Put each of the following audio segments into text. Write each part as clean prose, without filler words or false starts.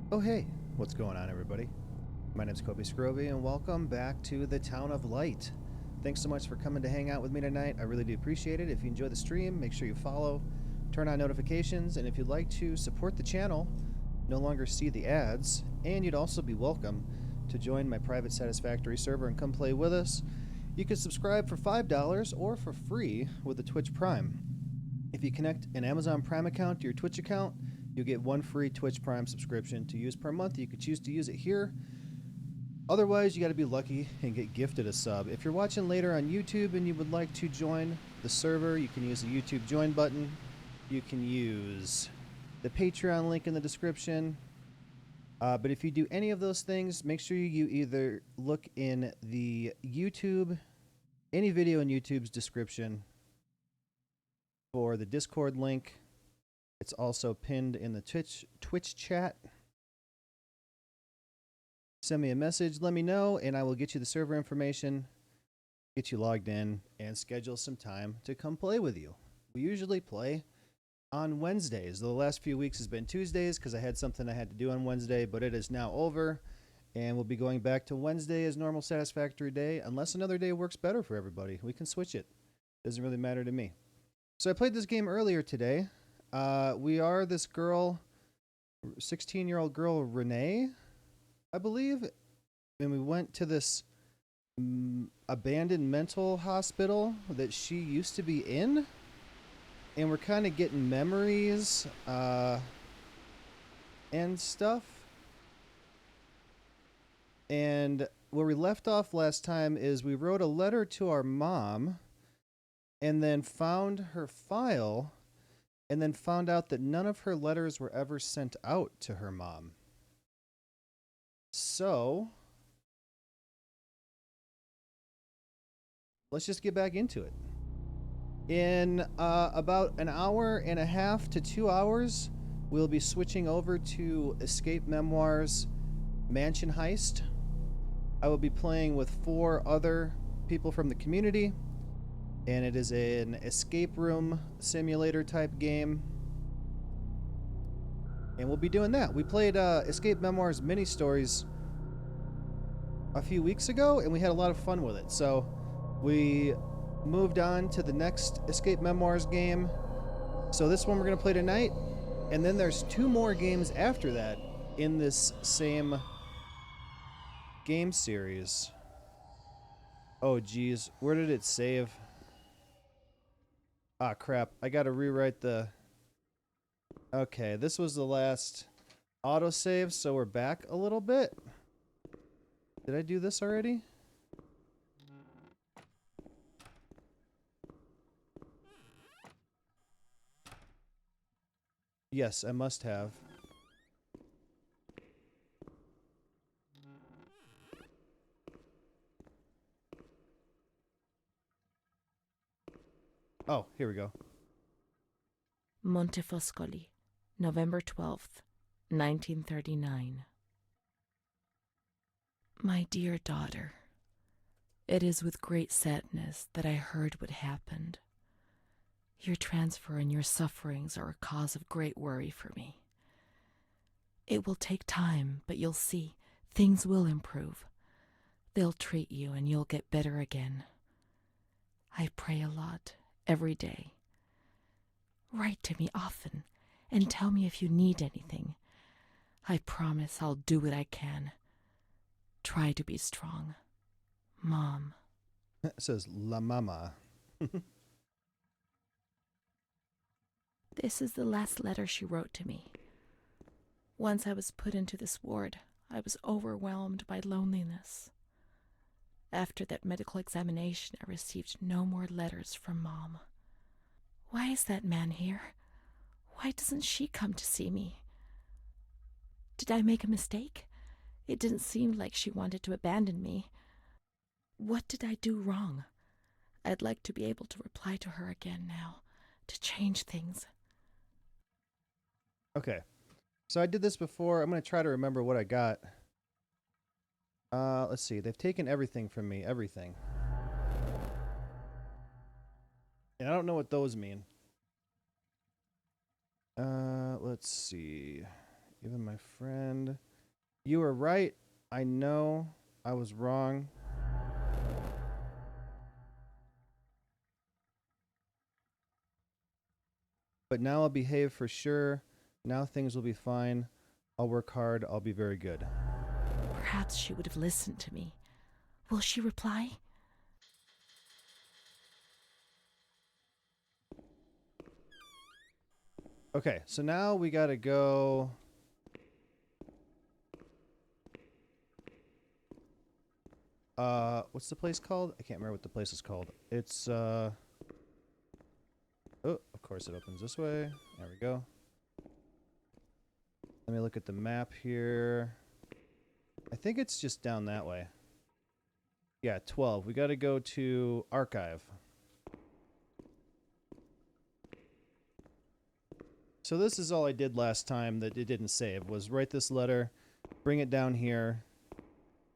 Oh hey, what's going on everybody? My name's Kobe Scrovy and welcome back to the Town of Light. Thanks so much for coming to hang out with me tonight. I really do appreciate it. If you enjoy the stream, make sure you follow, turn on notifications, and if you'd like to support the channel, no longer see the ads, and you'd also be welcome to join my private Satisfactory server and come play with us. You can subscribe for $5 or for free with the Twitch Prime. If you connect an Amazon Prime account to your Twitch account, you'll get one free Twitch Prime subscription to use per month. You could choose to use it here. Otherwise, you got to be lucky and get gifted a sub. If you're watching later on YouTube and you would like to join the server, you can use the YouTube join button. You can use the Patreon link in the description. But if you do any of those things, make sure you either look in the YouTube, any video in YouTube's description for the Discord link. It's also pinned in the Twitch chat. Send me a message, let me know, and I will get you the server information, get you logged in, and schedule some time to come play with you. We usually play on Wednesdays. The last few weeks has been Tuesdays because I had something I had to do on Wednesday, but it is now over, and we'll be going back to Wednesday as normal Satisfactory day, unless another day works better for everybody. We can switch it. Doesn't really matter to me. So I played this game earlier today. We are this girl, 16-year-old girl, Renee, I believe, and we went to this abandoned mental hospital that she used to be in, and we're kind of getting memories and stuff. And where we left off last time is we wrote a letter to our mom and then found her file and then found out that none of her letters were ever sent out to her mom. So, let's just get back into it. In about an hour and a half to 2 hours, we'll be switching over to Escape Memoirs Mansion Heist. I will be playing with 4 other people from the community, and it is an escape room simulator type game. And we'll be doing that. We played Escape Memoirs mini stories a few weeks ago, and we had a lot of fun with it. So we moved on to the next Escape Memoirs game. So this one we're going to play tonight, and then there's 2 more games after that in this same game series. Oh geez, where did it save? Ah crap, I gotta rewrite the... Okay, this was the last autosave, so we're back a little bit. Did I do this already? Yes, I must have. Oh, here we go. Montefoscoli, November 12th, 1939. My dear daughter, it is with great sadness that I heard what happened. Your transfer and your sufferings are a cause of great worry for me. It will take time, but you'll see, things will improve. They'll treat you and you'll get better again. I pray a lot, every day. Write to me often and tell me if you need anything. I promise I'll do what I can. Try to be strong. Mom. It says La Mama. This is the last letter she wrote to me. Once I was put into this ward, I was overwhelmed by loneliness. After that medical examination, I received no more letters from Mom. Why is that man here? Why doesn't she come to see me? Did I make a mistake? It didn't seem like she wanted to abandon me. What did I do wrong? I'd like to be able to reply to her again now, to change things. Okay. So I did this before. I'm going to try to remember what I got. Let's see. They've taken everything from me. Everything. And I don't know what those mean. Let's see. Even my friend. You were right. I know I was wrong. But now I'll behave for sure. Now things will be fine. I'll work hard. I'll be very good. Perhaps she would have listened to me. Will she reply? Okay, so now we gotta go. What's the place called? I can't remember what the place is called. It's, oh, of course it opens this way. There we go. Let me look at the map here. I think it's just down that way. Yeah, 12. We gotta go to Archive. So this is all I did last time that it didn't save, was write this letter, bring it down here,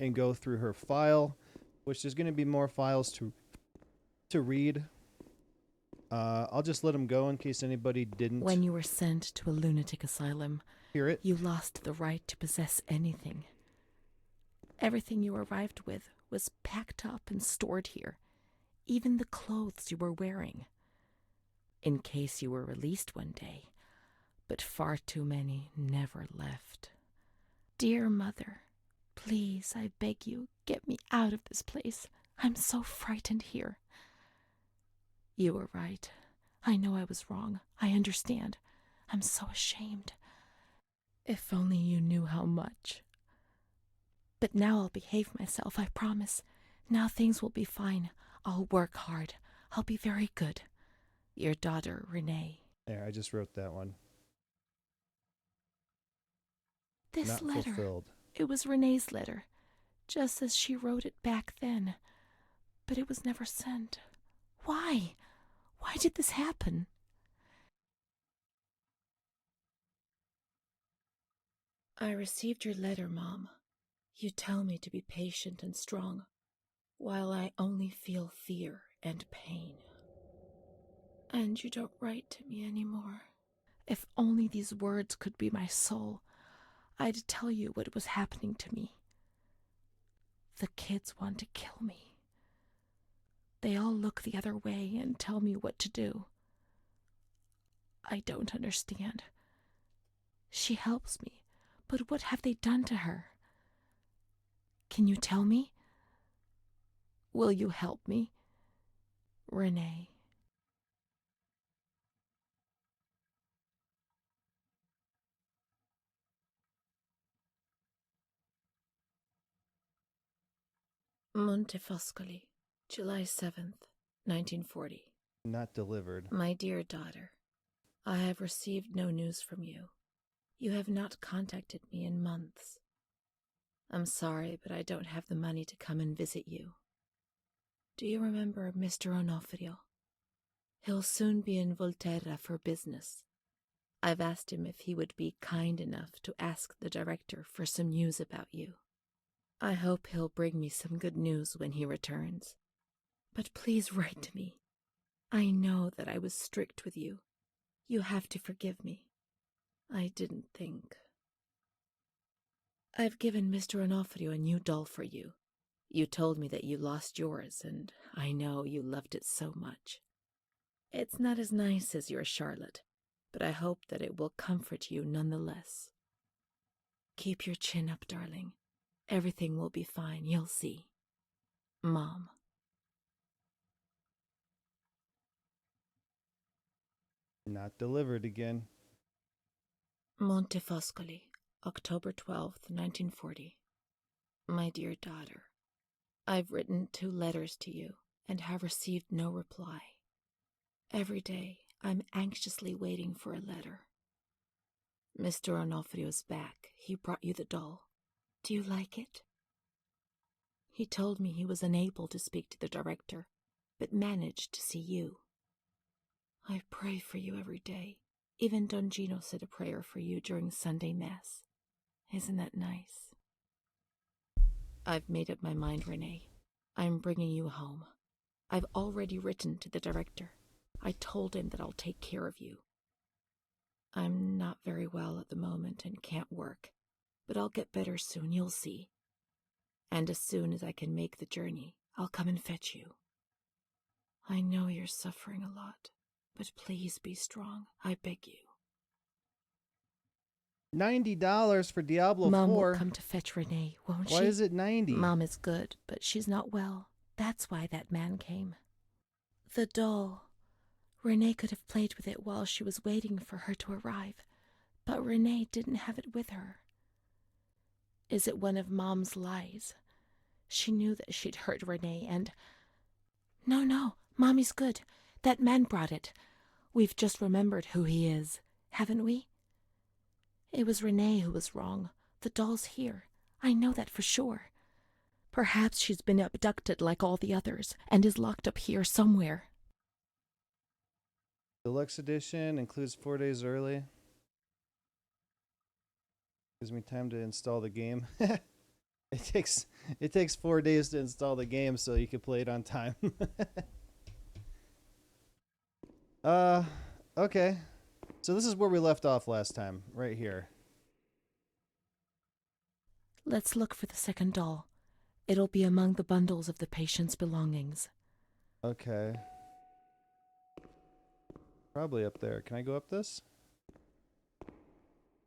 and go through her file, which there's going to be more files to read. I'll just let them go in case anybody didn't When you were sent to a lunatic asylum, hear it. you lost the right to possess anything. Everything you arrived with was packed up and stored here, even the clothes you were wearing, in case you were released one day. But far too many never left. Dear Mother, please, I beg you, get me out of this place. I'm so frightened here. You were right. I know I was wrong. I understand. I'm so ashamed. If only you knew how much. But now I'll behave myself, I promise. Now things will be fine. I'll work hard. I'll be very good. Your daughter, Renee. There, I just wrote that one. This Not letter. fulfilled. It was Renee's letter, just as she wrote it back then. But it was never sent. Why? Why did this happen? I received your letter, Mom. You tell me to be patient and strong, while I only feel fear and pain. And you don't write to me anymore. If only these words could be my soul, I'd tell you what was happening to me. The kids want to kill me. They all look the other way and tell me what to do. I don't understand. She helps me, but what have they done to her? Can you tell me? Will you help me? Renee. Montefoscoli, July 7th, 1940. Not delivered. My dear daughter, I have received no news from you. You have not contacted me in months. I'm sorry, but I don't have the money to come and visit you. Do you remember Mr. Onofrio? He'll soon be in Volterra for business. I've asked him if he would be kind enough to ask the director for some news about you. I hope he'll bring me some good news when he returns. But please write to me. I know that I was strict with you. You have to forgive me. I didn't think. I've given Mr. Onofrio a new doll for you. You told me that you lost yours, and I know you loved it so much. It's not as nice as your Charlotte, but I hope that it will comfort you nonetheless. Keep your chin up, darling. Everything will be fine, you'll see. Mom. Not delivered again. Montefoscoli, October 12th, 1940. My dear daughter, I've written 2 letters to you and have received no reply. Every day I'm anxiously waiting for a letter. Mr. Onofrio's back. He brought you the doll. Do you like it? He told me he was unable to speak to the director, but managed to see you. I pray for you every day. Even Don Gino said a prayer for you during Sunday Mass. Isn't that nice? I've made up my mind, Renee. I'm bringing you home. I've already written to the director. I told him that I'll take care of you. I'm not very well at the moment and can't work, but I'll get better soon, you'll see. And as soon as I can make the journey, I'll come and fetch you. I know you're suffering a lot, but please be strong, I beg you. $90 for Diablo 4. Mom will come to fetch Renee, won't she? Why is it 90? Mom is good, but she's not well. That's why that man came. The doll. Renee could have played with it while she was waiting for her to arrive, but Renee didn't have it with her. Is it one of Mom's lies? She knew that she'd hurt Renee and... No, Mommy's good. That man brought it. We've just remembered who he is, haven't we? It was Renee who was wrong. The doll's here. I know that for sure. Perhaps she's been abducted like all the others and is locked up here somewhere. Deluxe edition includes 4 days early. Gives me time to install the game. It takes 4 days to install the game so you can play it on time. Okay. So this is where we left off last time, right here. Let's look for the second doll. It'll be among the bundles of the patient's belongings. Okay. Probably up there. Can I go up this?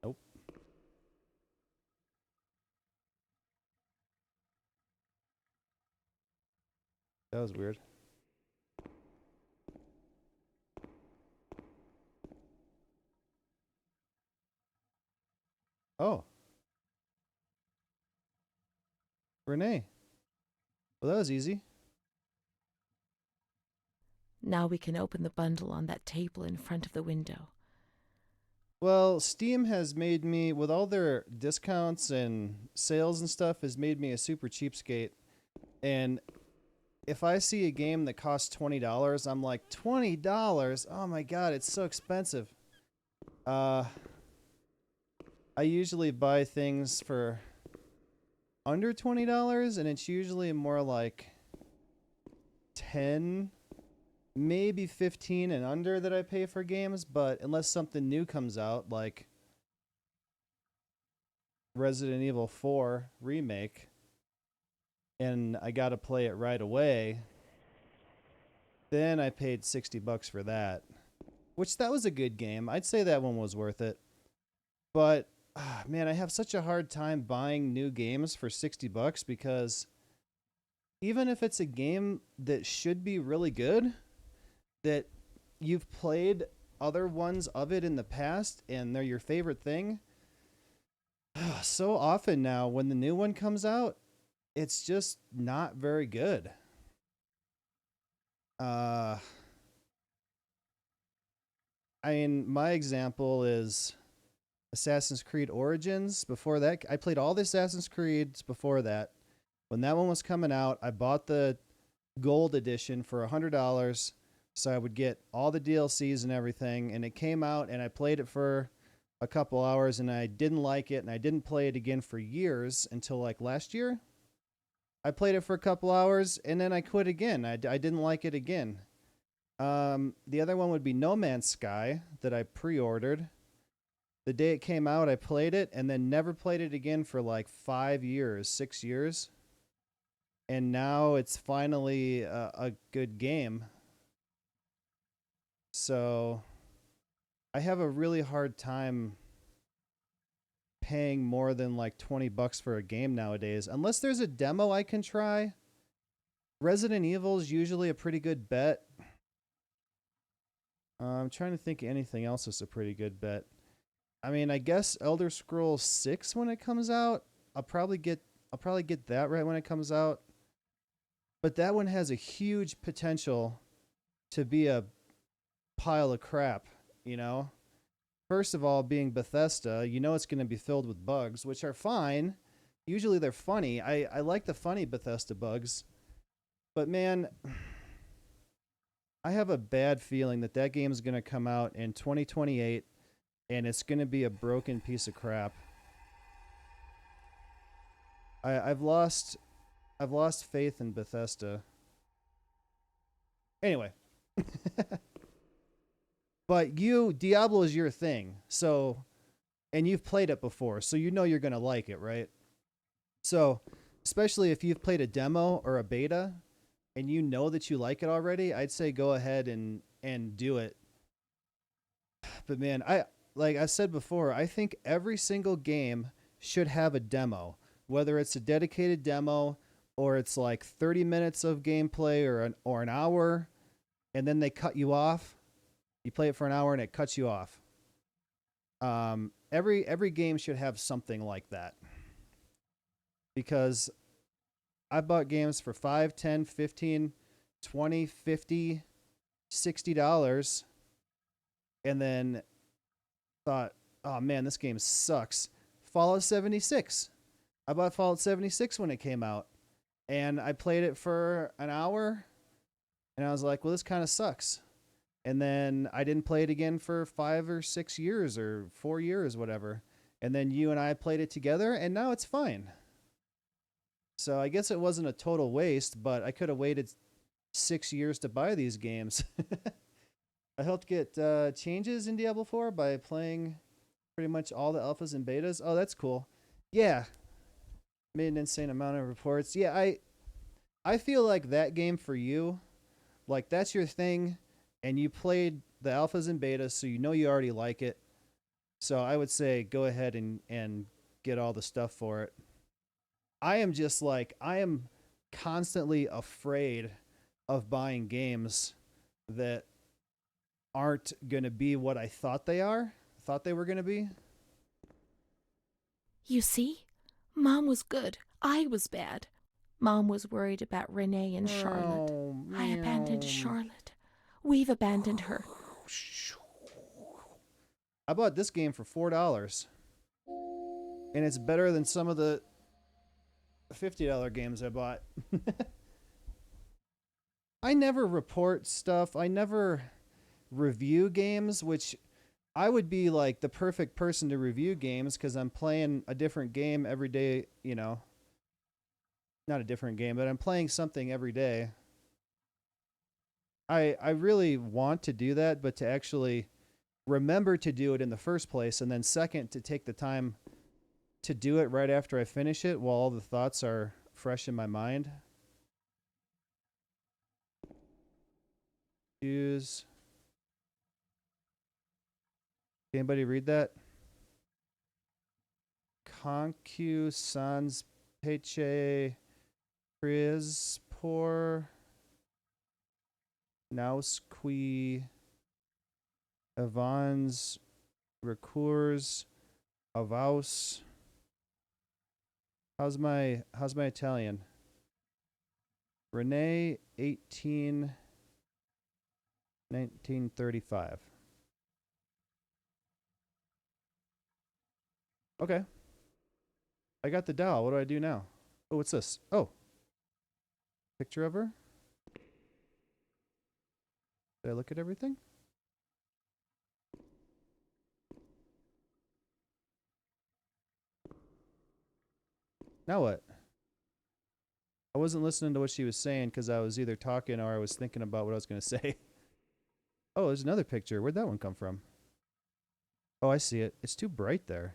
Nope. That was weird. Oh. Renee. Well, that was easy. Now we can open the bundle on that table in front of the window. Well, Steam has made me, with all their discounts and sales and stuff, has made me a super cheapskate. And if I see a game that costs $20, I'm like, $20? Oh my god, it's so expensive. I usually buy things for under $20, and it's usually more like 10, maybe 15 and under that I pay for games, but unless something new comes out, like Resident Evil 4 Remake, and I gotta play it right away, then I paid $60 for that. Which, that was a good game. I'd say that one was worth it. But, man, I have such a hard time buying new games for $60 because even if it's a game that should be really good, that you've played other ones of it in the past and they're your favorite thing, so often now when the new one comes out, it's just not very good. I mean, my example is Assassin's Creed Origins. Before that, I played all the Assassin's Creeds before that. When that one was coming out, I bought the gold edition for $100 so I would get all the DLCs and everything, and it came out and I played it for a couple hours and I didn't like it, and I didn't play it again for years until like last year. I played it for a couple hours and then I quit again. I didn't like it again. The other one would be No Man's Sky that I pre-ordered. The day it came out, I played it and then never played it again for like 5 years, 6 years. And now it's finally a good game. So I have a really hard time paying more than like $20 for a game nowadays. Unless there's a demo I can try. Resident Evil is usually a pretty good bet. I'm trying to think of anything else that's a pretty good bet. I mean, I guess Elder Scrolls 6 when it comes out. I'll probably get that right when it comes out. But that one has a huge potential to be a pile of crap, you know? First of all, being Bethesda, you know it's going to be filled with bugs, which are fine. Usually they're funny. I like the funny Bethesda bugs. But man, I have a bad feeling that that game is going to come out in 2028 and it's going to be a broken piece of crap. I've lost faith in Bethesda. Anyway. But Diablo is your thing. So, and you've played it before, so you know you're going to like it, right? So, especially if you've played a demo or a beta and you know that you like it already, I'd say go ahead and do it. But man, I like I said before, I think every single game should have a demo, whether it's a dedicated demo or it's like 30 minutes of gameplay or an hour and then they cut you off. You play it for an hour and it cuts you off. Every game should have something like that because I bought games for 5, 10, 15, 20, 50, $60 and then thought, "Oh man, this game sucks." Fallout 76. I bought Fallout 76 when it came out and I played it for an hour and I was like, "Well, this kind of sucks." And then I didn't play it again for 5 or 6 years or 4 years, whatever. And then you and I played it together and now it's fine. So I guess it wasn't a total waste, but I could have waited 6 years to buy these games. I helped get changes in Diablo 4 by playing pretty much all the alphas and betas. Oh, that's cool. Yeah, made an insane amount of reports. Yeah, I feel like that game for you, like that's your thing, and you played the alphas and betas, so you know you already like it. So I would say go ahead and get all the stuff for it. I am just like I am constantly afraid of buying games that aren't going to be what I thought they were going to be. You see? Mom was good. I was bad. Mom was worried about Renee and Charlotte. Oh, I abandoned man. Charlotte. We've abandoned her. I bought this game for $4, and it's better than some of the $50 games I bought. I never report stuff. I never review games, which I would be like the perfect person to review games because I'm playing a different game every day, you know. Not a different game, but I'm playing something every day. I really want to do that, but to actually remember to do it in the first place, and then second, to take the time to do it right after I finish it while all the thoughts are fresh in my mind. Use. Anybody read that? Concu sans peche pris por nausqui avans recours avaus. How's my Italian? Renee 1935. Okay. I got the doll. What do I do now? Oh, what's this? Oh, picture of her. Did I look at everything? Now what? I wasn't listening to what she was saying because I was either talking or I was thinking about what I was going to say. Oh, there's another picture. Where'd that one come from? Oh, I see it. It's too bright there.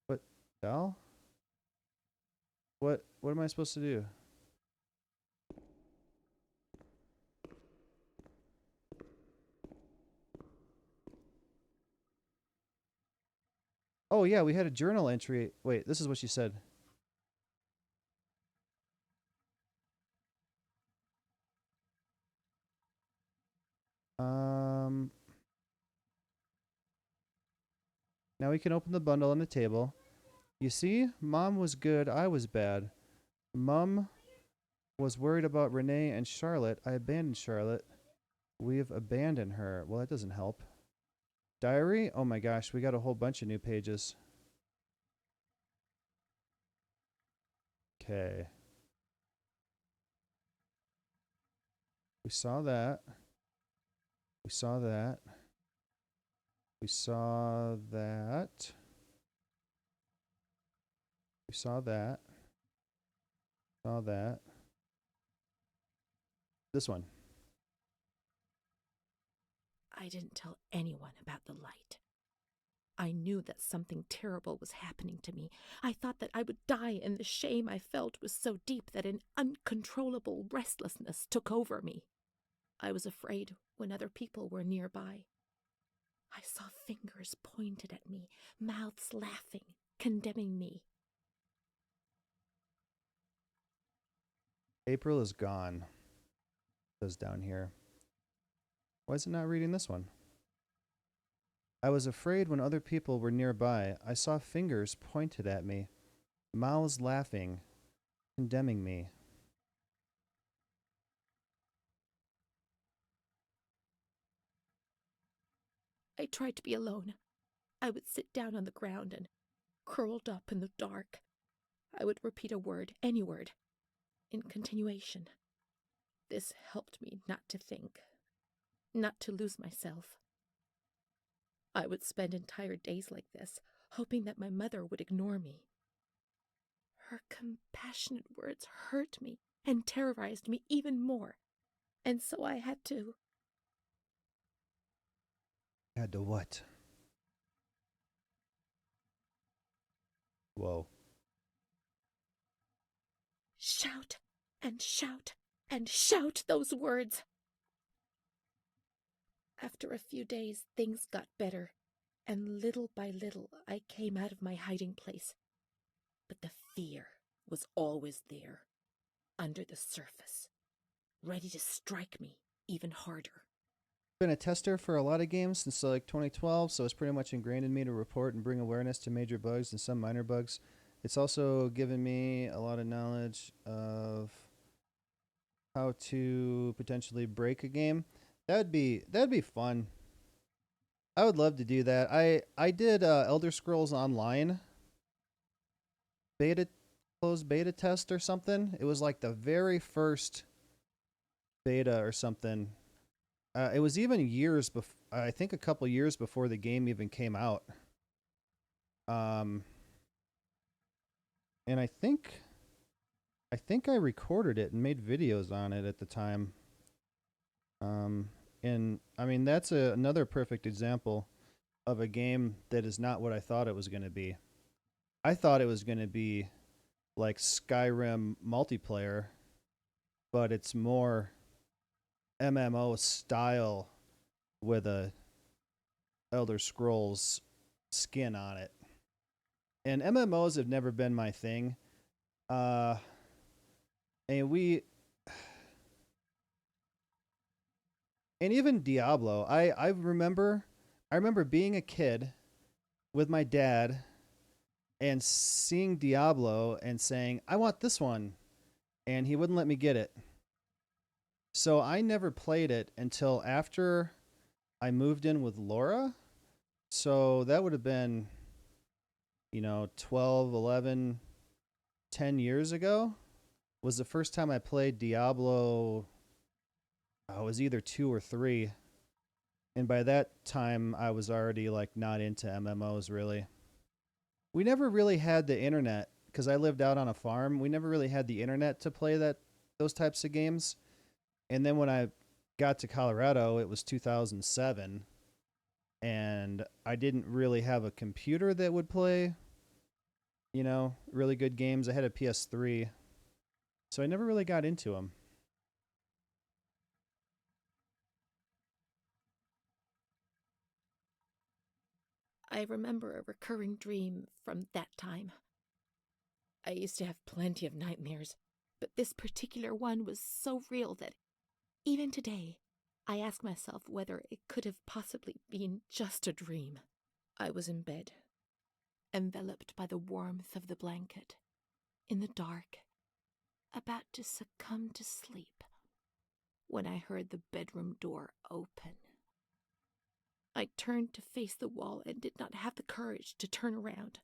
What? Doll? What am I supposed to do? Oh, yeah, we had a journal entry. Wait, this is what she said. Um, Now we can open the bundle on the table. You see, Mom was good, I was bad. Mom was worried about Renee and Charlotte. I abandoned Charlotte. We've abandoned her. Well, that doesn't help. Diary? Oh my gosh, we got a whole bunch of new pages. Okay. We saw that. We saw that. We saw that. We saw that. Saw that. This one. I didn't tell anyone about the light. I knew that something terrible was happening to me. I thought that I would die, and the shame I felt was so deep that an uncontrollable restlessness took over me. I was afraid when other people were nearby. I saw fingers pointed at me, mouths laughing, condemning me. April is gone. It says down here. Why is it not reading this one? I was afraid when other people were nearby. I saw fingers pointed at me, mouths laughing, condemning me. I tried to be alone. I would sit down on the ground and, curled up in the dark, I would repeat a word, any word, in continuation. This helped me not to think, not to lose myself. I would spend entire days like this, hoping that my mother would ignore me. Her compassionate words hurt me and terrorized me even more, and so I had to... Had to what? Whoa. shout and shout and shout those words. After a few days, things got better, and little by little I came out of my hiding place. But the fear was always there, under the surface, ready to strike me even harder. Been a tester for a lot of games since like 2012, so it's pretty much ingrained in me to report and bring awareness to major bugs and some minor bugs. It's also given me a lot of knowledge of how to potentially break a game. That'd be fun. I would love to do that. I did Elder Scrolls Online beta closed beta test or something. It was like the very first beta or something. It was even years before. I think a couple years before the game even came out. And I think I recorded it and made videos on it at the time. And I mean that's another perfect example of a game that is not what I thought it was going to be. I thought it was going to be like Skyrim multiplayer, but it's more MMO style with a Elder Scrolls skin on it. And MMOs have never been my thing. And even Diablo. I remember being a kid with my dad and seeing Diablo and saying, "I want this one." And he wouldn't let me get it. So I never played it until after I moved in with Laura. So that would have been 12, 11, 10 years ago was the first time I played Diablo. I was either 2 or 3. And by that time, I was already like not into MMOs really. We never really had the internet because I lived out on a farm. We never really had the internet to play those types of games. And then when I got to Colorado, it was 2007. And I didn't really have a computer that would play, really good games. I had a PS3. So I never really got into them. I remember a recurring dream from that time. I used to have plenty of nightmares, but this particular one was so real that even today, I ask myself whether it could have possibly been just a dream. I was in bed, enveloped by the warmth of the blanket, in the dark, about to succumb to sleep, when I heard the bedroom door open. I turned to face the wall and did not have the courage to turn around.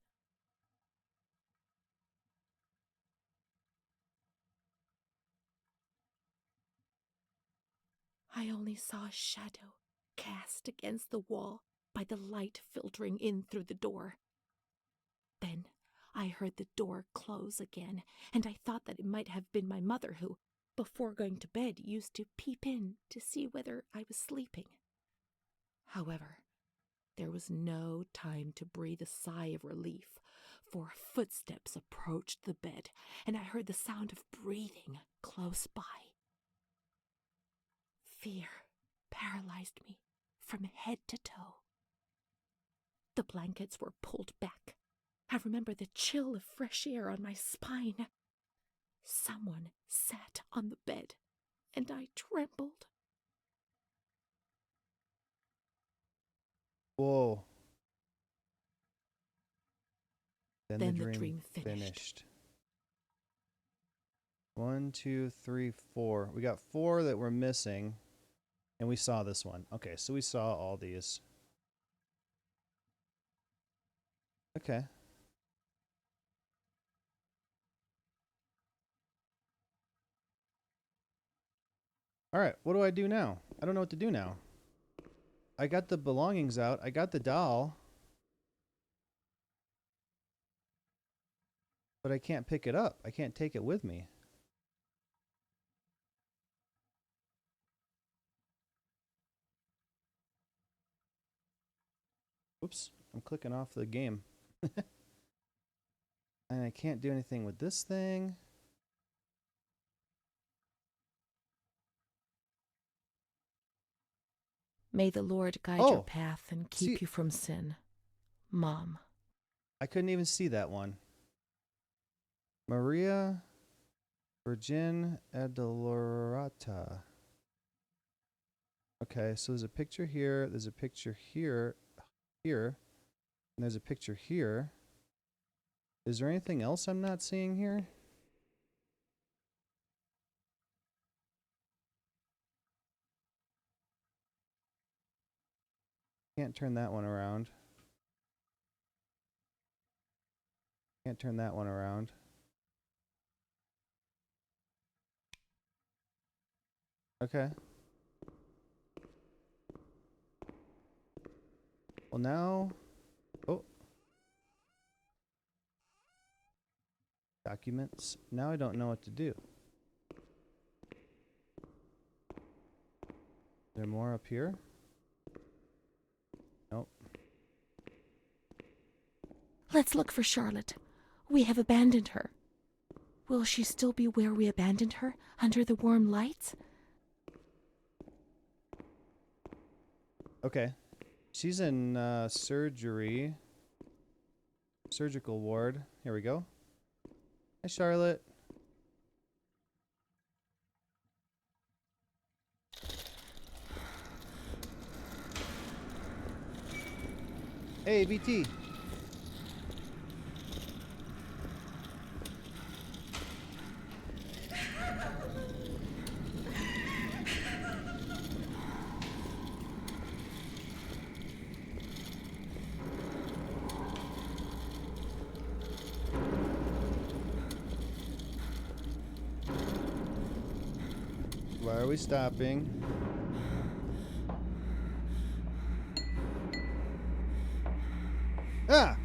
I only saw a shadow cast against the wall by the light filtering in through the door. Then I heard the door close again, and I thought that it might have been my mother who, before going to bed, used to peep in to see whether I was sleeping. However, there was no time to breathe a sigh of relief, for footsteps approached the bed, and I heard the sound of breathing close by. Fear paralyzed me from head to toe. The blankets were pulled back. I remember the chill of fresh air on my spine. Someone sat on the bed, and I trembled. Whoa. Then The the dream finished. finished. 1, 2, 3, 4. We got 4 that were missing, and we saw this one. Okay, so we saw all these. Okay. All right, what do I do now? I don't know what to do now. I got the belongings out. I got the doll. But I can't pick it up. I can't take it with me. Oops, I'm clicking off the game. And I can't do anything with this thing. May the Lord guide your path and keep you from sin. Mom. I couldn't even see that one. Maria Virgin Adolorata. Okay, so there's a picture here, there's a picture here, and there's a picture here. Is there anything else I'm not seeing here? Can't turn that one around. Can't turn that one around. Okay. Well, now... Oh. Documents. Now I don't know what to do. Is there more up here? Nope. Let's look for Charlotte. We have abandoned her. Will she still be where we abandoned her, under the warm lights? Okay. She's in surgical ward. Here we go. Hi, Charlotte. Hey, BT. Why are we stopping? Ah!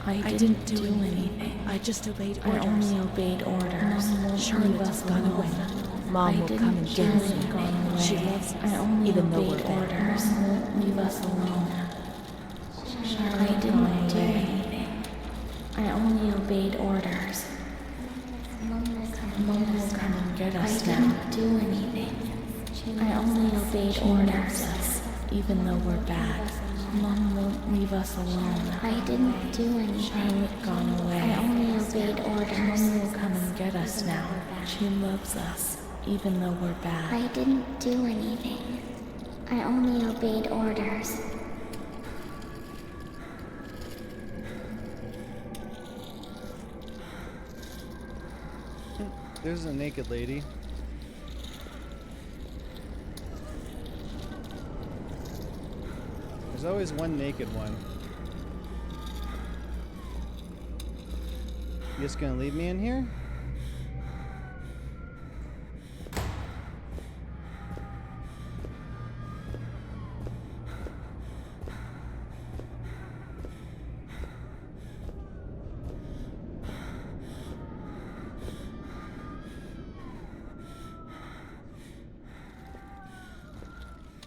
I didn't do anything. I just obeyed orders. I only obeyed orders. Charlotte has gone away. Mom will come and get us. She loves us, even though we're orders. Mom won't leave us alone. I didn't do anything. I only obeyed orders. Mom will come and get us now. I didn't do anything. I only obeyed orders, even though we're bad. Mom won't leave us alone. I didn't do anything. Charlotte gone away. I only obeyed orders. Mom will come and get us now. She loves us, even though we're bad. I didn't do anything. I only obeyed orders. There's a naked lady. There's always one naked one. You just gonna leave me in here?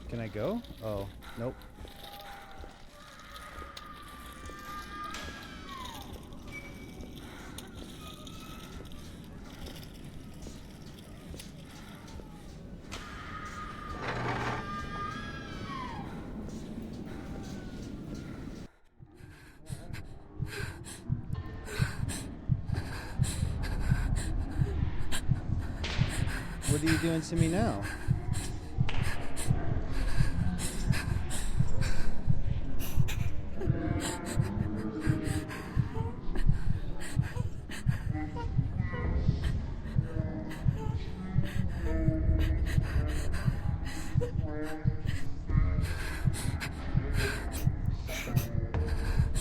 Can I go? Oh, nope. What are you doing to me now?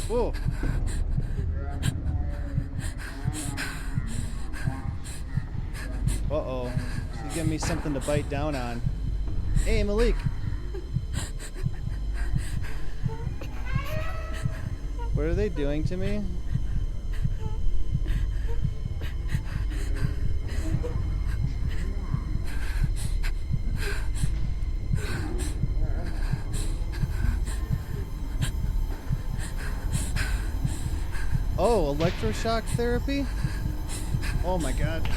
Whoa. Uh-oh. She's giving me something to bite down on. Hey, Malik. What are they doing to me? Oh, electroshock therapy? Oh my god.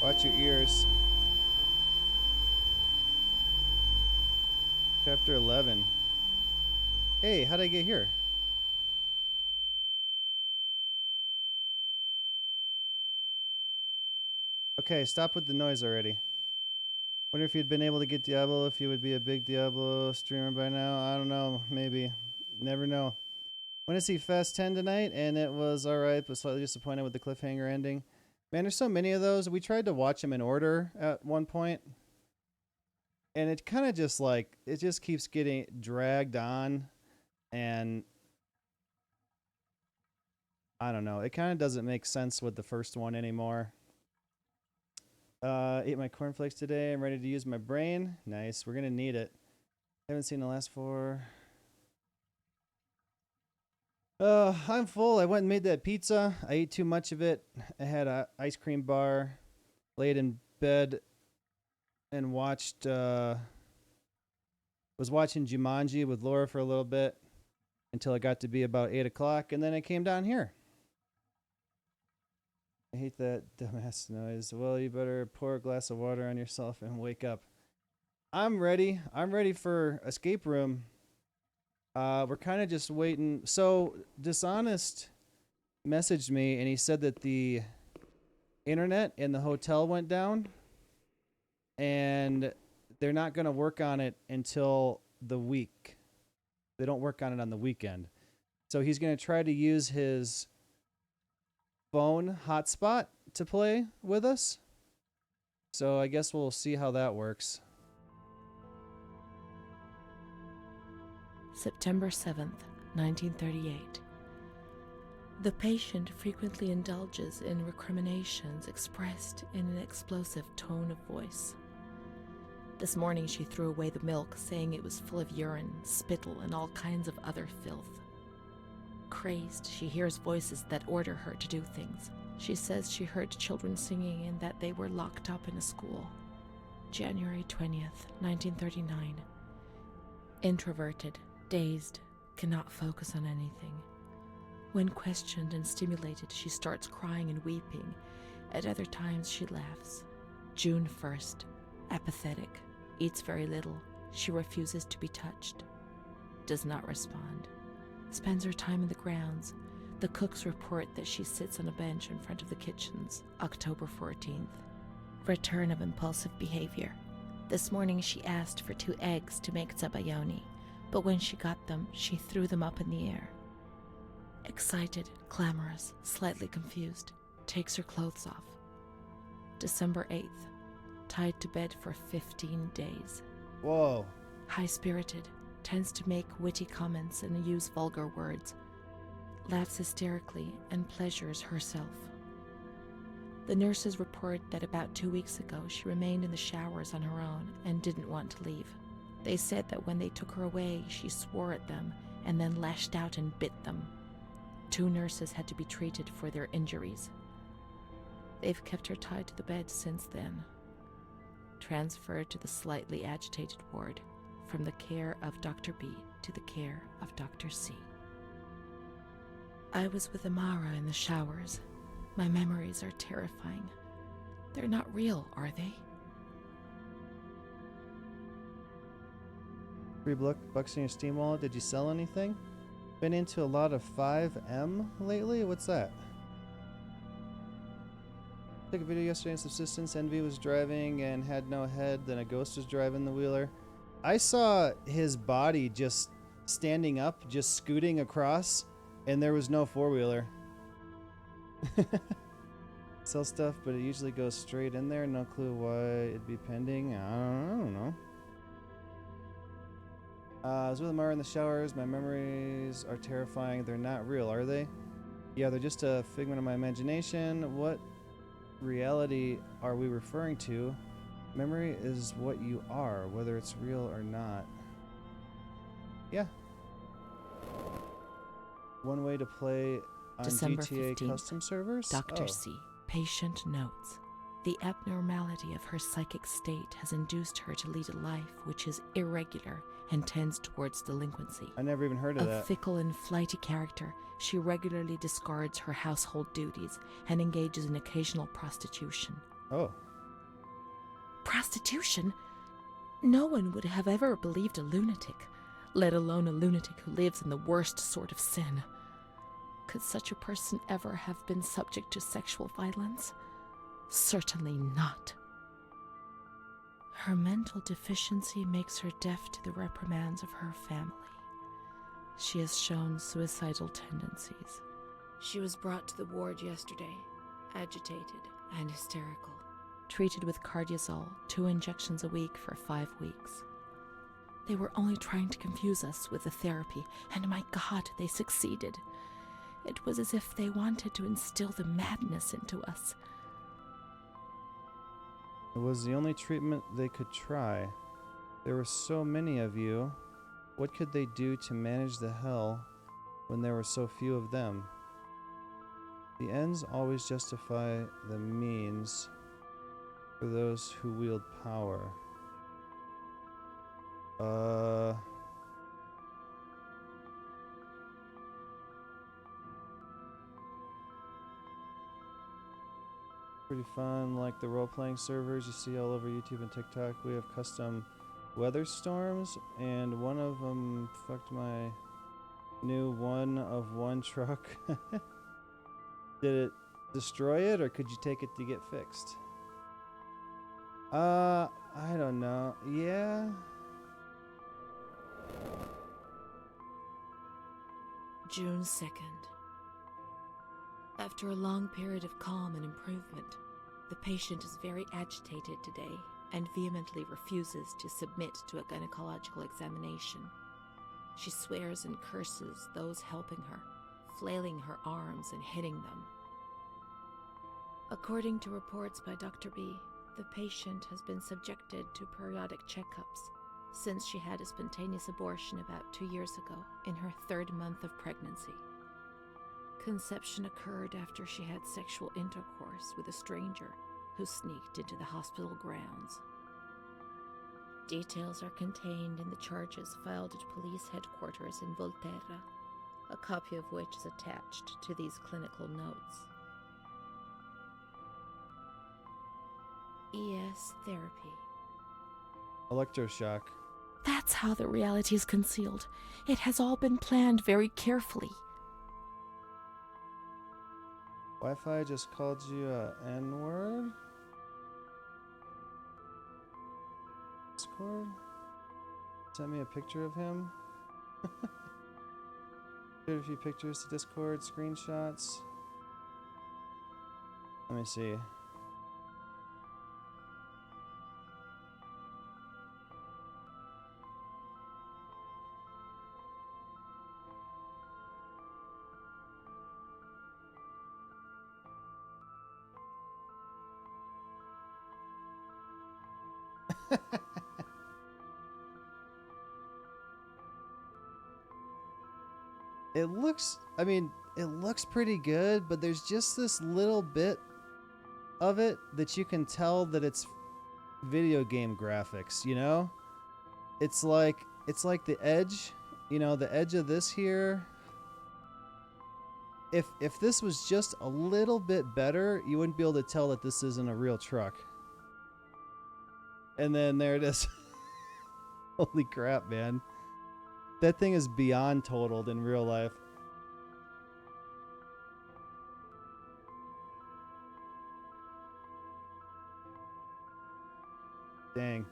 Watch your ears. Chapter 11. Hey, how'd I get here? Okay, stop with the noise already. Wonder if you'd been able to get Diablo, if you would be a big Diablo streamer by now. I don't know, maybe. Never know. Went to see Fast 10 tonight, and it was alright, but slightly disappointed with the cliffhanger ending. Man, there's so many of those. We tried to watch them in order at one point, and it kind of just like, it just keeps getting dragged on, and I don't know. It kind of doesn't make sense with the first one anymore. Ate my cornflakes today. I'm ready to use my brain. Nice. We're going to need it. Haven't seen the last 4. I'm full. I went and made that pizza. I ate too much of it. I had an ice cream bar. Laid in bed and watched, was watching Jumanji with Laura for a little bit until it got to be about 8 o'clock, and then I came down here. I hate that dumbass noise. Well, you better pour a glass of water on yourself and wake up. I'm ready. I'm ready for escape room. We're kind of just waiting. So, Dishonest messaged me, and he said that the internet in the hotel went down, and they're not going to work on it until the week. They don't work on it on the weekend. So, he's going to try to use his phone hotspot to play with us. So I guess we'll see how that works. September 7th, 1938. The patient frequently indulges in recriminations expressed in an explosive tone of voice. This morning she threw away the milk, saying it was full of urine, spittle, and all kinds of other filth. Crazed, she hears voices that order her to do things. She says she heard children singing and that they were locked up in a school. January 20th, 1939. Introverted, dazed, cannot focus on anything. When questioned and stimulated, she starts crying and weeping. At other times, she laughs. June 1st. Apathetic. Eats very little. She refuses to be touched. Does not respond. Spends her time in the grounds. The cooks report that she sits on a bench in front of the kitchens. October 14th. Return of impulsive behavior. This morning she asked for 2 eggs to make zabayoni, but when she got them, she threw them up in the air. Excited, clamorous, slightly confused. Takes her clothes off. December 8th. Tied to bed for 15 days. Whoa. High-spirited. tends to make witty comments and use vulgar words, laughs hysterically, and pleasures herself. The nurses report that about 2 weeks ago she remained in the showers on her own and didn't want to leave. They said that when they took her away, she swore at them and then lashed out and bit them. 2 nurses had to be treated for their injuries. They've kept her tied to the bed since then. Transferred to the slightly agitated ward, from the care of Dr. B to the care of Dr. C. I was with Amara in the showers. My memories are terrifying. They're not real, are they? $3 in your Steam wallet. Did you sell anything? Been into a lot of 5M lately? What's that? Took a video yesterday in Subsistence. Envy was driving and had no head. Then a ghost was driving the wheeler. I saw his body just standing up, just scooting across, and there was no four-wheeler. Sell stuff, but it usually goes straight in there. No clue why it'd be pending. I don't know. I was with Amara in the showers. My memories are terrifying. They're not real, are they? Yeah, they're just a figment of my imagination. What reality are we referring to? Memory is what you are, whether it's real or not. Yeah. One way to play on December GTA 15th, custom servers? Dr. Oh. C. Patient notes. The abnormality of her psychic state has induced her to lead a life which is irregular and tends towards delinquency. I never even heard of A that. fickle and flighty character, she regularly discards her household duties and engages in occasional prostitution. Oh. Prostitution? No one would have ever believed a lunatic, let alone a lunatic who lives in the worst sort of sin. Could such a person ever have been subject to sexual violence? Certainly not. Her mental deficiency makes her deaf to the reprimands of her family. She has shown suicidal tendencies. She was brought to the ward yesterday, agitated and hysterical. Treated with cardiazol, 2 injections a week for 5 weeks. They were only trying to confuse us with the therapy, and my God, they succeeded. It was as if they wanted to instill the madness into us. It was the only treatment they could try. There were so many of you. What could they do to manage the hell when there were so few of them? The ends always justify the means for those who wield power. Pretty fun, like the role-playing servers you see all over YouTube and TikTok. We have custom weather storms, and one of them fucked my new one-of-one truck. Did it destroy it, or could you take it to get fixed? I don't know. Yeah. June 2nd. After a long period of calm and improvement, the patient is very agitated today and vehemently refuses to submit to a gynecological examination. She swears and curses those helping her, flailing her arms and hitting them. According to reports by Dr. B, the patient has been subjected to periodic checkups since she had a spontaneous abortion about 2 years ago in her 3rd month of pregnancy. Conception occurred after she had sexual intercourse with a stranger who sneaked into the hospital grounds. Details are contained in the charges filed at police headquarters in Volterra, a copy of which is attached to these clinical notes. ES therapy. Electroshock. That's how the reality is concealed. It has all been planned very carefully. Wi-Fi just called you a N-word? Discord? Sent me a picture of him. Shared a few pictures to Discord, screenshots. Let me see. It looks, I mean, it looks pretty good, but there's just this little bit of it that you can tell that it's video game graphics, you know? It's like the edge, you know, the edge of this here. If this was just a little bit better, you wouldn't be able to tell that this isn't a real truck. And then there it is. Holy crap, man. That thing is beyond totaled in real life. Dang.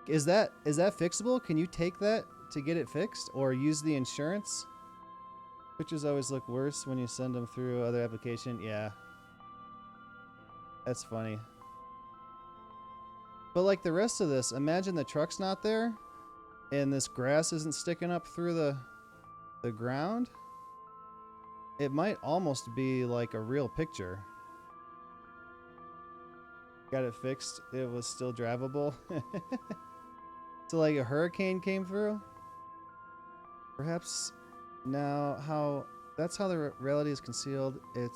Is that fixable? Can you take that to get it fixed or use the insurance? Pictures always look worse when you send them through other application. Yeah. That's funny. But like the rest of this, imagine the truck's not there and this grass isn't sticking up through the ground. It might almost be like a real picture. Got it fixed. It was still drivable. So like a hurricane came through? Perhaps now that's how the reality is concealed. It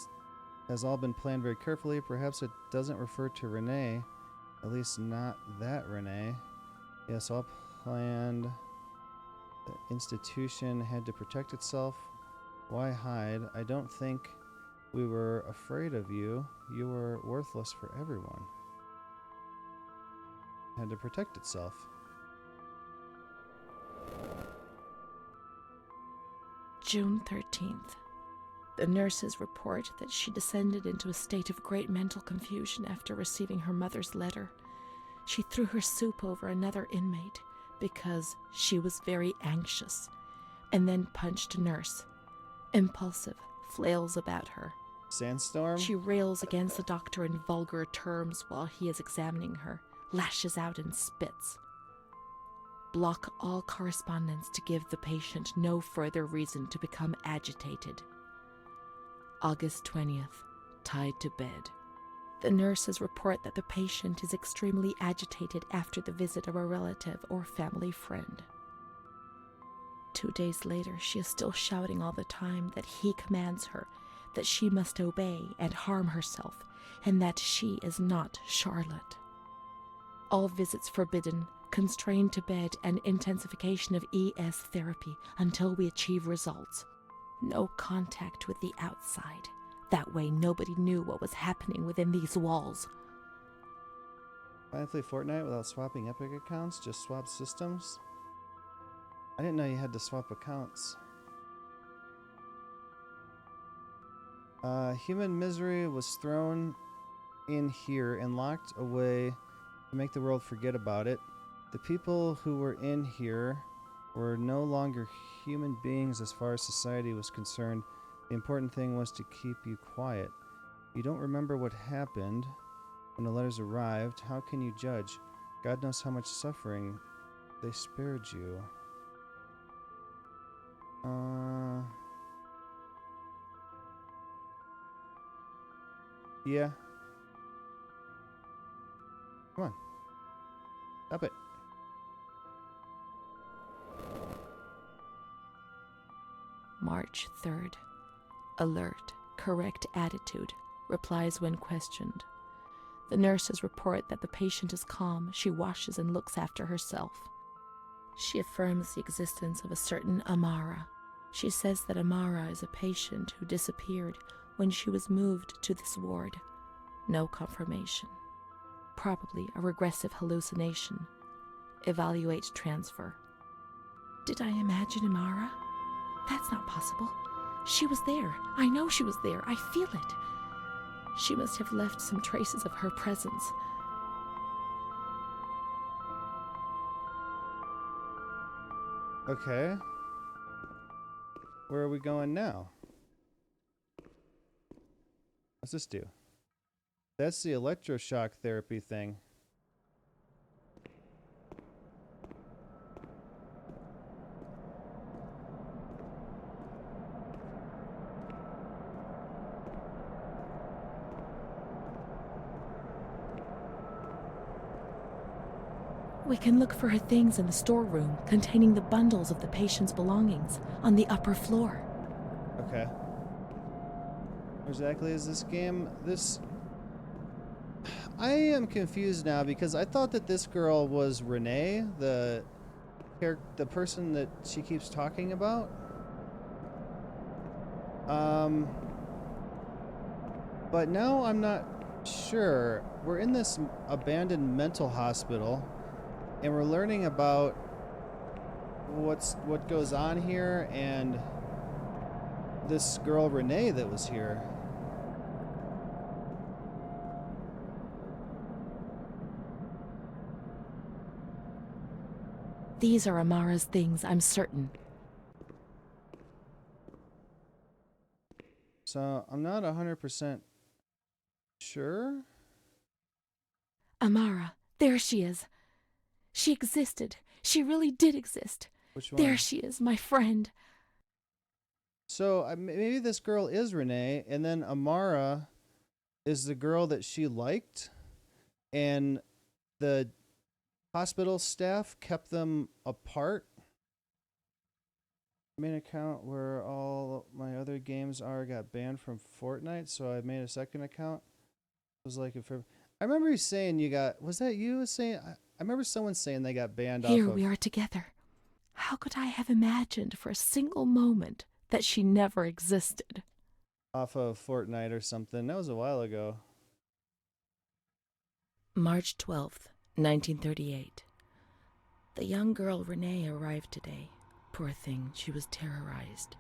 has all been planned very carefully. Perhaps it doesn't refer to Renee. At least not that Renee. Yes, all planned. The institution had to protect itself. Why hide? I don't think we were afraid of you. You were worthless for everyone. Had to protect itself. June 13th. The nurses report that she descended into a state of great mental confusion after receiving her mother's letter. She threw her soup over another inmate because she was very anxious, and then punched a nurse. Impulsive, flails about her. Sandstorm? She rails against the doctor in vulgar terms while he is examining her, lashes out and spits. Block all correspondence to give the patient no further reason to become agitated. August 20th, tied to bed. The nurses report that the patient is extremely agitated after the visit of a relative or family friend. 2 days later, she is still shouting all the time that he commands her, that she must obey and harm herself, and that she is not Charlotte. All visits forbidden, constrained to bed, and intensification of ES therapy until we achieve results. No contact with the outside. That way nobody knew what was happening within these walls. Finally play Fortnite without swapping Epic accounts? Just swap systems? I didn't know you had to swap accounts. Human misery was thrown in here and locked away to make the world forget about it. The people who were in here were no longer human beings as far as society was concerned. The important thing was to keep you quiet. You don't remember what happened when the letters arrived. How can you judge? God knows how much suffering they spared you. Yeah. Come on. Stop it. March 3rd. Alert, correct attitude, replies when questioned. The nurses report that the patient is calm. She washes and looks after herself. She affirms the existence of a certain Amara. She says that Amara is a patient who disappeared when she was moved to this ward. No confirmation. Probably a regressive hallucination. Evaluate transfer. Did I imagine Amara? That's not possible. She was there. I know she was there. I feel it. She must have left some traces of her presence. Okay. Where are we going now? What's this do? That's the electroshock therapy thing. We can look for her things in the storeroom containing the bundles of the patient's belongings on the upper floor. Okay. Where exactly is this game? I am confused now because I thought that this girl was Renee, the person that she keeps talking about. But now I'm not sure. We're in this abandoned mental hospital, and we're learning about what goes on here, and this girl Renee that was here. These are Amara's things, I'm certain. So I'm not 100% sure. Amara, there she is. She existed. She really did exist. Which one? There she is, my friend. So maybe this girl is Renee, and then Amara is the girl that she liked, and the hospital staff kept them apart. Main account where all my other games are got banned from Fortnite, so I made a second account. It was like I remember you saying you got. Was that you saying? I remember someone saying they got banned off of. Here we are together. How could I have imagined for a single moment that she never existed? Off of Fortnite or something. That was a while ago. March 12th, 1938. The young girl Renee arrived today. Poor thing, she was terrorized.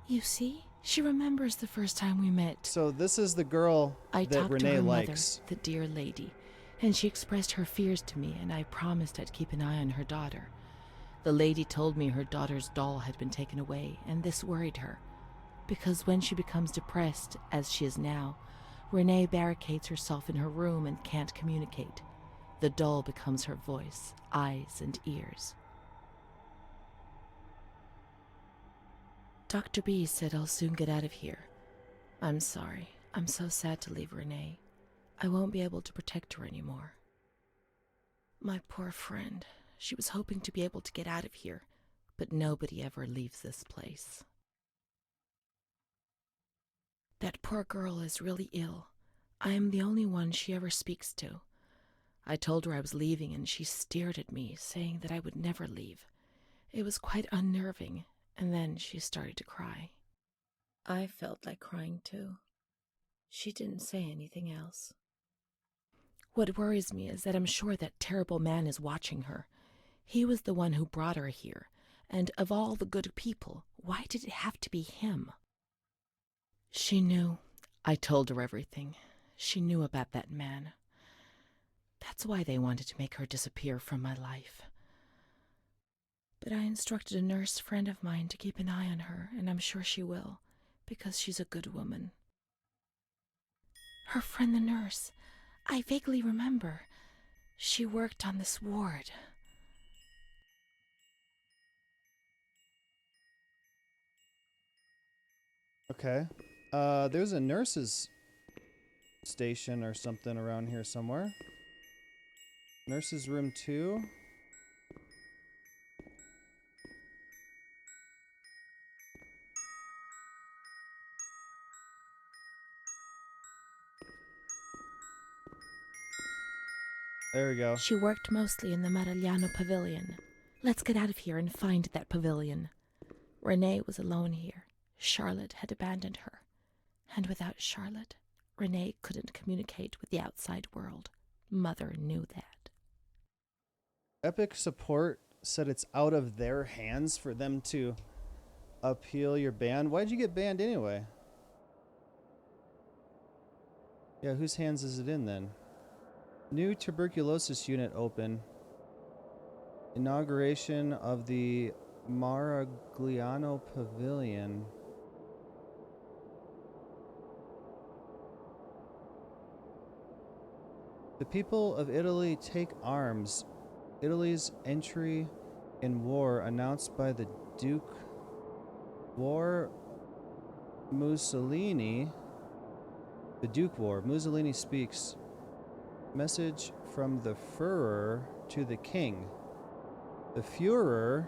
You see, she remembers the first time we met. So this is the girl I that talked Renee to her likes. mother, the dear lady, and she expressed her fears to me, and I promised I'd keep an eye on her daughter. The lady told me her daughter's doll had been taken away, and this worried her, because when she becomes depressed, as she is now, Renee barricades herself in her room and can't communicate. The doll becomes her voice, eyes, and ears. Dr. B said I'll soon get out of here. I'm sorry. I'm so sad to leave Renee. I won't be able to protect her anymore. My poor friend. She was hoping to be able to get out of here, but nobody ever leaves this place. That poor girl is really ill. I am the only one she ever speaks to. I told her I was leaving, and she stared at me, saying that I would never leave. It was quite unnerving, and then she started to cry. I felt like crying too. She didn't say anything else. What worries me is that I'm sure that terrible man is watching her. He was the one who brought her here, and of all the good people, why did it have to be him? She knew. I told her everything. She knew about that man. That's why they wanted to make her disappear from my life. But I instructed a nurse friend of mine to keep an eye on her, and I'm sure she will, because she's a good woman. Her friend the nurse, I vaguely remember. She worked on this ward. Okay. There's a nurse's station or something around here somewhere. Nurse's room 2. There we go. She worked mostly in the Marigliano pavilion. Let's get out of here and find that pavilion. Renee was alone here. Charlotte had abandoned her. And without Charlotte, Renee couldn't communicate with the outside world. Mother knew that. Epic Support said it's out of their hands for them to appeal your ban. Why'd you get banned anyway? Yeah, whose hands is it in then? New tuberculosis unit open. Inauguration of the Marigliano Pavilion. The people of Italy take arms. Italy's entry in war announced by the Duke War Mussolini. The Duke War. Mussolini speaks. Message from the Führer to the King. The Führer,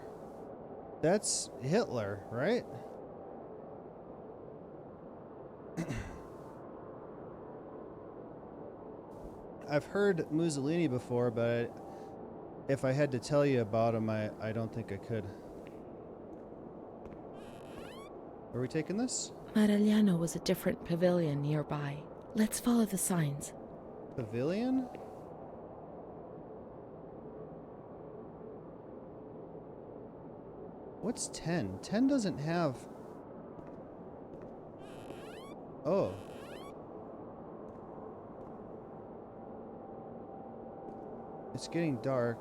that's Hitler, right? I've heard Mussolini before, but if I had to tell you about him, I don't think I could. Are we taking this? Marigliano was a different pavilion nearby. Let's follow the signs. Pavilion? What's 10? 10 doesn't have... Oh. It's getting dark.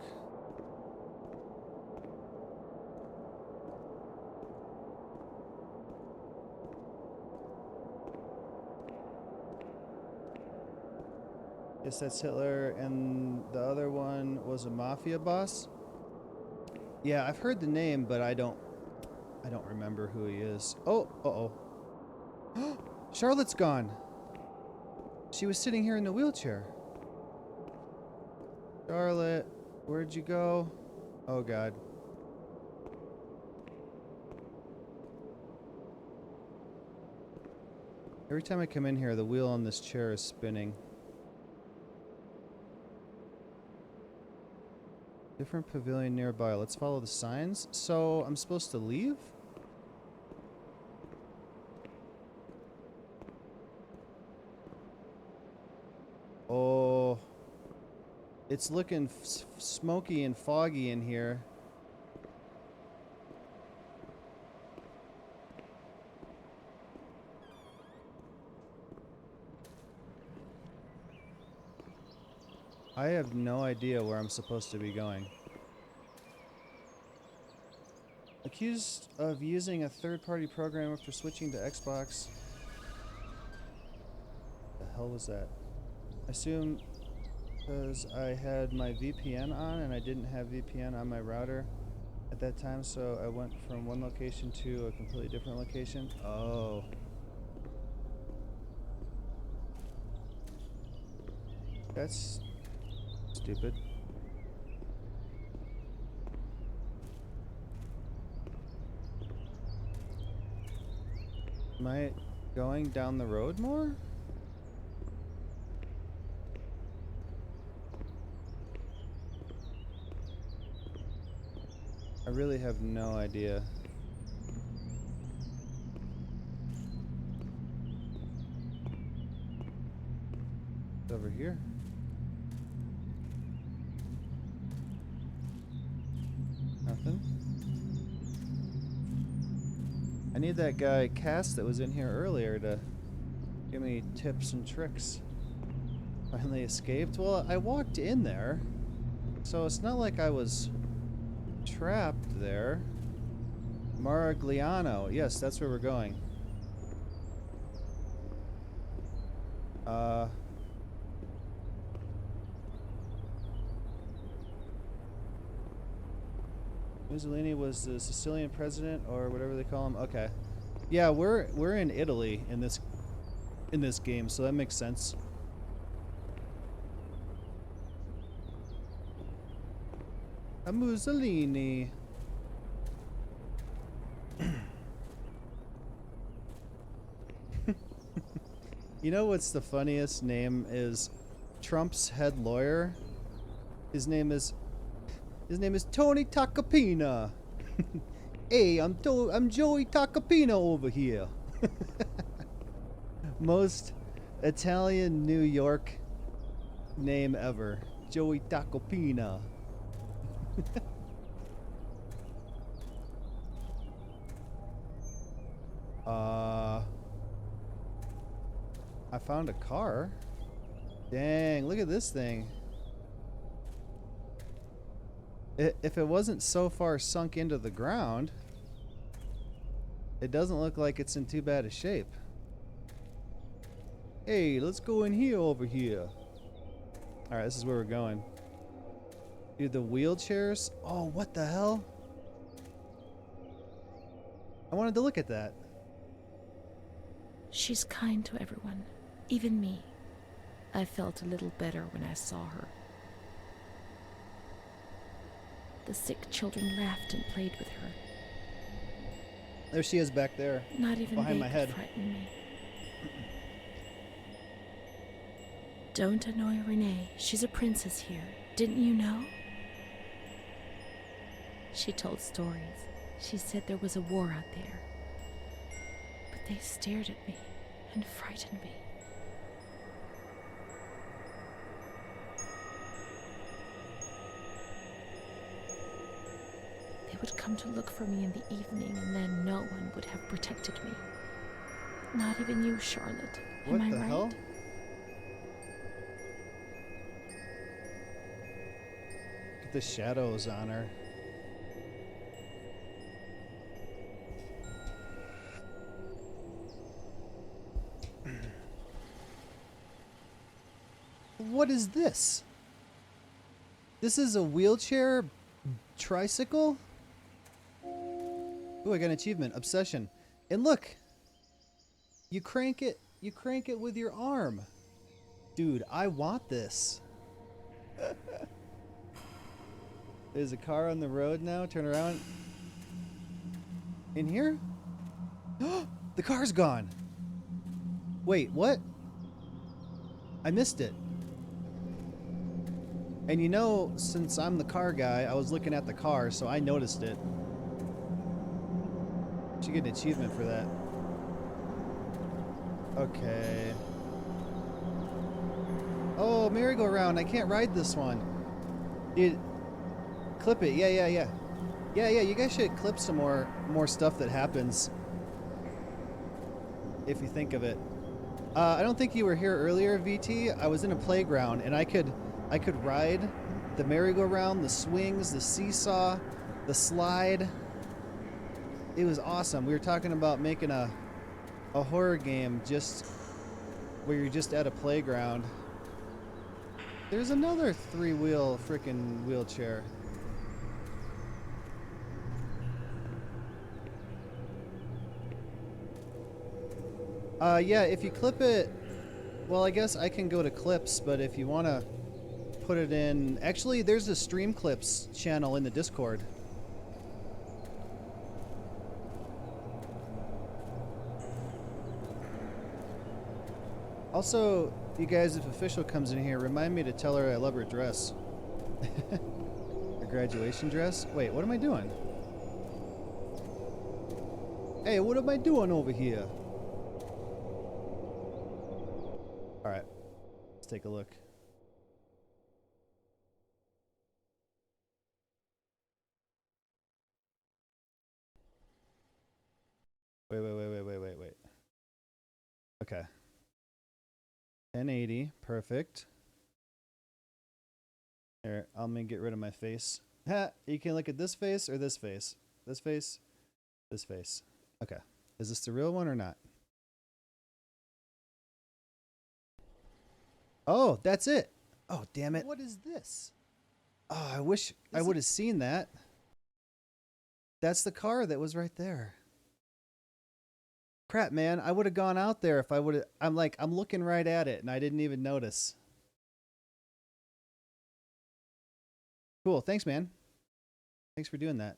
Guess that's Hitler, and the other one was a mafia boss. Yeah, I've heard the name, but I don't remember who he is. Oh, uh-oh. Charlotte's gone. She was sitting here in the wheelchair. Charlotte, where'd you go? Oh, God. Every time I come in here, the wheel on this chair is spinning. Different pavilion nearby. Let's follow the signs. So, I'm supposed to leave? Oh. It's looking smoky and foggy in here. I have no idea where I'm supposed to be going. Accused of using a third-party program after switching to Xbox. The hell was that? I assume because I had my VPN on and I didn't have VPN on my router at that time, so I went from one location to a completely different location. Oh. That's stupid. Am I going down the road more? I really have no idea. It's over here. Nothing. I need that guy Cass that was in here earlier to give me tips and tricks. Finally escaped. Well, I walked in there, so it's not like I was trapped there. Marigliano. Yes, that's where we're going. Mussolini was the Sicilian president, or whatever they call him. Okay. Yeah, we're in Italy in this game, so that makes sense. A Mussolini. You know what's the funniest name is Trump's head lawyer? His name is Tony Tacopina. Hey, I'm Joey Tacopina over here. Most Italian New York name ever. Joey Tacopina. I found a car. Dang, look at this thing. If it wasn't so far sunk into the ground, it doesn't look like it's in too bad a shape. Hey, let's go in here over here. Alright, this is where we're going. Dude, the wheelchairs? Oh, what the hell? I wanted to look at that. She's kind to everyone, even me. I felt a little better when I saw her. The sick children laughed and played with her. There she is back there. Not even behind they my could head. frighten me. Don't annoy Renee. She's a princess here. Didn't you know? She told stories. She said there was a war out there. But they stared at me and frightened me. They would come to look for me in the evening, and then no one would have protected me. Not even you, Charlotte. Am I What the right? hell? Look at the shadows on her. What is this? This is a wheelchair tricycle? Ooh, I got an achievement. Obsession. And look! You crank it with your arm. Dude, I want this. There's a car on the road now. Turn around. In here? The car's gone. Wait, what? I missed it. And you know, since I'm the car guy, I was looking at the car, so I noticed it. Should get an achievement for that. Okay. Oh, merry-go-round. I can't ride this one. Dude, clip it. Yeah. Yeah, you guys should clip some more stuff that happens. If you think of it. I don't think you were here earlier, VT. I was in a playground, and I could ride the merry-go-round, the swings, the seesaw, the slide. It was awesome. We were talking about making a horror game just where you're just at a playground. There's another three-wheel frickin' wheelchair. Yeah, if you clip it, well, I guess I can go to clips, but if you want to put it in, actually, there's a stream clips channel in the Discord. Also, you guys, if Official comes in here, remind me to tell her I love her dress. Her graduation dress? Wait, what am I doing? Hey, what am I doing over here? Alright, let's take a look. Wait. Okay. 1080, perfect. Here, I'm gonna get rid of my face. Ha! You can look at this face or this face. This face, this face. Okay. Is this the real one or not? Oh, that's it. Oh, damn it. What is this? Oh, I wish I would have seen that. That's the car that was right there. Crap, man. I would have gone out there if I would have. I'm looking right at it and I didn't even notice. Cool. Thanks, man. Thanks for doing that.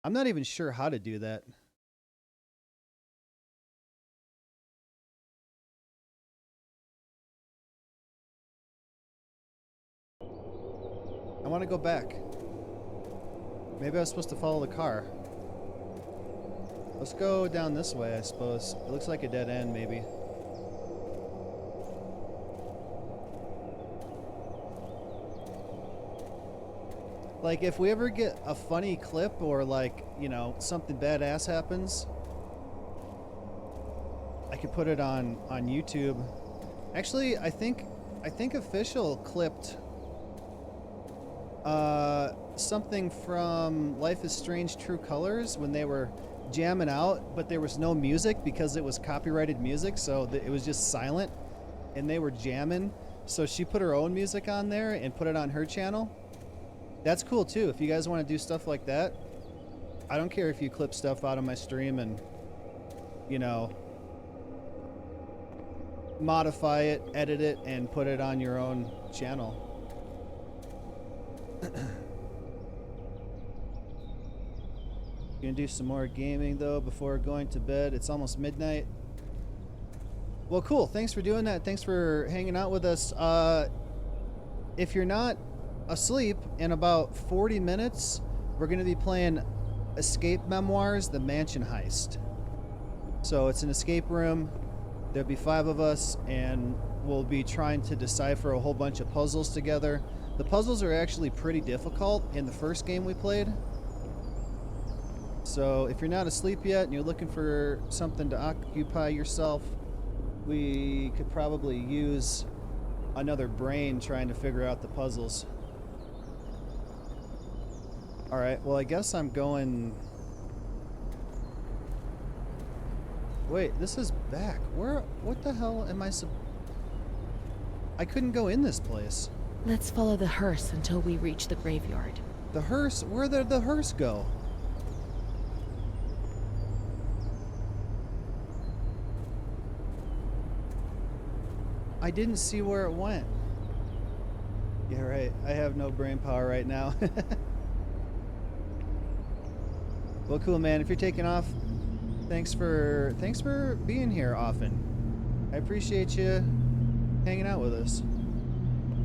I'm not even sure how to do that. I want to go back. Maybe I was supposed to follow the car. Let's go down this way, I suppose. It looks like a dead end, maybe. Like, if we ever get a funny clip or, like, you know, something badass happens, I could put it on YouTube. Actually, I think Official clipped something from Life is Strange True Colors when they were jamming out, but there was no music because it was copyrighted music, so it was just silent, and they were jamming. So she put her own music on there and put it on her channel. That's cool too. If you guys want to do stuff like that, I don't care if you clip stuff out of my stream and, you know, modify it, edit it, and put it on your own channel. Gonna do some more gaming though before going to bed. It's almost midnight. Well, cool. Thanks for doing that. Thanks for hanging out with us. If you're not asleep, in about 40 minutes, we're gonna be playing Escape Memoirs, The Mansion Heist. So it's an escape room. There'll be 5 of us, and we'll be trying to decipher a whole bunch of puzzles together. The puzzles are actually pretty difficult in the first game we played. So if you're not asleep yet and you're looking for something to occupy yourself, we could probably use another brain trying to figure out the puzzles. Alright, well I guess I'm going... Wait, this is back. Where? What the hell am I I couldn't go in this place. Let's follow the hearse until we reach the graveyard. The hearse? Where did the hearse go? I didn't see where it went. Yeah, right. I have no brain power right now. Well, cool, man. If you're taking off, thanks for being here often. I appreciate you hanging out with us.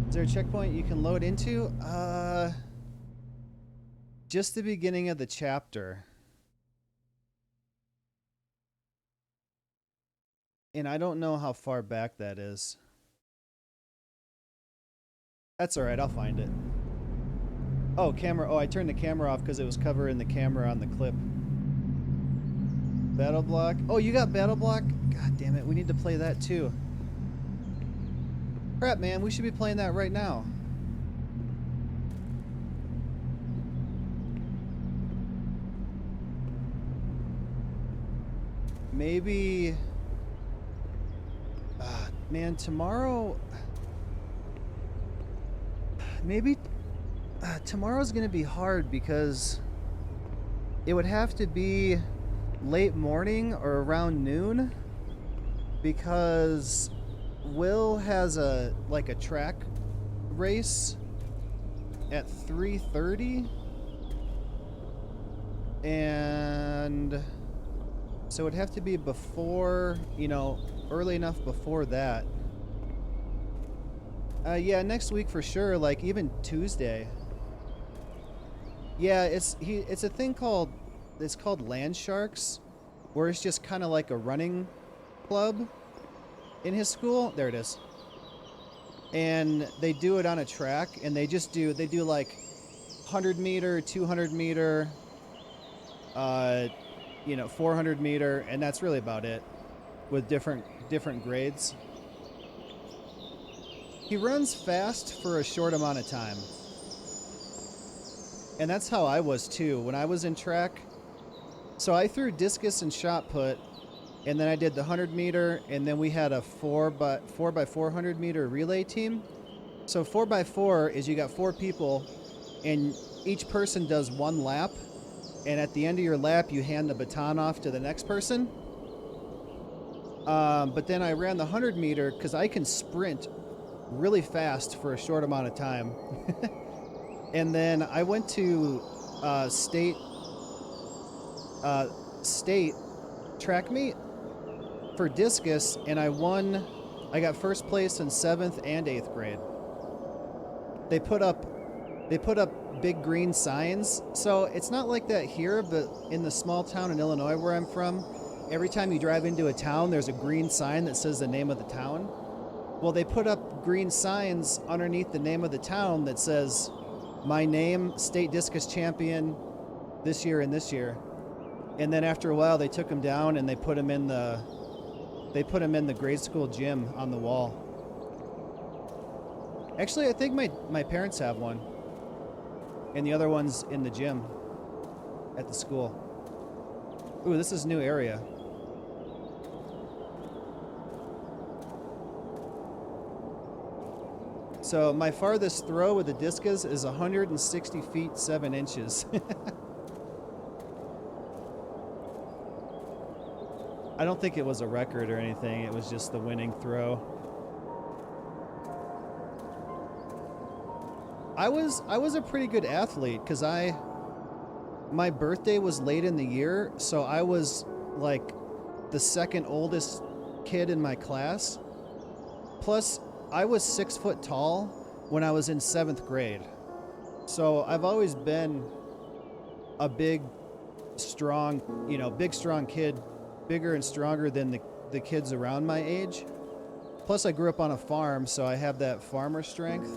Is there a checkpoint you can load into? Just the beginning of the chapter. And I don't know how far back that is. That's alright, I'll find it. Oh, camera. Oh, I turned the camera off because it was covering the camera on the clip. Battle Block. Oh, you got Battle Block? God damn it, we need to play that too. Crap, man, we should be playing that right now. Maybe... man, tomorrow... Maybe tomorrow's gonna be hard because it would have to be late morning or around noon, because Will has a track race at 3:30, and so it'd have to be before, you know, early enough before that. Yeah, next week for sure, like even Tuesday. Yeah, it's a thing called, it's called Land Sharks, where it's just kind of like a running club in his school. There it is. And they do it on a track, and they do like 100 meter, 200 meter, you know, 400 meter, and that's really about it, with different grades. He runs fast for a short amount of time. And that's how I was too when I was in track. So I threw discus and shot put, and then I did the 100 meter, and then we had a 4 by 400 meter relay team. So 4x4 is you got 4 people, and each person does 1 lap, and at the end of your lap you hand the baton off to the next person. But then I ran the 100 meter because I can sprint really fast for a short amount of time. And then I went to state track meet for discus, and I won. I got first place in 7th and 8th grade. They put up big green signs. So it's not like that here, but in the small town in Illinois where I'm from, every time you drive into a town, there's a green sign that says the name of the town. Well, they put up green signs underneath the name of the town that says, my name, state discus champion this year and this year. And then after a while, they took them down and they put them in the grade school gym on the wall. Actually, I think my parents have one. And the other one's in the gym at the school. Ooh, this is a new area. So my farthest throw with the discus is 160 feet 7 inches. I don't think it was a record or anything. It was just the winning throw. I was a pretty good athlete because my birthday was late in the year, so I was like the second oldest kid in my class. Plus, I was 6 foot tall when I was in 7th grade. So I've always been a big, strong kid, bigger and stronger than the kids around my age. Plus, I grew up on a farm, so I have that farmer strength.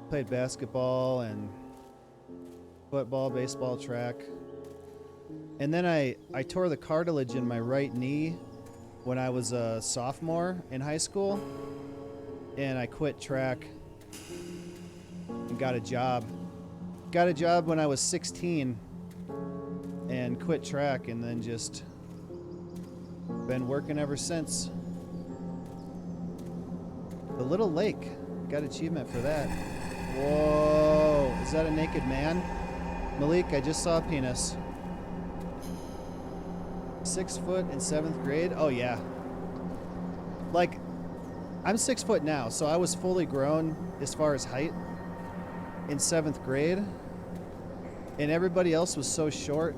Played basketball and football, baseball, track. And then I tore the cartilage in my right knee when I was a sophomore in high school. And I quit track and got a job. Got a job when I was 16 and quit track, and then just been working ever since. The Little Lake. Got achievement for that. Whoa. Is that a naked man? Malik, I just saw a penis. 6 foot in 7th grade? Oh, yeah. Like, I'm 6 foot now, so I was fully grown as far as height in 7th grade. And everybody else was so short.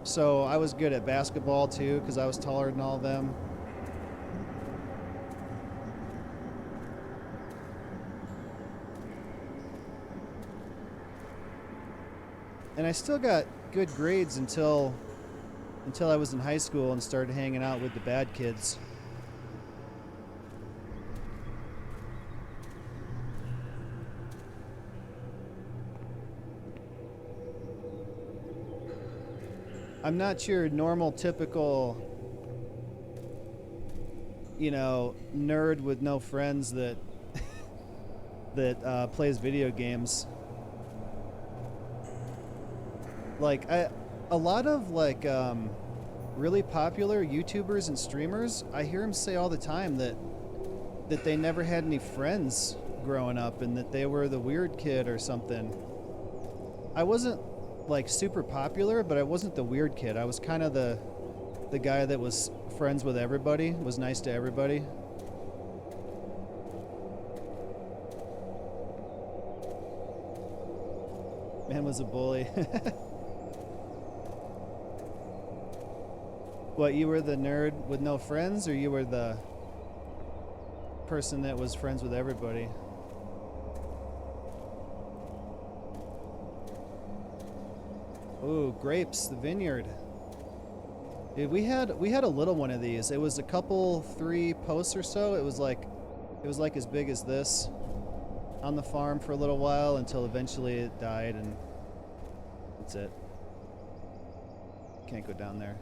So I was good at basketball, too, because I was taller than all of them. And I still got good grades until I was in high school and started hanging out with the bad kids. I'm not your normal, typical, nerd with no friends that plays video games. Like, a lot of really popular YouTubers and streamers, I hear them say all the time that they never had any friends growing up and that they were the weird kid or something. I wasn't super popular, but I wasn't the weird kid. I was kind of the guy that was friends with everybody, was nice to everybody. Man was a bully. What, you were the nerd with no friends, or you were the person that was friends with everybody? Ooh, grapes, the vineyard. Dude, we had a little one of these. It was a couple, 3 posts or so. It was like as big as this on the farm for a little while until eventually it died, and that's it. Can't go down there.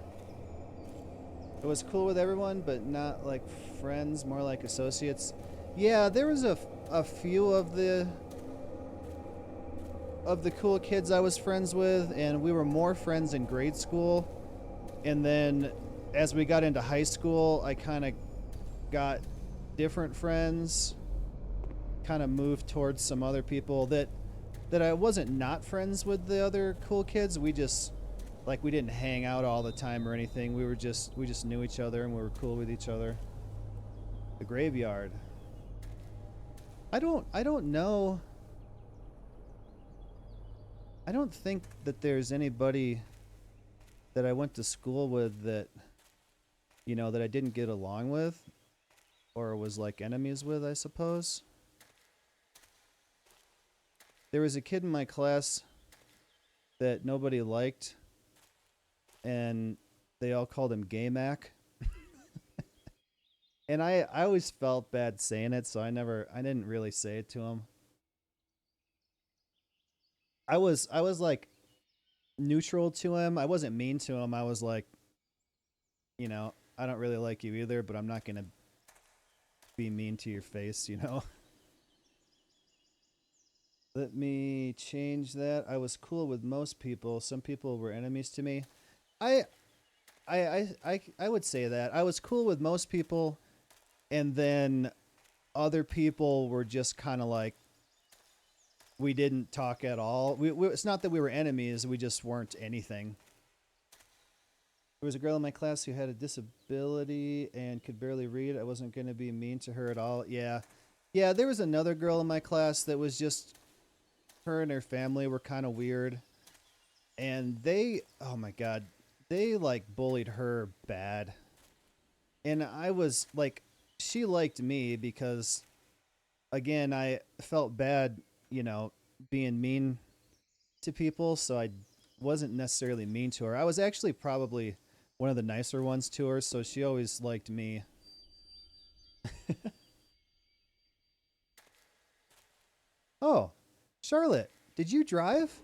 It was cool with everyone, but not like friends, more like associates. Yeah, there was a few of the cool kids I was friends with, and we were more friends in grade school. And then as we got into high school, I kind of got different friends, kind of moved towards some other people that I wasn't not friends with the other cool kids. We just we didn't hang out all the time or anything. We just knew each other and we were cool with each other. The graveyard. I don't know. I don't think that there's anybody that I went to school with that that I didn't get along with or was enemies with, I suppose. There was a kid in my class that nobody liked, and they all called him Gay Mac. And I always felt bad saying it, so I didn't really say it to him. I was neutral to him. I wasn't mean to him. I was like, I don't really like you either, but I'm not going to be mean to your face, Let me change that. I was cool with most people. Some people were enemies to me. I would say that. I was cool with most people, and then other people were just kind of we didn't talk at all. It's not that we were enemies. We just weren't anything. There was a girl in my class who had a disability and could barely read. I wasn't going to be mean to her at all. Yeah. Yeah, there was another girl in my class that was just... Her and her family were kind of weird. And they... Oh my god. They, like, bullied her bad. And I was, like... She liked me because... Again, I felt bad, you know, being mean to people. So I wasn't necessarily mean to her. I was actually probably... one of the nicer ones to her, so she always liked me. Oh, Charlotte, did you drive?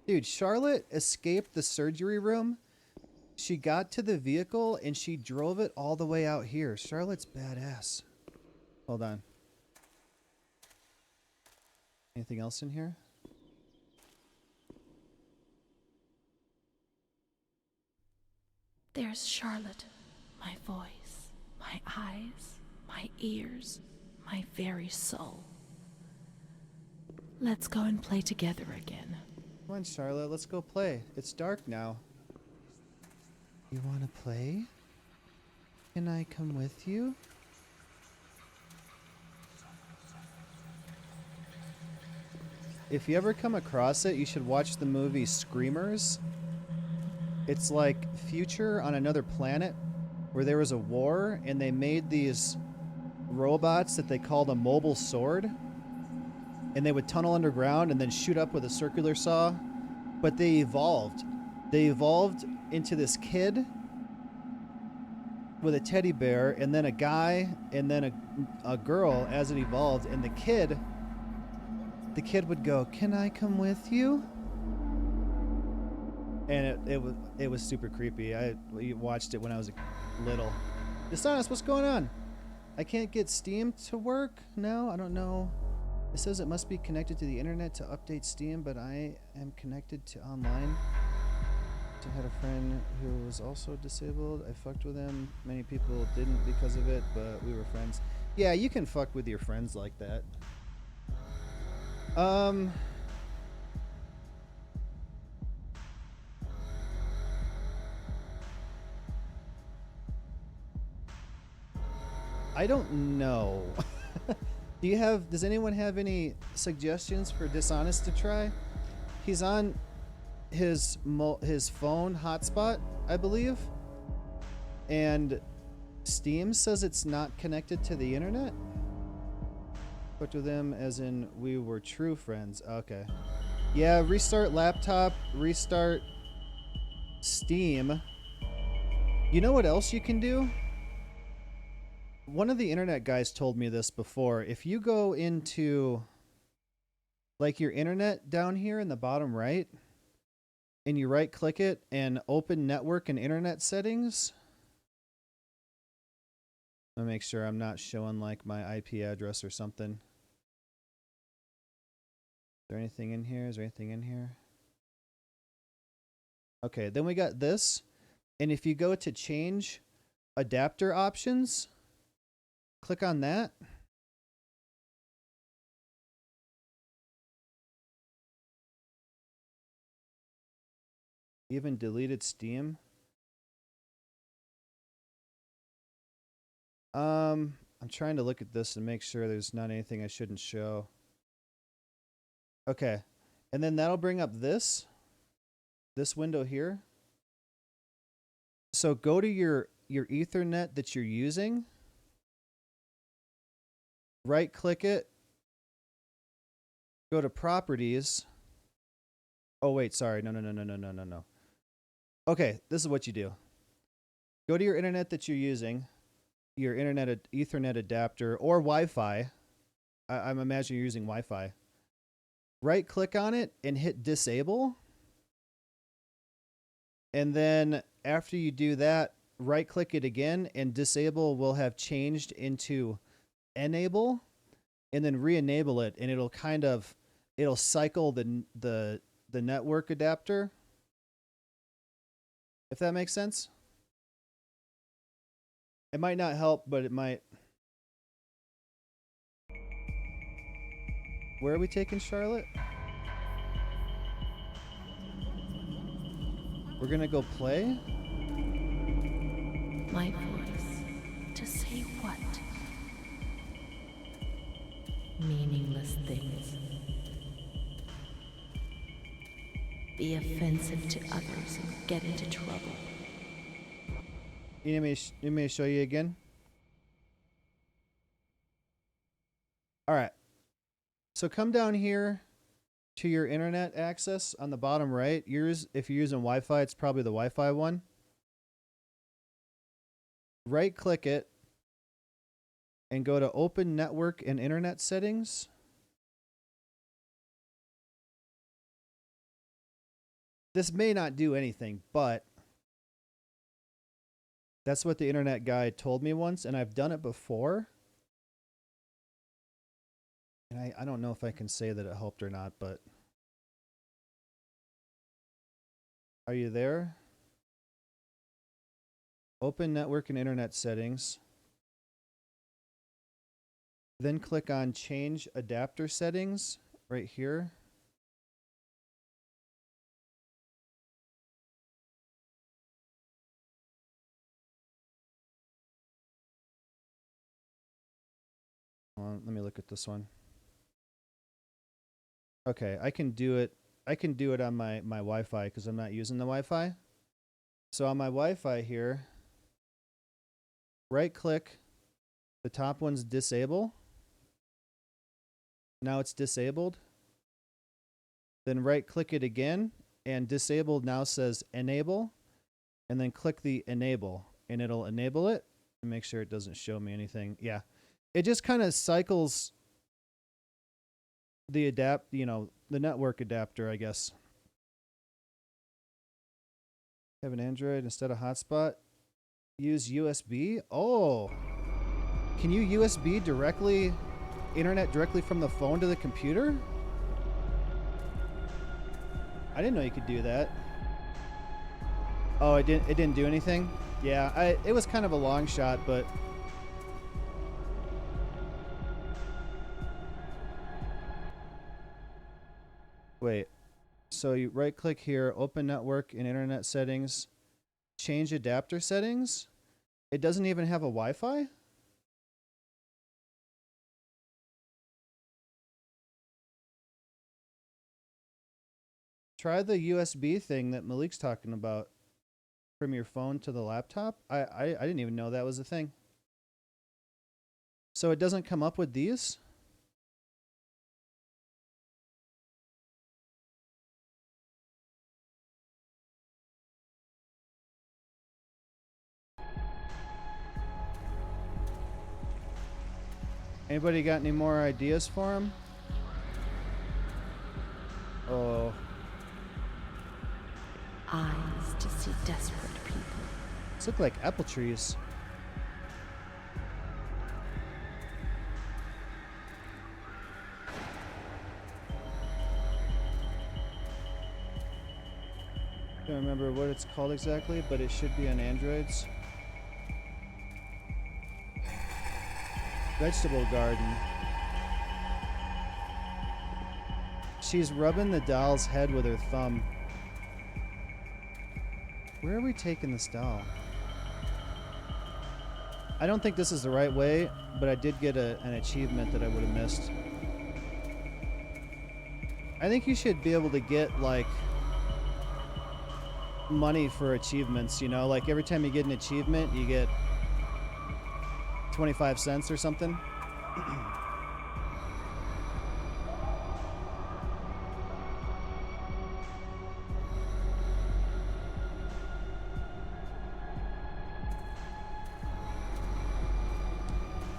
Dude, Charlotte escaped the surgery room. She got to the vehicle and she drove it all the way out here. Charlotte's badass. Hold on. Anything else in here? There's Charlotte, my voice, my eyes, my ears, my very soul. Let's go and play together again. Come on, Charlotte, let's go play. It's dark now. You want to play? Can I come with you? If you ever come across it, you should watch the movie Screamers. It's like future on another planet where there was a war and they made these robots that they called a mobile sword. And they would tunnel underground and then shoot up with a circular saw. But they evolved. They evolved into this kid with a teddy bear and then a guy and then a girl as it evolved. And the kid would go, "Can I come with you?" And it was super creepy. I watched it when I was little. Dishonest, what's going on? I can't get Steam to work now. I don't know. It says it must be connected to the internet to update Steam, but I am connected to online. I had a friend who was also disabled. I fucked with him. Many people didn't because of it, but we were friends. Yeah, you can fuck with your friends like that. I don't know. Does anyone have any suggestions for Dishonest to try? He's on his phone hotspot, I believe. And Steam says it's not connected to the internet. Fucked with them as in we were true friends. Okay. Yeah, restart laptop, restart Steam. You know what else you can do? One of the internet guys told me this before. If you go into like your internet down here in the bottom right and you right click it and open network and internet settings. Let me make sure I'm not showing like my IP address or something. Is there anything in here? Is there anything in here? Okay, then we got this. And if you go to change adapter options, click on that. Even deleted Steam. I'm trying to look at this and make sure there's not anything I shouldn't show. Okay. And then that'll bring up this window here. So go to your Ethernet that you're using. Right click it. Go to properties. Oh wait, sorry. No. Okay, this is what you do. Go to your internet that you're using, your internet Ethernet adapter or Wi-Fi. I'm imagining you're using Wi-Fi. Right click on it and hit disable. And then after you do that, right click it again and disable will have changed into enable, and then re-enable it and it'll cycle the network adapter. If that makes sense. It might not help, but it might. Where are we taking Charlotte? We're gonna go play. My voice. To say what? Meaningless things. Be offensive to others and get into trouble. You need me to show you again? Alright. So come down here to your internet access on the bottom right. Yours, if you're using Wi-Fi, it's probably the Wi-Fi one. Right click it and go to Open Network and Internet Settings. This may not do anything, but that's what the internet guy told me once, and I've done it before. And I don't know if I can say that it helped or not, but... Are you there? Open Network and Internet Settings. Then click on Change Adapter Settings right here. Let me look at this one. Okay, I can do it. I can do it on my Wi-Fi because I'm not using the Wi-Fi. So on my Wi-Fi here, right click, the top one's disable. Now it's disabled. Then right click it again, and disabled now says enable. And then click the enable, and it'll enable it. And make sure it doesn't show me anything. Yeah, it just kind of cycles the the network adapter, I guess. Have an Android instead of hotspot. Use USB. Oh, can you USB directly, internet directly from the phone to the computer? I didn't know you could do that. Oh, it didn't do anything? Yeah, it was kind of a long shot, but wait. So you right click here, open network and internet settings, change adapter settings. It doesn't even have a Wi-Fi? Try the USB thing that Malik's talking about from your phone to the laptop. I didn't even know that was a thing. So it doesn't come up with these? Anybody got any more ideas for him? Oh. Eyes to see desperate people. These look like apple trees. I don't remember what it's called exactly, but it should be on Androids. Vegetable garden. She's rubbing the doll's head with her thumb. Where are we taking this doll? I don't think this is the right way, but I did get an achievement that I would have missed. I think you should be able to get, like, money for achievements, you know? Like, every time you get an achievement, you get 25 cents or something.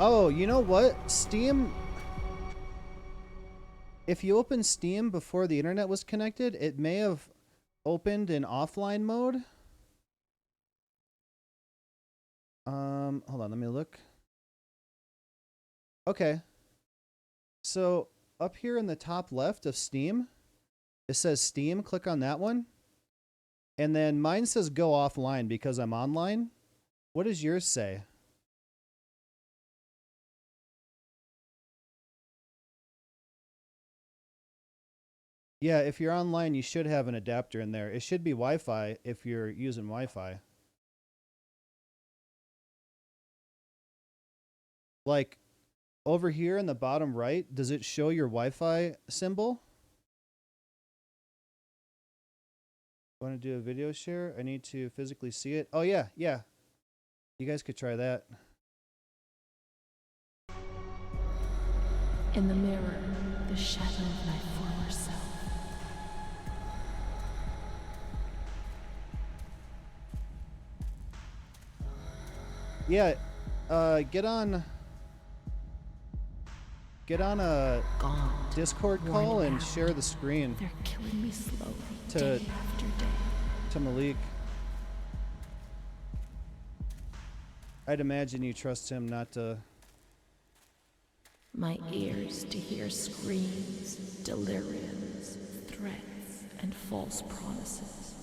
Oh, you know what? Steam... If you open Steam before the internet was connected, it may have opened in offline mode. Hold on, let me look. Okay. So, up here in the top left of Steam, it says Steam. Click on that one. And then mine says go offline because I'm online. What does yours say? Yeah, if you're online, you should have an adapter in there. It should be Wi-Fi if you're using Wi-Fi. Like, over here in the bottom right, does it show your Wi-Fi symbol? Want to do a video share? I need to physically see it. Oh, yeah, yeah. You guys could try that. In the mirror, the shadow of my former self. Yeah, get on a Gaunt, Discord worn call and out. share the screen They're killing me slowly, To- day after day. to Malik. I'd imagine you trust him not to. My ears to hear screams, deliriums, threats, and false promises.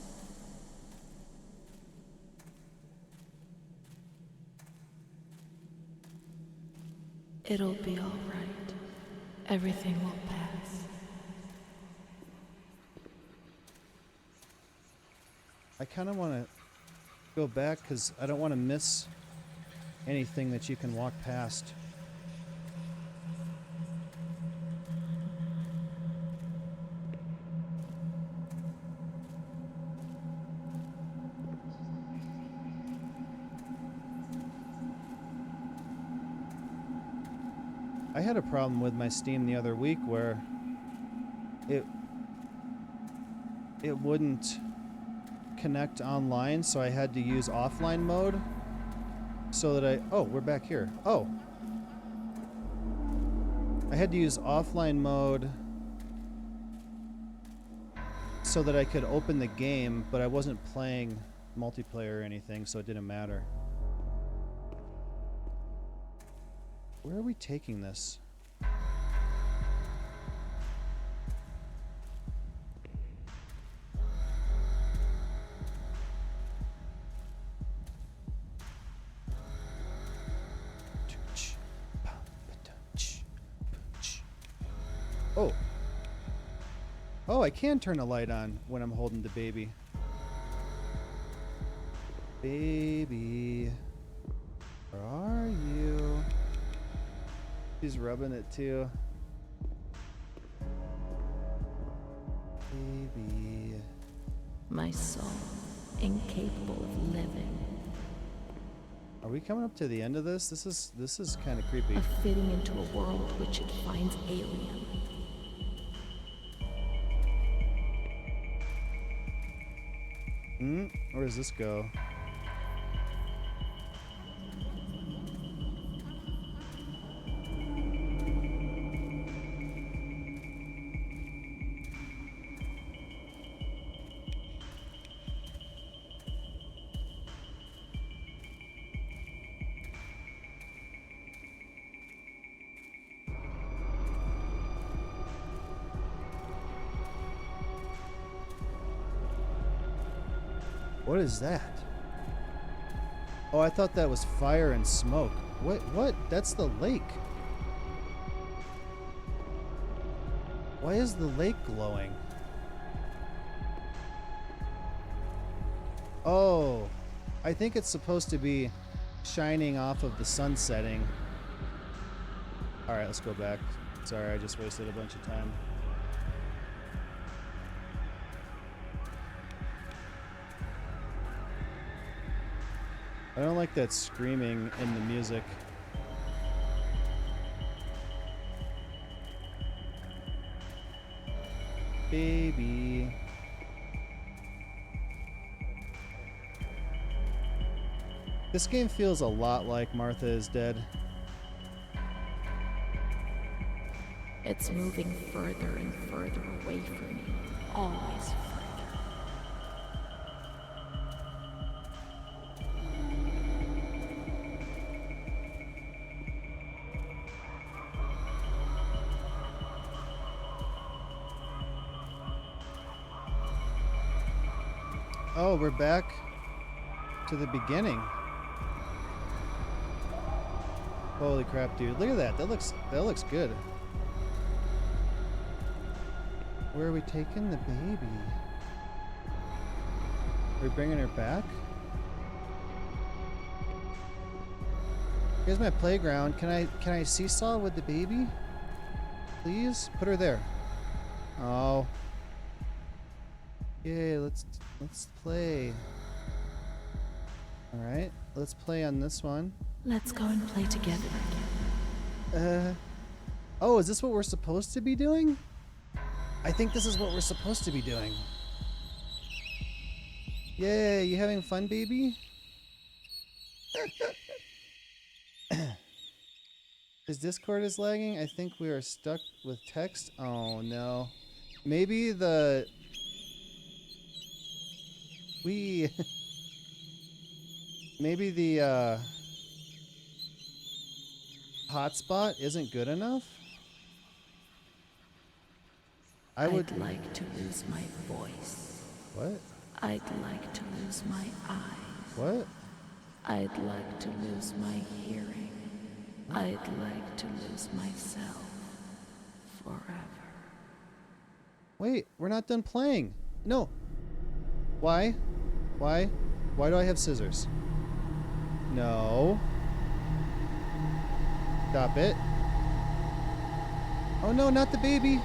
It'll be all right. Everything will pass. I kind of want to go back because I don't want to miss anything that you can walk past. I had a problem with my Steam the other week where it wouldn't connect online, so I had to use offline mode so that oh, we're back here. Oh. I had to use offline mode so that I could open the game, but I wasn't playing multiplayer or anything, so it didn't matter. Where are we taking this? Oh. Oh, I can turn a light on when I'm holding the baby. Baby. Where are you? She's rubbing it too. Baby. My soul, incapable of living, Are we coming up to the end of this? This is kind of creepy. of fitting into a world which it finds alien. Where does this go? What is that? Oh, I thought that was fire and smoke. What? That's the lake. Why is the lake glowing? Oh, I think it's supposed to be shining off of the sun setting. All right, let's go back. Sorry, I just wasted a bunch of time. I don't like that screaming in the music. Baby. This game feels a lot like Martha is Dead. It's moving further and further away from me, always further. Oh, we're back to the beginning. Holy crap, dude. Look at that. That looks good. Where are we taking the baby? Are we bringing her back? Here's my playground. Can I seesaw with the baby? Please? Put her there. Oh. Yay, let's play. Alright, let's play on this one. Let's go and play together again. Oh, is this what we're supposed to be doing? I think this is what we're supposed to be doing. Yay, you having fun, baby? His Discord is lagging. I think we are stuck with text. Oh no. Maybe the... Maybe the hotspot isn't good enough? I'd like to lose my voice. What? I'd like to lose my eyes. What? I'd like to lose my hearing. I'd like to lose myself forever. Wait, we're not done playing. No. Why? Why? Why do I have scissors? No. Stop it. Oh no, not the baby.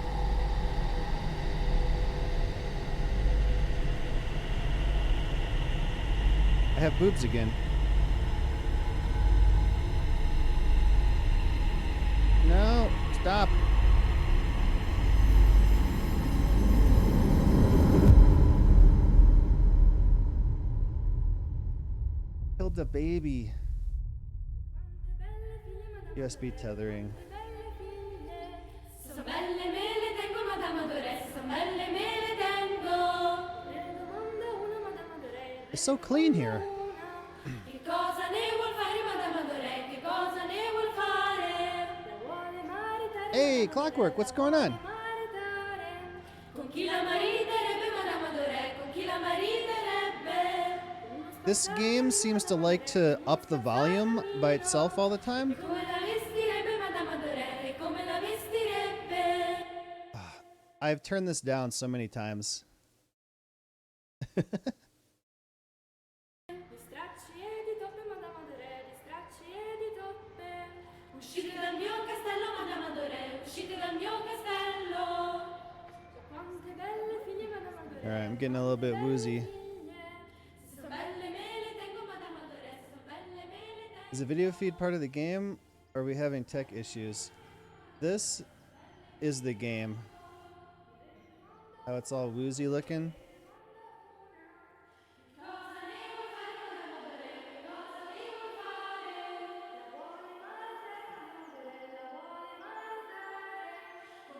I have boobs again. No, stop. Killed the baby. USB tethering. It's so clean here. Hey, Clockwork, what's going on? This game seems to like to up the volume by itself all the time. I've turned this down so many times. Alright, I'm getting a little bit woozy. Is the video feed part of the game, or are we having tech issues? This is the game. How it's all woozy looking.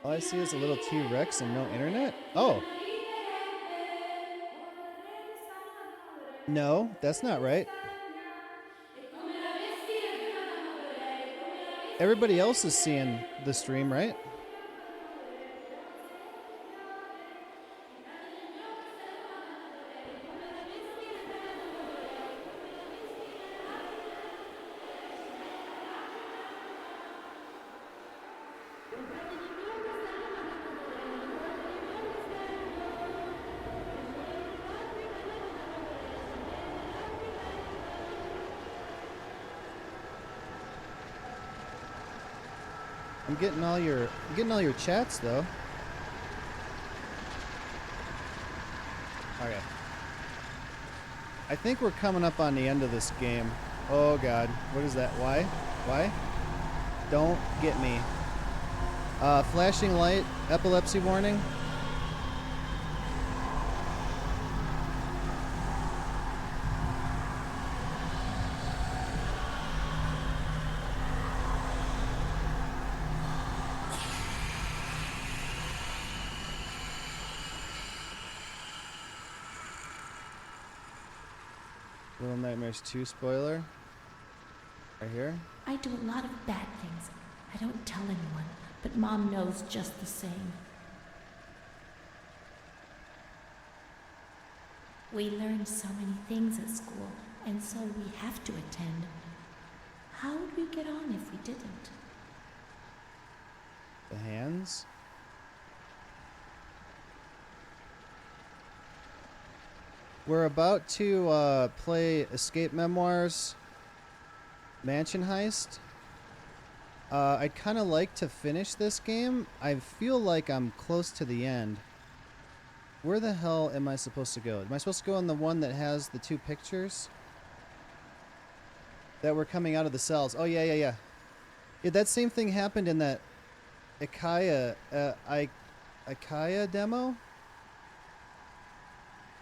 All I see is a little T-Rex and no internet? Oh! No, that's not right. Everybody else is seeing the stream, right? I'm getting all your chats though. Okay. I think we're coming up on the end of this game. Oh god, what is that? Why? Why? Don't get me. Flashing light, epilepsy warning. Little Nightmares 2 spoiler. Right here. I do a lot of bad things. I don't tell anyone, but Mom knows just the same. We learned so many things at school, and so we have to attend. How would we get on if we didn't? The hands. We're about to play Escape Memoirs Mansion Heist. I'd kind of like to finish this game. I feel like I'm close to the end. Where the hell am I supposed to go? Am I supposed to go on the one that has the two pictures that were coming out of the cells? Oh, yeah. Yeah, that same thing happened in that Ikaya demo.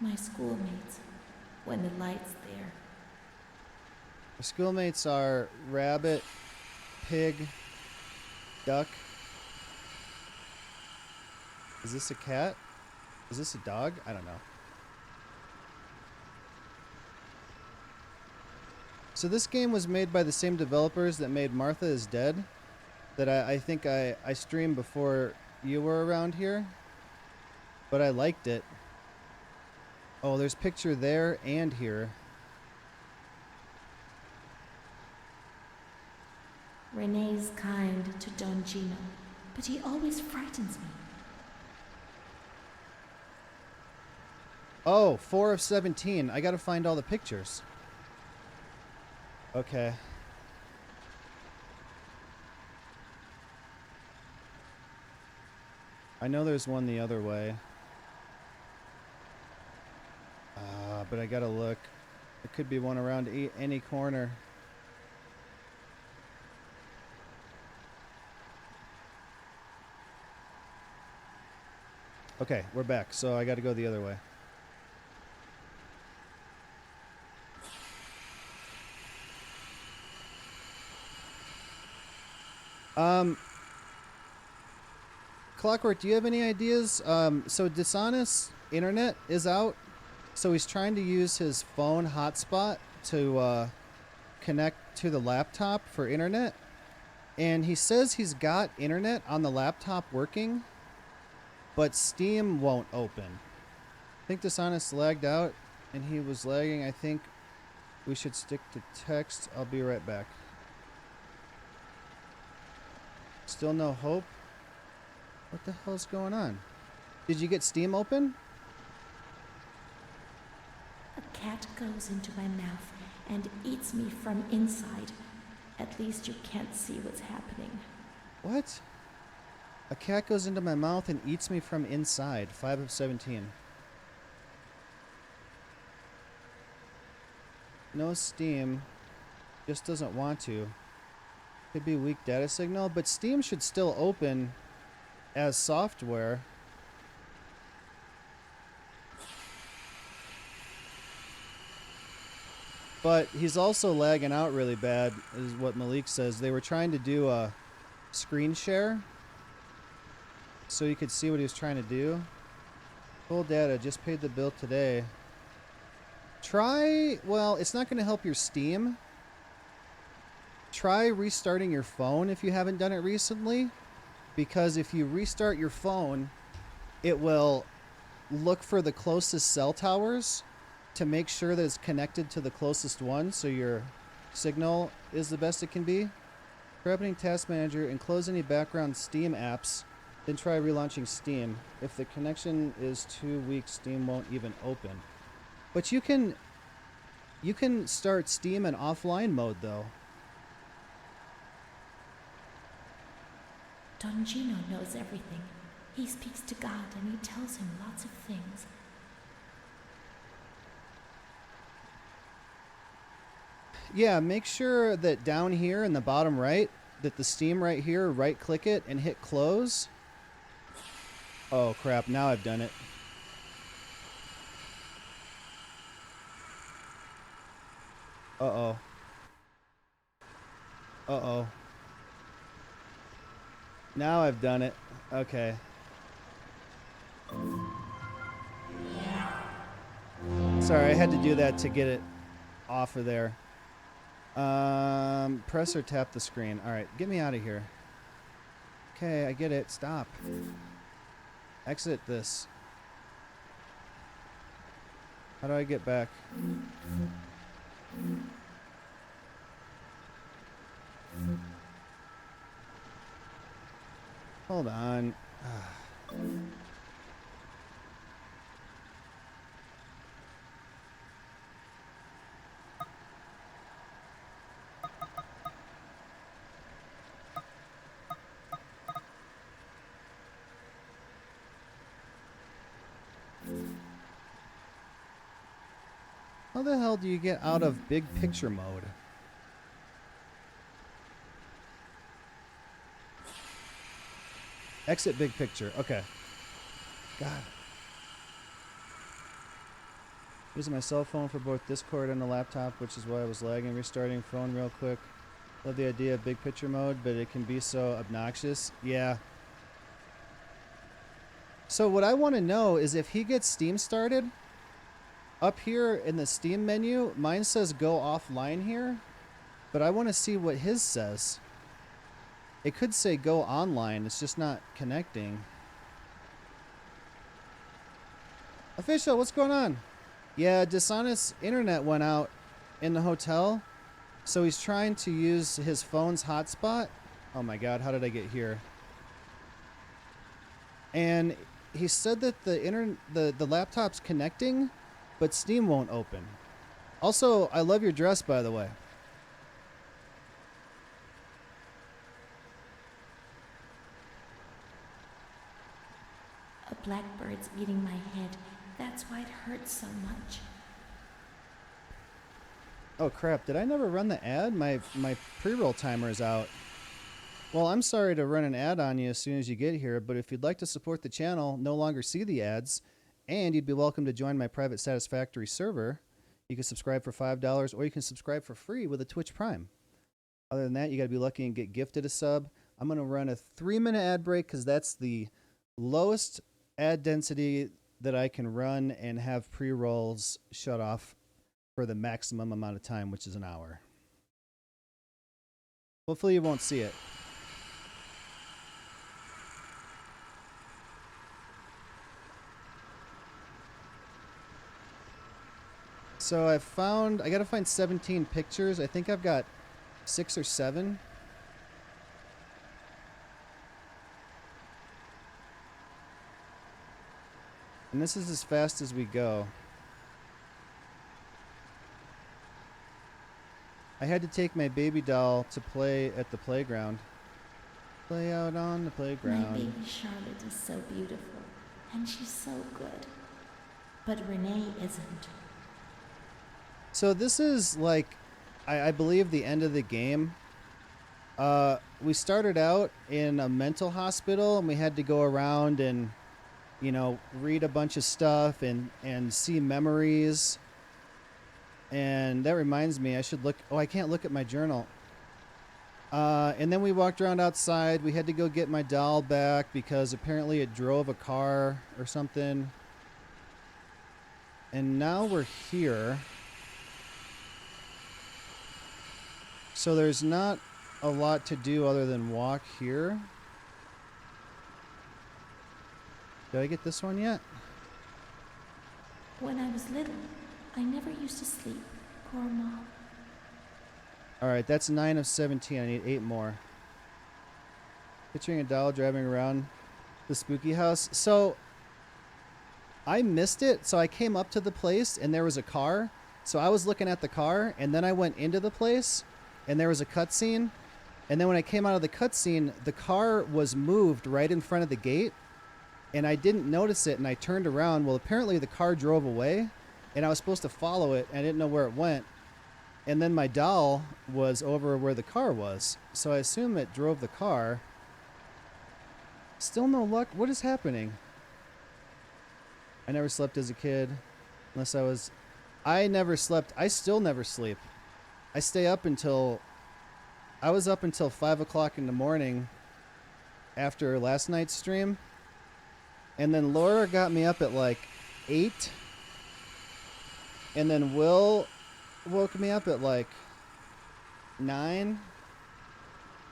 My schoolmates, when the light's there. Our schoolmates are rabbit, pig, duck. Is this a cat? Is this a dog? I don't know. So this game was made by the same developers that made Martha is Dead, that I think I streamed before you were around here, but I liked it. Oh, there's picture there and here. Renee's kind to Don Gino, but he always frightens me. Oh, 4 of 17. I gotta find all the pictures. Okay. I know there's one the other way. But I gotta look. There could be one around any corner. Okay, we're back, so I gotta go the other way. Clockwork, do you have any ideas? So Dishonest internet is out, so he's trying to use his phone hotspot to connect to the laptop for internet, and he says he's got internet on the laptop working, but Steam won't open. I think Dishonest lagged out, and he was lagging. I think we should stick to text. I'll be right back. Still no hope? What the hell's going on? Did you get Steam open? A cat goes into my mouth and eats me from inside. At least you can't see what's happening. What? A cat goes into my mouth and eats me from inside. 5 of 17. No Steam. Just doesn't want to. Could be weak data signal, but Steam should still open as software. But he's also lagging out really bad, is what Malik says. They were trying to do a screen share so you could see what he was trying to do. Full data, just paid the bill today. Well, it's not going to help your Steam. Try restarting your phone if you haven't done it recently, because if you restart your phone, it will look for the closest cell towers to make sure that it's connected to the closest one, so your signal is the best it can be. For opening Task Manager and close any background Steam apps, then try relaunching Steam. If the connection is too weak, Steam won't even open. But you can start Steam in offline mode though. Don Gino knows everything. He speaks to God and he tells him lots of things. Yeah, make sure that down here in the bottom right, that the Steam right here, right click it and hit close. Oh crap, now I've done it. Uh-oh. Uh-oh. Now I've done it. Okay. Sorry, I had to do that to get it off of there. Press or tap the screen. Alright, get me out of here. Okay, I get it. Stop. Exit this. How do I get back? Hold on. How the hell do you get out of big picture mode? Exit big picture. Okay. God. Using my cell phone for both Discord and the laptop, which is why I was lagging. Restarting phone real quick. Love the idea of big picture mode, but it can be so obnoxious. Yeah. So what I want to know is if he gets Steam started, up here in the Steam menu, mine says go offline here, but I want to see what his says. It could say go online, it's just not connecting. Official, what's going on? Yeah, Dishonest's internet went out in the hotel, so he's trying to use his phone's hotspot. Oh my god, how did I get here? And he said that the laptop's connecting, but Steam won't open. Also, I love your dress, by the way. A blackbird's beating my head. That's why it hurts so much. Oh crap, did I never run the ad? My pre-roll timer is out. Well, I'm sorry to run an ad on you as soon as you get here, but if you'd like to support the channel, no longer see the ads, and you'd be welcome to join my private Satisfactory server, you can subscribe for $5, or you can subscribe for free with a Twitch Prime. Other than that, you got to be lucky and get gifted a sub. I'm going to run a 3-minute ad break because that's the lowest ad density that I can run and have pre-rolls shut off for the maximum amount of time, which is an hour. Hopefully you won't see it. So I got to find 17 pictures. I think I've got 6 or 7. And this is as fast as we go. I had to take my baby doll to play at the playground. Play out on the playground. My baby Charlotte is so beautiful, and she's so good. But Renee isn't. So this is like, I believe, the end of the game. We started out in a mental hospital, and we had to go around and, you know, read a bunch of stuff and see memories. And that reminds me, I should look. Oh, I can't look at my journal. And then we walked around outside. We had to go get my doll back because apparently it drove a car or something. And now we're here. So there's not a lot to do other than walk here. Did I get this one yet? When I was little, I never used to sleep. Poor Mom. Alright, that's 9 of 17. I need 8 more. Picturing a doll driving around the spooky house. So, I missed it. So I came up to the place and there was a car. So I was looking at the car and then I went into the place and there was a cutscene. And then when I came out of the cutscene, the car was moved right in front of the gate. And I didn't notice it and I turned around. Well, apparently the car drove away and I was supposed to follow it and I didn't know where it went. And then my doll was over where the car was. So I assume it drove the car. Still no luck. What is happening? I never slept as a kid. Unless I was... I never slept. I still never sleep. I stay up until... I was up until 5 o'clock in the morning after last night's stream. And then Laura got me up at like 8. And then Will woke me up at like 9.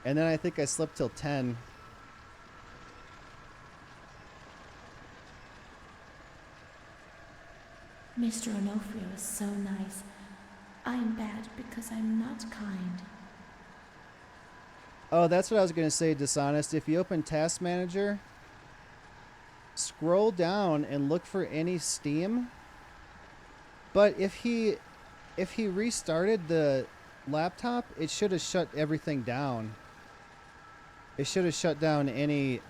And then I think I slept till 10. Mr. Onofrio is so nice. I'm bad because I'm not kind. Oh, that's what I was going to say, Dishonest. If you open Task Manager, scroll down and look for any Steam. But if he restarted the laptop, it should have shut everything down. It should have shut down any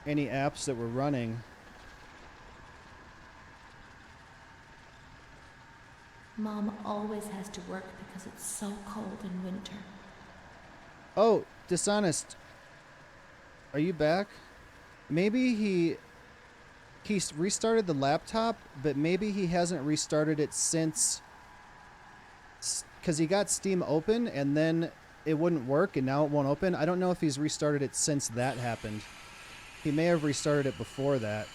apps that were running. Mom always has to work because it's so cold in winter. Oh, Dishonest. Are you back? Maybe he restarted the laptop, but maybe he hasn't restarted it since, because he got Steam open and then it wouldn't work and now it won't open. I don't know if he's restarted it since that happened. He may have restarted it before that.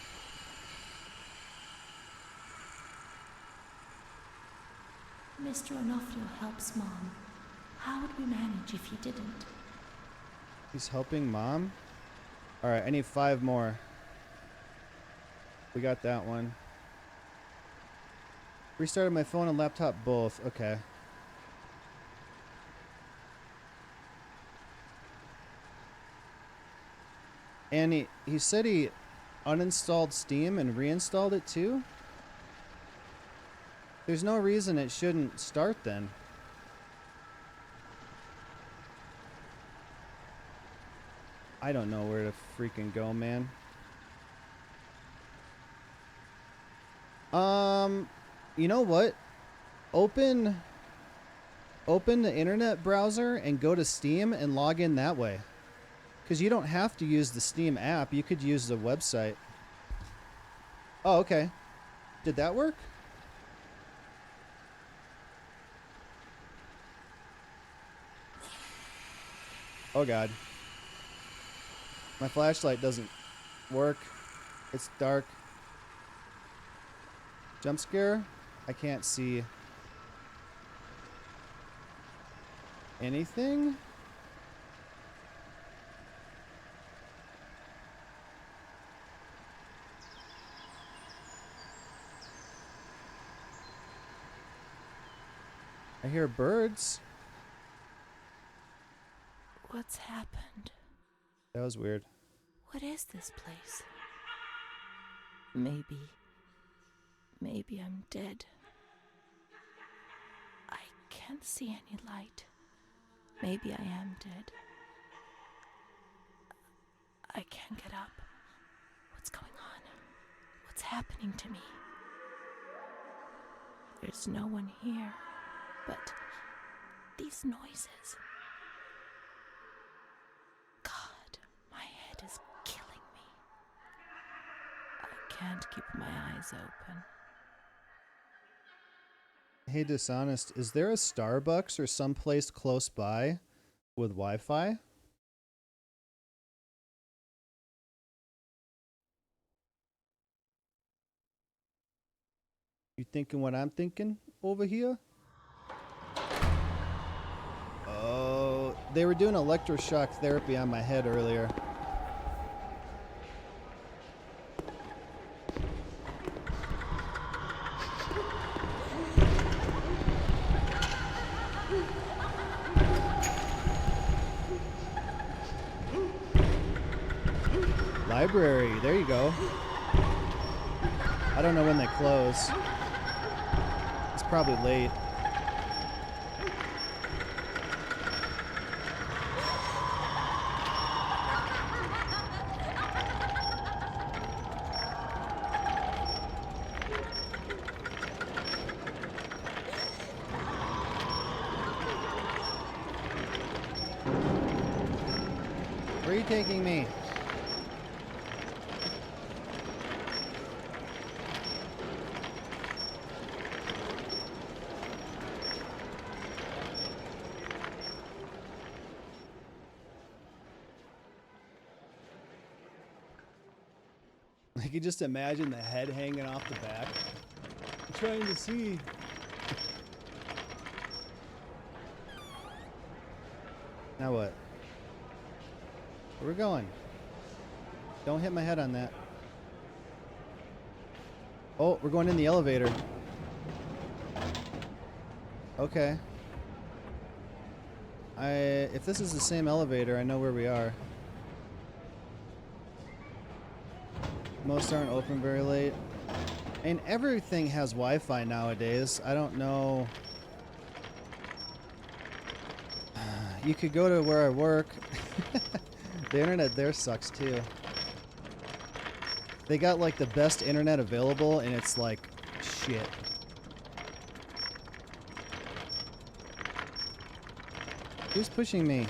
Mr. Onofrio helps Mom. How would we manage if he didn't? He's helping Mom? Alright, I need 5 more. We got that one. Restarted my phone and laptop both. Okay. And he said he uninstalled Steam and reinstalled it too? There's no reason it shouldn't start then. I don't know where to freaking go, man. You know what? Open the internet browser and go to Steam and log in that way. Because you don't have to use the Steam app. You could use the website. Oh, okay. Did that work? Oh, God. My flashlight doesn't work. It's dark. Jump scare? I can't see anything. I hear birds. What's happened? That was weird. What is this place? Maybe I'm dead. I can't see any light. Maybe I am dead. I can't get up. What's going on? What's happening to me? There's no one here, but these noises. God, my head is killing me. I can't keep my eyes open. Hey, Dishonest, is there a Starbucks or someplace close by with Wi-Fi? You thinking what I'm thinking over here? Oh, they were doing electroshock therapy on my head earlier. Library, there you go. I don't know when they close. It's probably late. Where are you taking me? I can just imagine the head hanging off the back. I'm trying to see. Now what? Where we going? Don't hit my head on that. Oh, we're going in the elevator. Okay. If this is the same elevator, I know where we are. Most aren't open very late. And everything has Wi-Fi nowadays. I don't know. You could go to where I work. The internet there sucks too. They got like the best internet available and it's like shit. Who's pushing me?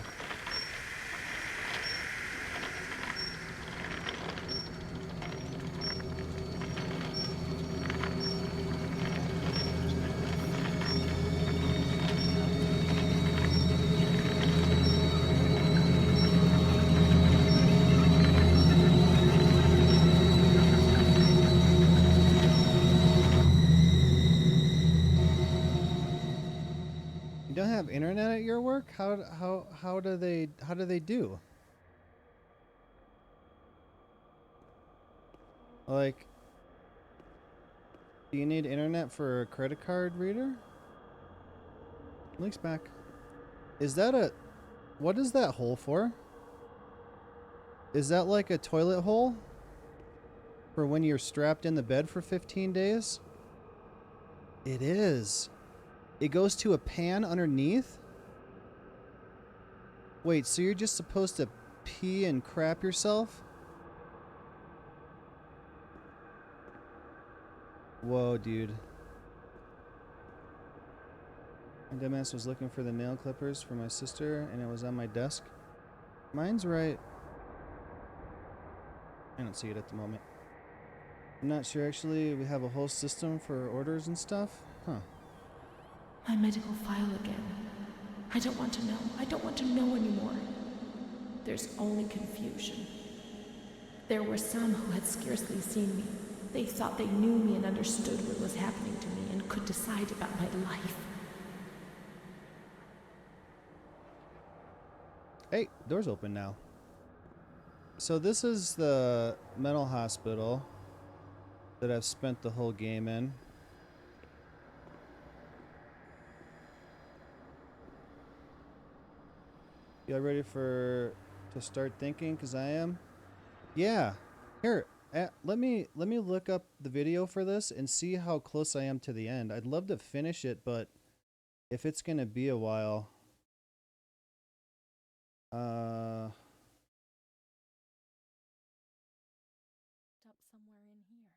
You don't have internet at your work? How do they do? Like, do you need internet for a credit card reader? Link's back. Is that a... What is that hole for? Is that like a toilet hole? For when you're strapped in the bed for 15 days? It is. It goes to a pan underneath? Wait, so you're just supposed to pee and crap yourself? Whoa, dude. My dumbass was looking for the nail clippers for my sister, and it was on my desk. Mine's right. I don't see it at the moment. I'm not sure, actually. We have a whole system for orders and stuff. Huh. My medical file again. I don't want to know. I don't want to know anymore. There's only confusion. There were some who had scarcely seen me. They thought they knew me and understood what was happening to me and could decide about my life. Hey, door's open now. So this is the mental hospital that I've spent the whole game in. Y'all ready to start thinking? Cause I am. Yeah. Here, let me look up the video for this and see how close I am to the end. I'd love to finish it, but if it's gonna be a while. Up somewhere in here.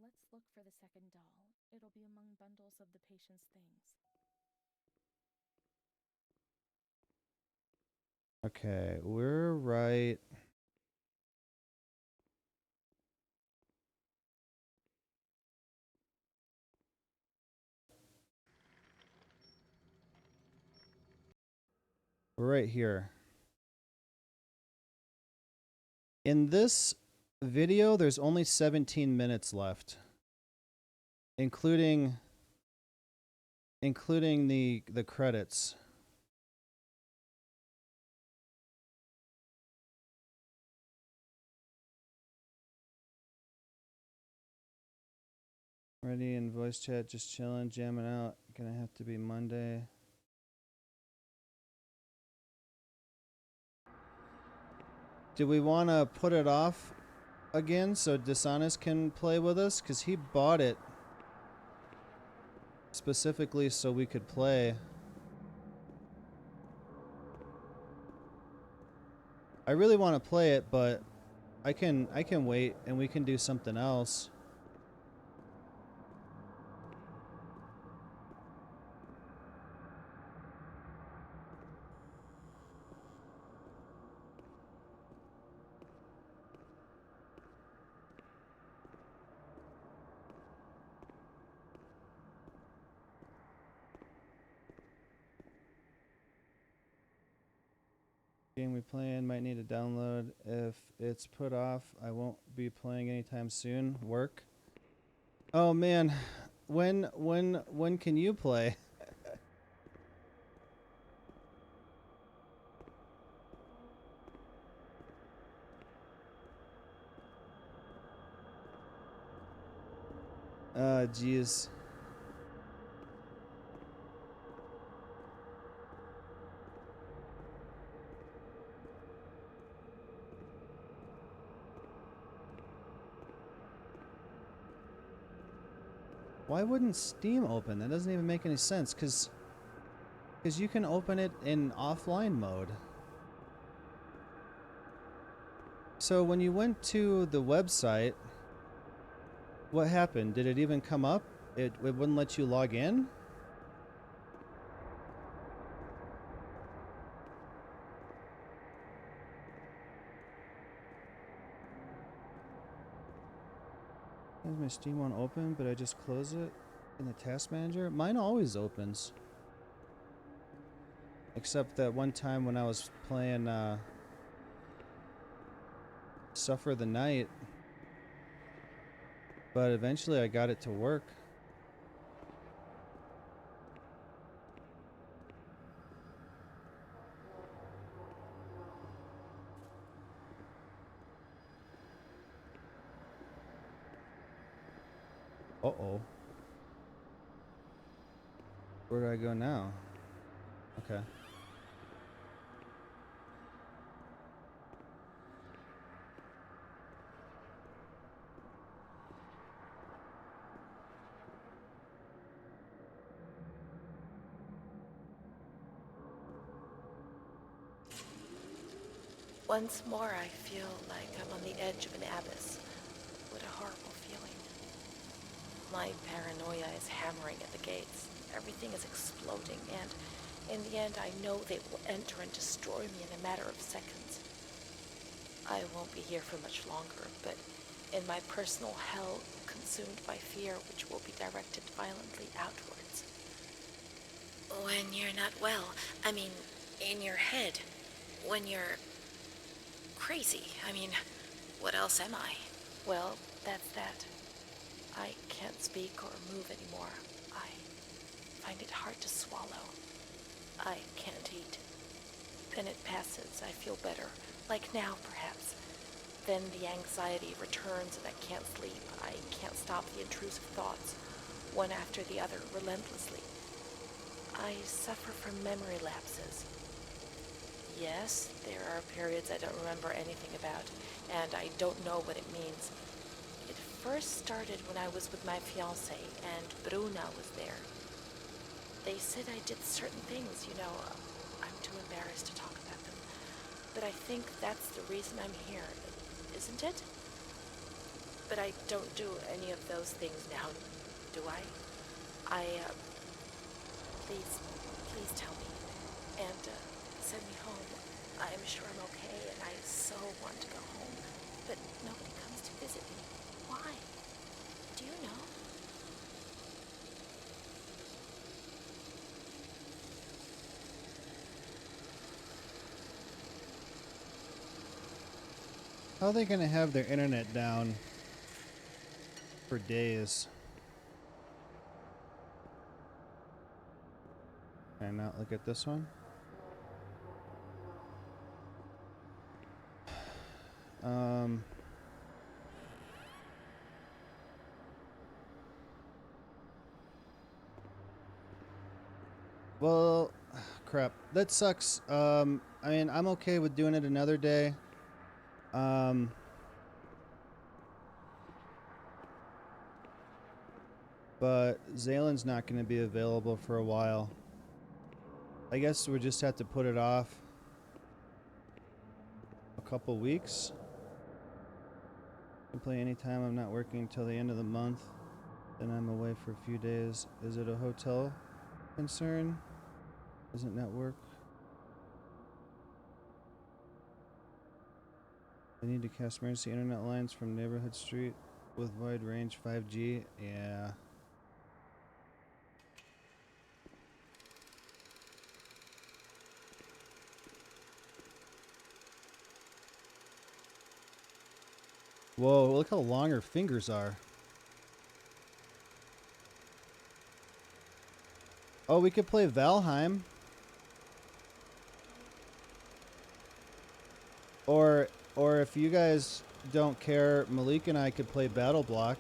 Let's look for the second doll. It'll be among bundles of the patient's things. Okay, we're right. We're right here. In this video, there's only 17 minutes left, including the credits. Ready in voice chat, just chilling, jamming out. Gonna have to be Monday. Do we want to put it off again so Dishonest can play with us? Because he bought it specifically so we could play. I really want to play it, but I can wait and we can do something else. Game we playing might need to download. If it's put off, I won't be playing anytime soon. Work. Oh man, when can you play? Jeez. Why wouldn't Steam open? That doesn't even make any sense, because you can open it in offline mode. So when you went to the website, what happened? Did it even come up? It wouldn't let you log in? Is my Steam one open, but I just close it in the task manager? Mine always opens. Except that one time when I was playing Suffer the Night, but eventually I got it to work. Uh-oh. Where do I go now? Okay. Once more, I feel like I'm on the edge of an abyss. What a horrible feeling. My paranoia is hammering at the gates. Everything is exploding, and in the end, I know they will enter and destroy me in a matter of seconds. I won't be here for much longer, but in my personal hell, consumed by fear, which will be directed violently outwards. When you're not well, I mean, in your head, when you're crazy, I mean, what else am I? Well, that's that. I can't speak or move anymore. I find it hard to swallow. I can't eat. Then it passes, I feel better, like now perhaps. Then the anxiety returns and I can't sleep. I can't stop the intrusive thoughts, one after the other, relentlessly. I suffer from memory lapses. Yes, there are periods I don't remember anything about, and I don't know what it means. It first started when I was with my fiancé, and Bruna was there. They said I did certain things, you know. I'm too embarrassed to talk about them. But I think that's the reason I'm here, isn't it? But I don't do any of those things now, do I? Please tell me. And, send me home. I'm sure I'm okay, and I so want to go home. But nobody comes to visit me. Why? Do you know? How are they going to have their internet down for days? Can I not look at this one? Well, crap. That sucks. I mean, I'm okay with doing it another day. But Zalen's not going to be available for a while. I guess we just have to put it off a couple weeks. I can play anytime. I'm not working until the end of the month. Then I'm away for a few days. Is it a hotel concern? Doesn't network? I need to cast emergency internet lines from neighborhood street with wide range 5G. Yeah. Whoa, look how long her fingers are. Oh, we could play Valheim. Or if you guys don't care, Malik and I could play Battle Block.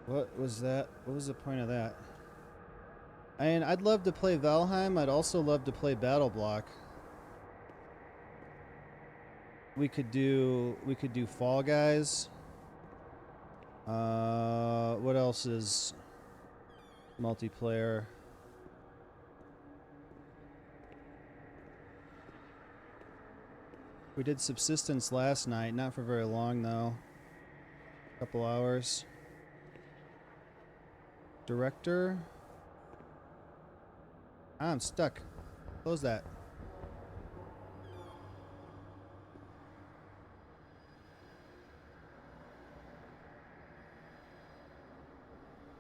What was that? What was the point of that? I mean, I'd love to play Valheim. I'd also love to play Battle Block. We could do Fall Guys. What else is multiplayer? We did Subsistence last night, not for very long though. Couple hours. Director. I'm stuck. Close that.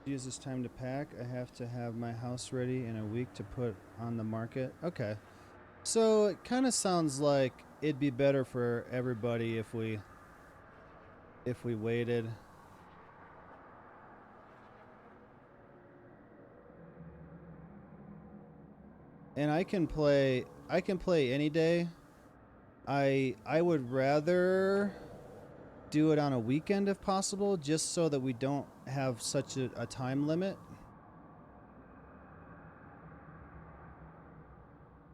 Use this time to pack. I have to have my house ready in a week to put on the market. Okay. So it kind of sounds like it'd be better for everybody if we waited. And I can play any day. I would rather do it on a weekend if possible, just so that we don't have such a time limit.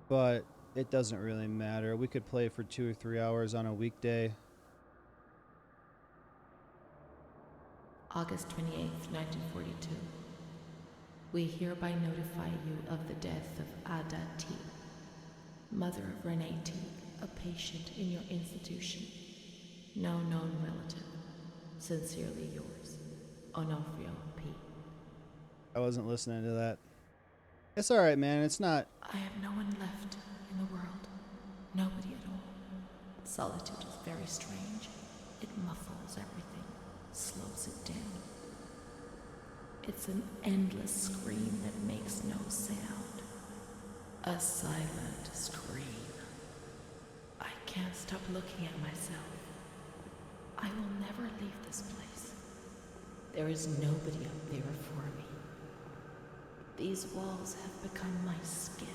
But it doesn't really matter. We could play for 2 or 3 hours on a weekday. August 28th, 1942. We hereby notify you of the death of Ada T, mother of Renee T, a patient in your institution. No known relative. Sincerely yours, Onofrio P. I wasn't listening to that. It's alright, man. It's not... I have no one left in the world. Nobody at all. Solitude is very strange. It muffles everything, slows it down. It's an endless scream that makes no sound. A silent scream. I can't stop looking at myself. I will never leave this place. There is nobody up there for me. These walls have become my skin,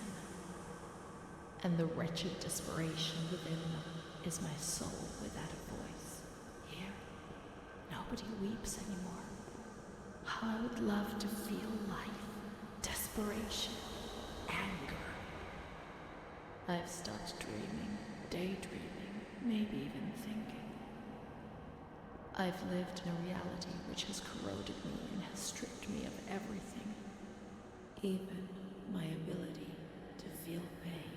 and the wretched desperation within them is my soul without a voice. Here, nobody weeps anymore. How I would love to feel life, desperation, anger. I've stopped dreaming, daydreaming, maybe even thinking. I've lived in a reality which has corroded me and has stripped me of everything, even my ability to feel pain.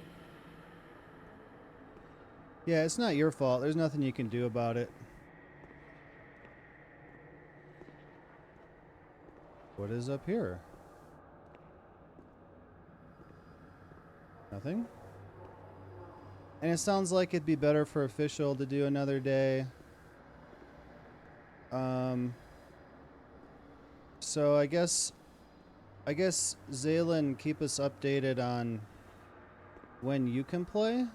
Yeah, it's not your fault. There's nothing you can do about it. What is up here? Nothing? And it sounds like it'd be better for official to do another day. So I guess Zaylin, keep us updated on when you can play.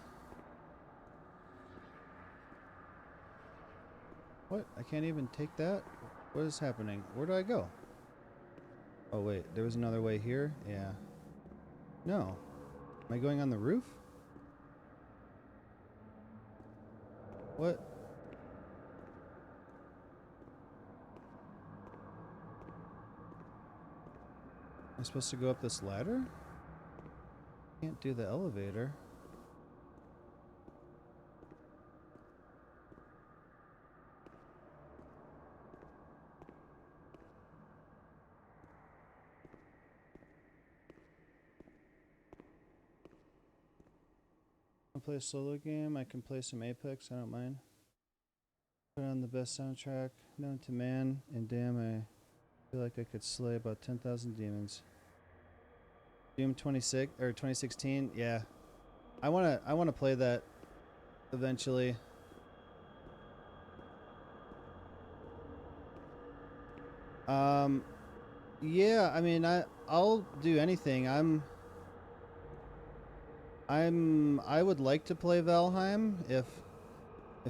What? I can't even take that? What is happening? Where do I go? Oh wait, there was another way here? Yeah. No. Am I going on the roof? What? Am I supposed to go up this ladder? Can't do the elevator. I'll play a solo game. I can play some Apex. I don't mind. Put on the best soundtrack known to man, and damn, I feel like I could slay about 10,000 demons. Doom 26 or 2016. Yeah, I wanna play that eventually. Yeah. I mean, I'll do anything. I would like to play Valheim if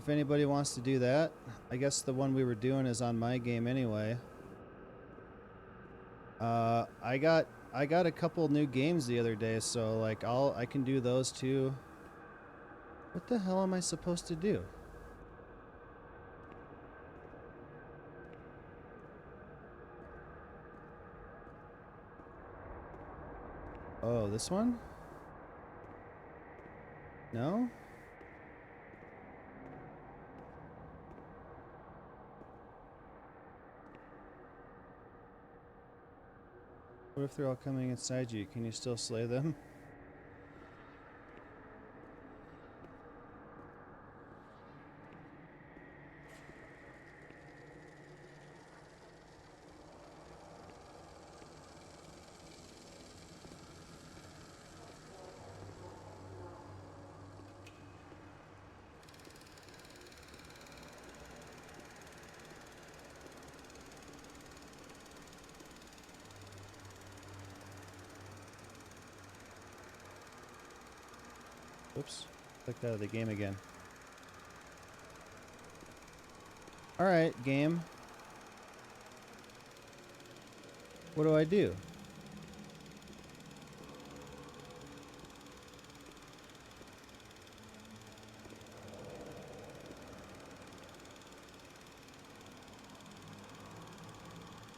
anybody wants to do that. I guess the one we were doing is on my game anyway. I got a couple new games the other day, so like I can do those too. What the hell am I supposed to do? Oh, this one? No? What if they're all coming inside you? Can you still slay them? Oops. Clicked out of the game again. Alright, game. What do I do?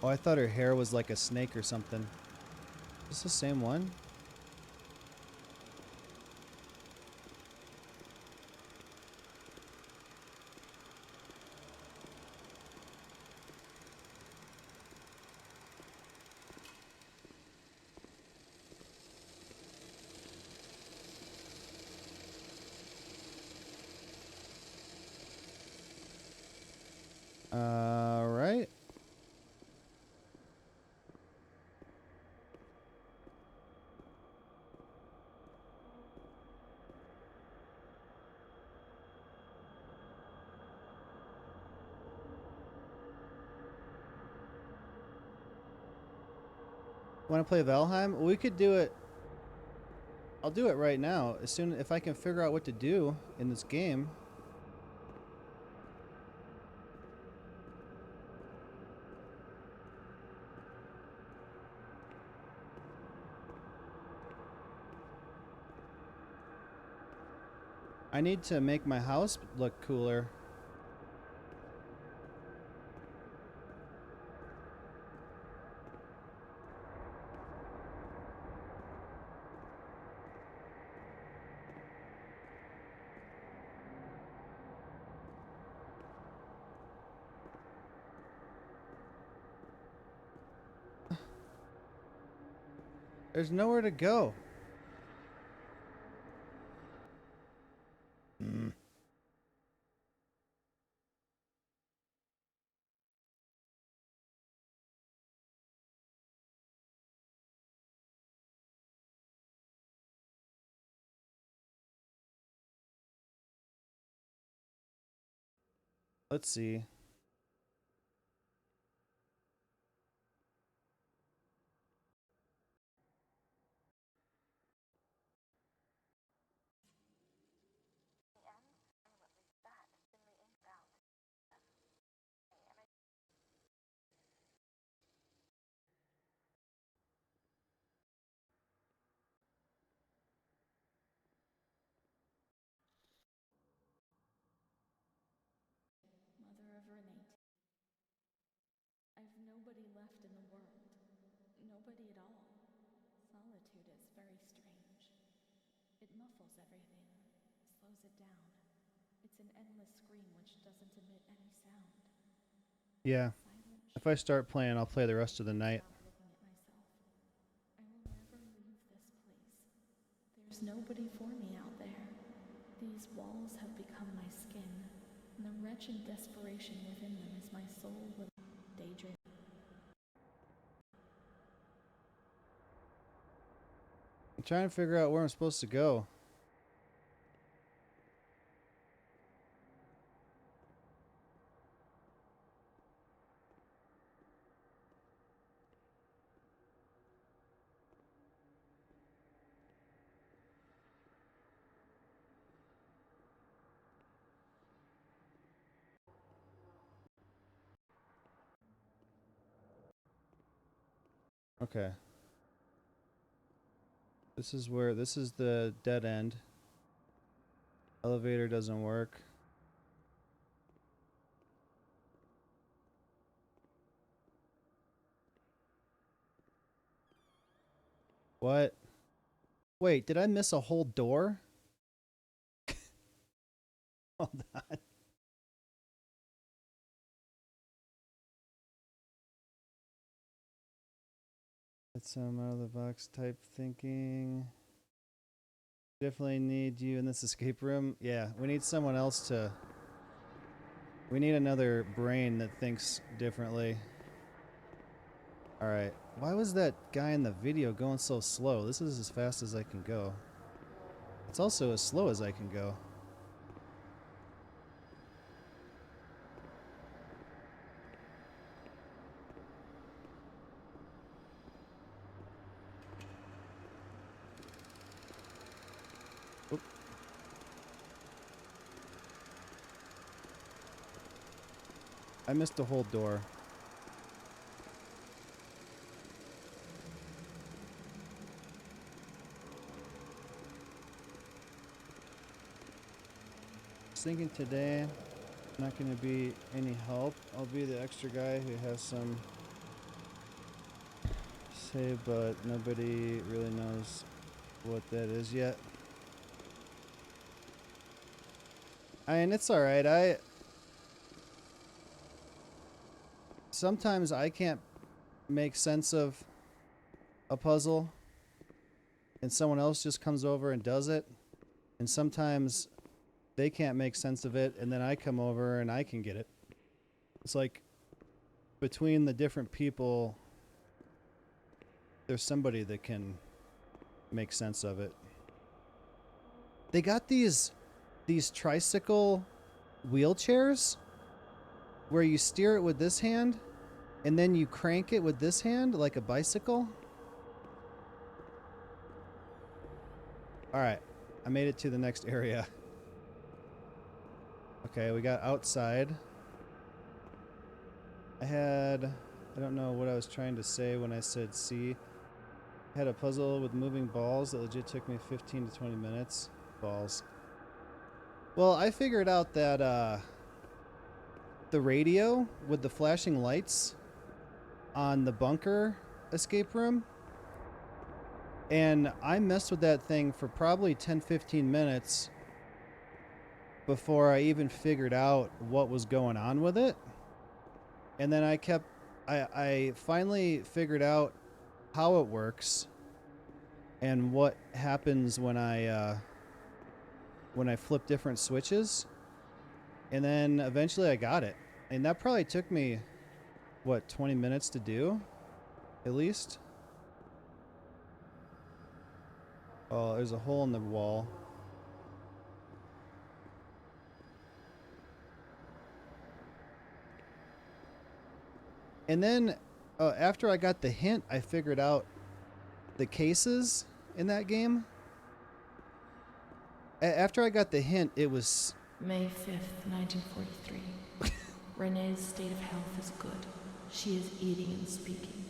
Oh, I thought her hair was like a snake or something. Is this the same one? Right. Want to play Valheim? We could do it. I'll do it right now. As soon if I can figure out what to do in this game. I need to make my house look cooler. There's nowhere to go. Let's see. Mother of Renee. I've nobody left in the world. Nobody at all. Solitude is very strange. It muffles everything, slows it down. It's an endless scream which doesn't emit any sound. Yeah. Silent If I start playing, I'll play the rest of the night. stop looking at myself. I will never leave this place. There's nobody for me out there. These walls have become my skin, and the wretched desperation within them is my soul with daydream. I'm trying to figure out where I'm supposed to go. Okay. This is the dead end. Elevator doesn't work. What? Wait, did I miss a whole door? Hold on. It's some out of the box type thinking. Definitely need you in this escape room. Yeah, we need someone else to... We need another brain that thinks differently. Alright. Why was that guy in the video going so slow? This is as fast as I can go. It's also as slow as I can go. Oop. I missed a whole door. Thinking today not going to be any help. I'll be the extra guy who has some say, but nobody really knows what that is yet. I mean, it's alright. Sometimes I can't make sense of a puzzle and someone else just comes over and does it. And sometimes they can't make sense of it, and then I come over and I can get it. It's like between the different people, there's somebody that can make sense of it. They got these tricycle wheelchairs where you steer it with this hand and then you crank it with this hand like a bicycle. All right, I made it to the next area. Okay, we got outside. I don't know what I was trying to say when I said C. I had a puzzle with moving balls that legit took me 15 to 20 minutes. Balls. Well, I figured out that the radio with the flashing lights on the bunker escape room, and I messed with that thing for probably 10-15 minutes before I even figured out what was going on with it. And then I finally figured out how it works and what happens when I flip different switches. And then eventually I got it. And that probably took me, what, 20 minutes to do? At least? Oh, there's a hole in the wall. And then, after I got the hint, I figured out the cases in that game. After I got the hint, it was... May 5th, 1943. Renee's state of health is good. She is eating and speaking.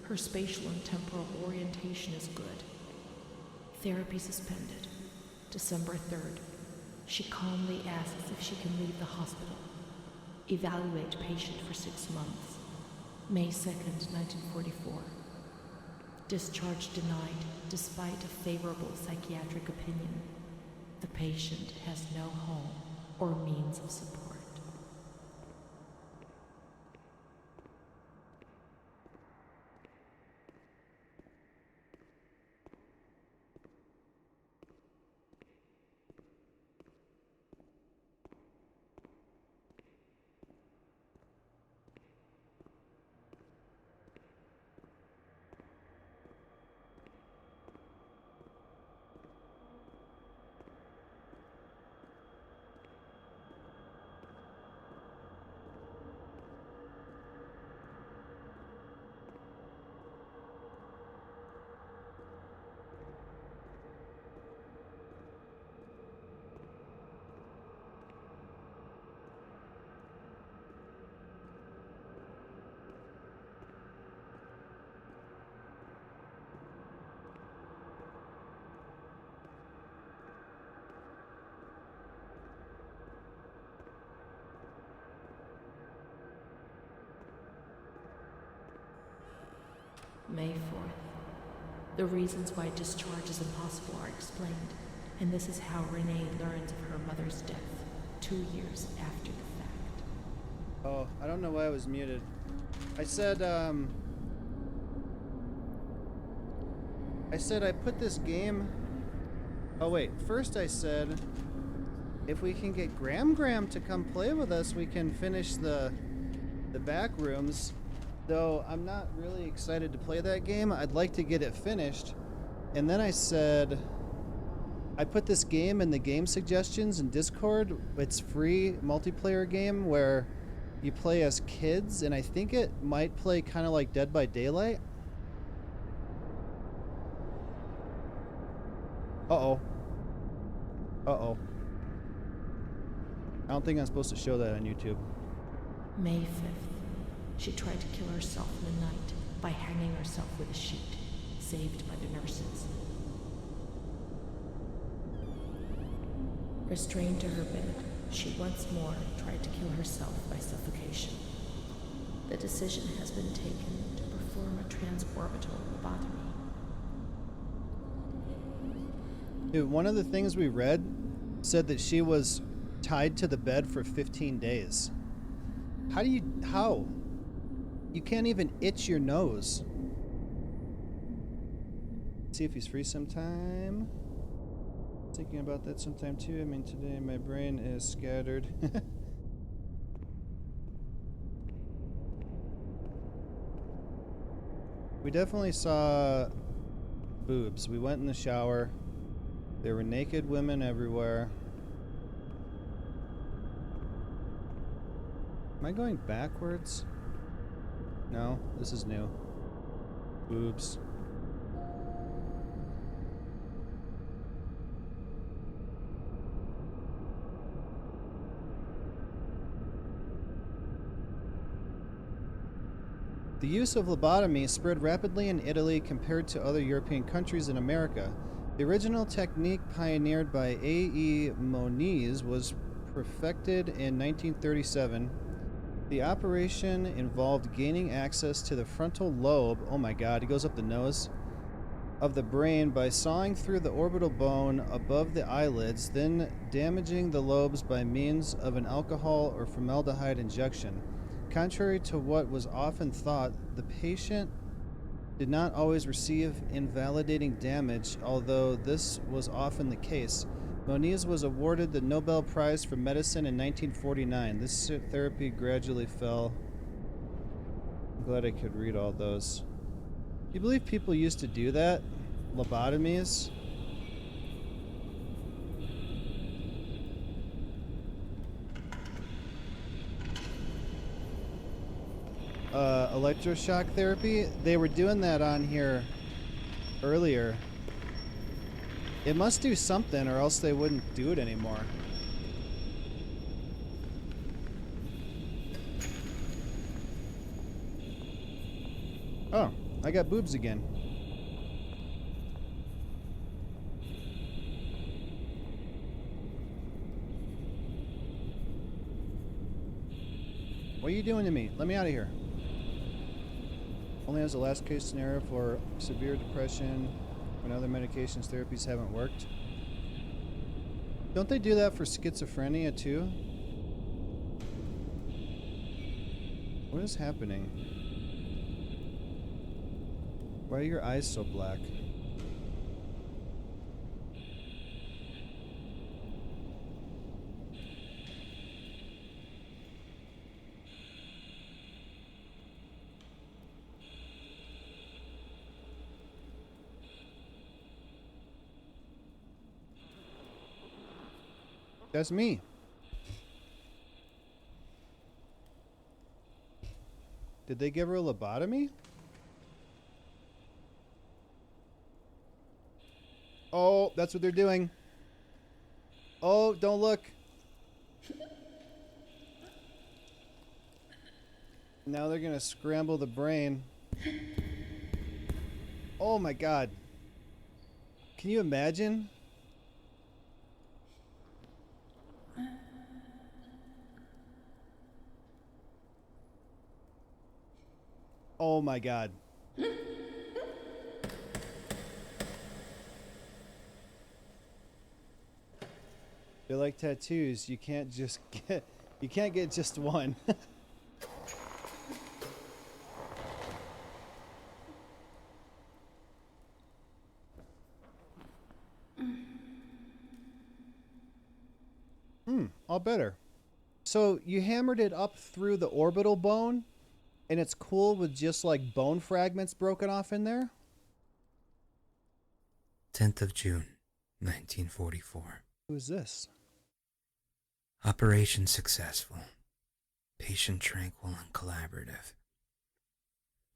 Her spatial and temporal orientation is good. Therapy suspended. December 3rd. She calmly asks if she can leave the hospital. Evaluate patient for 6 months. May 2nd, 1944. Discharge denied despite a favorable psychiatric opinion. The patient has no home or means of support. May 4th. The reasons why discharge is impossible are explained, and this is how Renee learns of her mother's death 2 years after the fact. Oh, I don't know why I was muted. I said, I said I put this game... Oh wait, first I said if we can get Graham to come play with us, we can finish the back rooms. Though I'm not really excited to play that game. I'd like to get it finished. And then I said I put this game in the game suggestions in Discord. It's free multiplayer game where you play as kids, and I think it might play kind of like Dead by Daylight. Uh-oh. Uh-oh. I don't think I'm supposed to show that on YouTube. May 5th. She tried to kill herself in the night by hanging herself with a sheet, saved by the nurses. Restrained to her bed, she once more tried to kill herself by suffocation. The decision has been taken to perform a transorbital lobotomy. Dude, one of the things we read said that she was tied to the bed for 15 days. How? You can't even itch your nose. See if he's free sometime. Thinking about that sometime too. I mean, today my brain is scattered. We definitely saw boobs. We went in the shower. There were naked women everywhere. Am I going backwards? No, this is new. Boobs. The use of lobotomy spread rapidly in Italy compared to other European countries and America. The original technique pioneered by A.E. Moniz was perfected in 1937. The operation involved gaining access to the frontal lobe, oh my god, he goes up the nose, of the brain by sawing through the orbital bone above the eyelids, then damaging the lobes by means of an alcohol or formaldehyde injection. Contrary to what was often thought, the patient did not always receive invalidating damage, although this was often the case. Moniz was awarded the Nobel Prize for Medicine in 1949. This therapy gradually fell. I'm glad I could read all those. Do you believe people used to do that? Lobotomies? Electroshock therapy? They were doing that on here earlier. It must do something or else they wouldn't do it anymore. Oh, I got boobs again. What are you doing to me? Let me out of here. Only as a last case scenario for severe depression when other medications, therapies haven't worked. Don't they do that for schizophrenia too? What is happening? Why are your eyes so black? That's me. Did they give her a lobotomy? Oh, that's what they're doing. Oh, don't look. Now they're gonna scramble the brain. Oh my god. Can you imagine? Oh my god. They're like tattoos. You can't get just one. all better. So you hammered it up through the orbital bone, and it's cool with just like bone fragments broken off in there? 10th of June, 1944. Who's this? Operation successful. Patient tranquil and collaborative.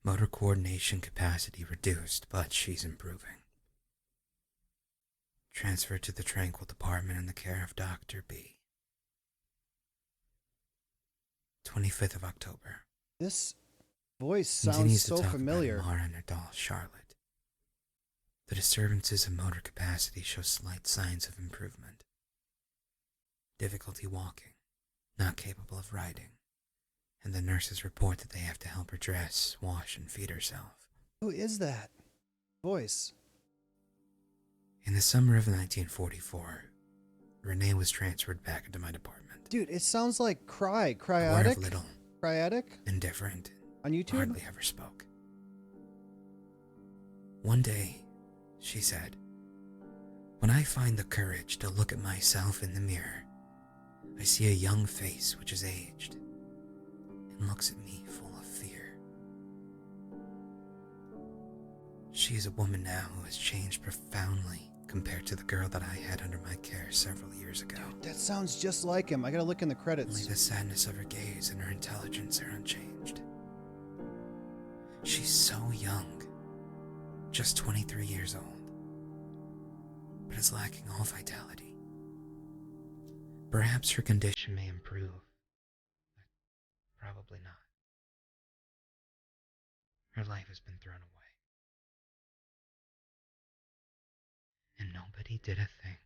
Motor coordination capacity reduced, but she's improving. Transferred to the tranquil department in the care of Dr. B. 25th of October. This voice sounds Continues so to talk familiar. about Laura and her doll, Charlotte. The disturbances in motor capacity show slight signs of improvement. Difficulty walking, not capable of riding, and the nurses report that they have to help her dress, wash, and feed herself. Who is that voice? In the summer of 1944, Renee was transferred back into my department. Dude, it sounds like Aware Cryatic? of little, Cryatic? indifferent, On YouTube? hardly ever spoke. One day, she said, "When I find the courage to look at myself in the mirror, I see a young face which is aged and looks at me full of fear." She is a woman now who has changed profoundly compared to the girl that I had under my care several years ago. That sounds just like him. I gotta look in the Only credits. the sadness of her gaze and her intelligence are unchanged. She's so young, just 23 years old, but is lacking all vitality. Perhaps her condition may improve, but probably not. Her life has been thrown away. And nobody did a thing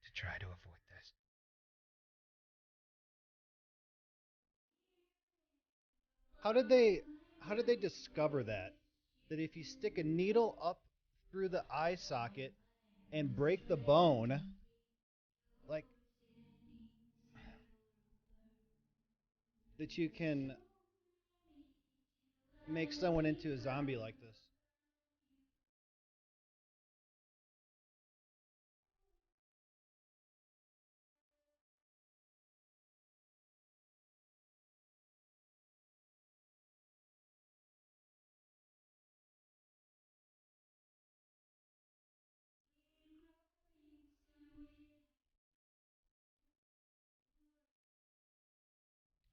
to try to avoid this. How did they discover that? That if you stick a needle up through the eye socket and break the bone, like that you can make someone into a zombie like this?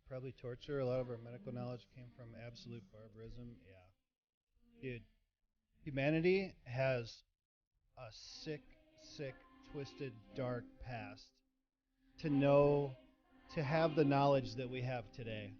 Probably torture. A lot of our medical knowledge came from absolute barbarism. Yeah. Dude, humanity has a sick, sick, twisted, dark past to have the knowledge that we have today.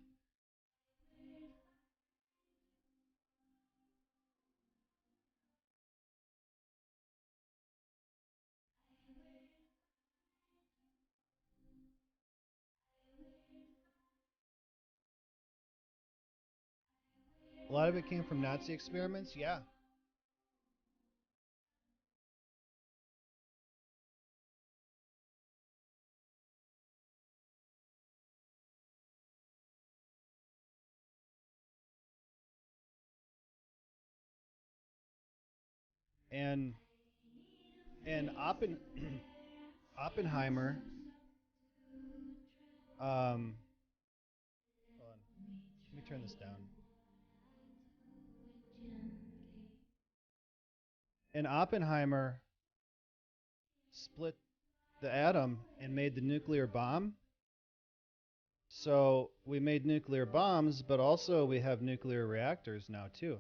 A lot of it came from Nazi experiments, yeah. And and Oppenheimer, hold on, let me turn this down. And Oppenheimer split the atom and made the nuclear bomb. So we made nuclear bombs, but also we have nuclear reactors now too.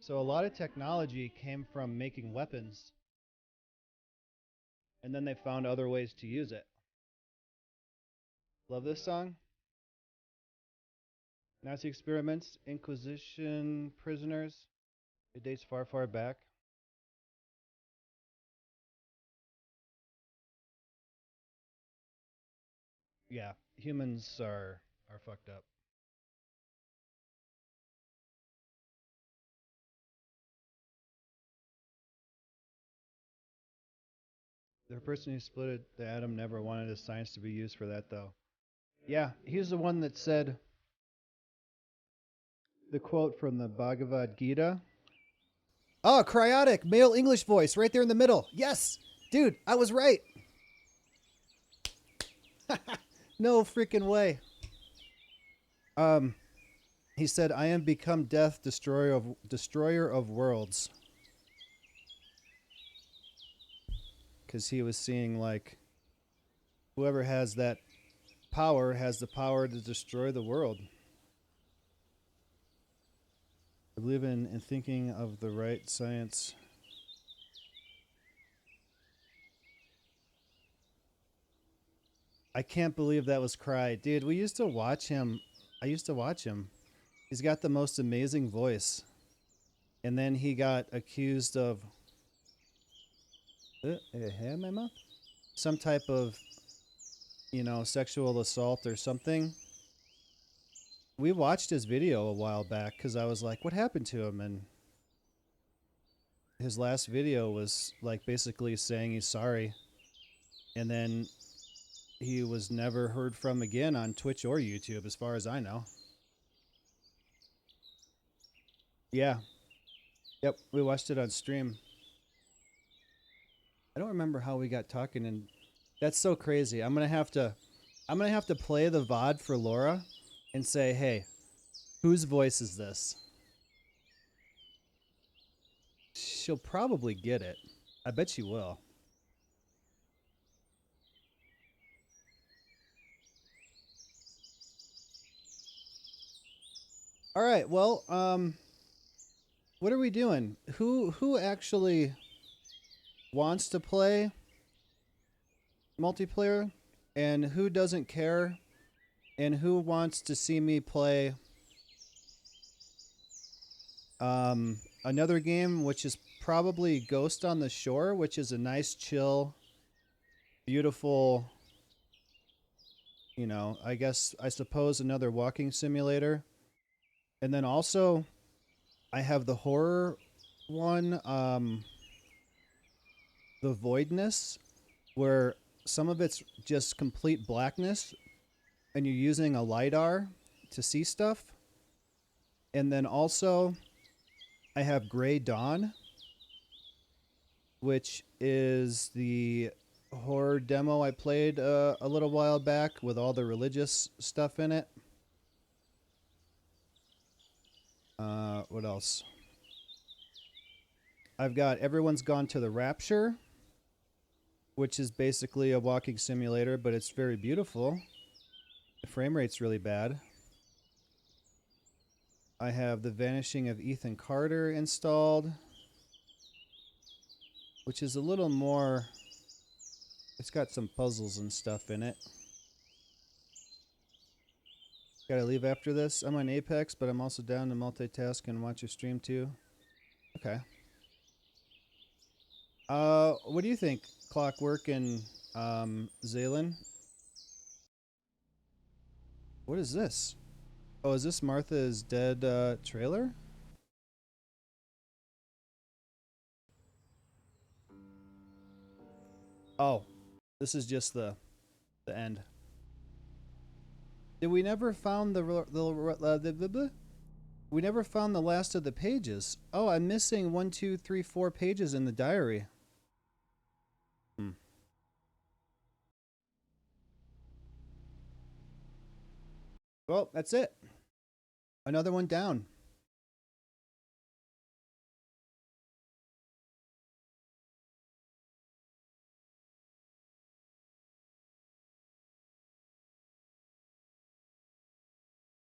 So a lot of technology came from making weapons, and then they found other ways to use it. Love this song? Nazi experiments, Inquisition prisoners. It dates far, far back. Yeah, humans are fucked up. The person who split the atom never wanted his science to be used for that, though. Yeah, he's the one that said the quote from the Bhagavad Gita. Oh, cryotic, male English voice, right there in the middle. Yes, dude, I was right. No freaking way. He said, "I am become death, destroyer of worlds." Because he was seeing like whoever has that power has the power to destroy the world. I believe in thinking of the right science. I can't believe that was Cry. Dude, we used to watch him. I used to watch him. He's got the most amazing voice. And then he got accused of hair in my mouth? Some type of, sexual assault or something. We watched his video a while back because I was like, what happened to him? And his last video was like basically saying he's sorry. And then he was never heard from again on Twitch or YouTube, as far as I know. Yeah. Yep, we watched it on stream. I don't remember how we got talking, and that's so crazy. I'm gonna have to play the VOD for Laura and say, hey, whose voice is this? She'll probably get it. I bet she will. All right, well, what are we doing? Who actually wants to play multiplayer, and who doesn't care, and who wants to see me play another game, which is probably Ghost on the Shore, which is a nice, chill, beautiful, I suppose another walking simulator. And then also I have the horror one, The Voidness, where some of it's just complete blackness and you're using a LiDAR to see stuff. And then also I have Gray Dawn, which is the horror demo I played a little while back with all the religious stuff in it. What else? I've got Everyone's Gone to the Rapture, which is basically a walking simulator, but it's very beautiful. The frame rate's really bad. I have The Vanishing of Ethan Carter installed, which is a little more... It's got some puzzles and stuff in it. Gotta leave after this. I'm on Apex, but I'm also down to multitask and watch your stream too. Okay. What do you think, Clockwork and Zaylen? What is this? Oh, is this Martha is Dead trailer? Oh, this is just the end. Did we never found we never found the last of the pages? Oh, I'm missing 1, 2, 3, 4 pages in the diary. Well, that's it. Another one down.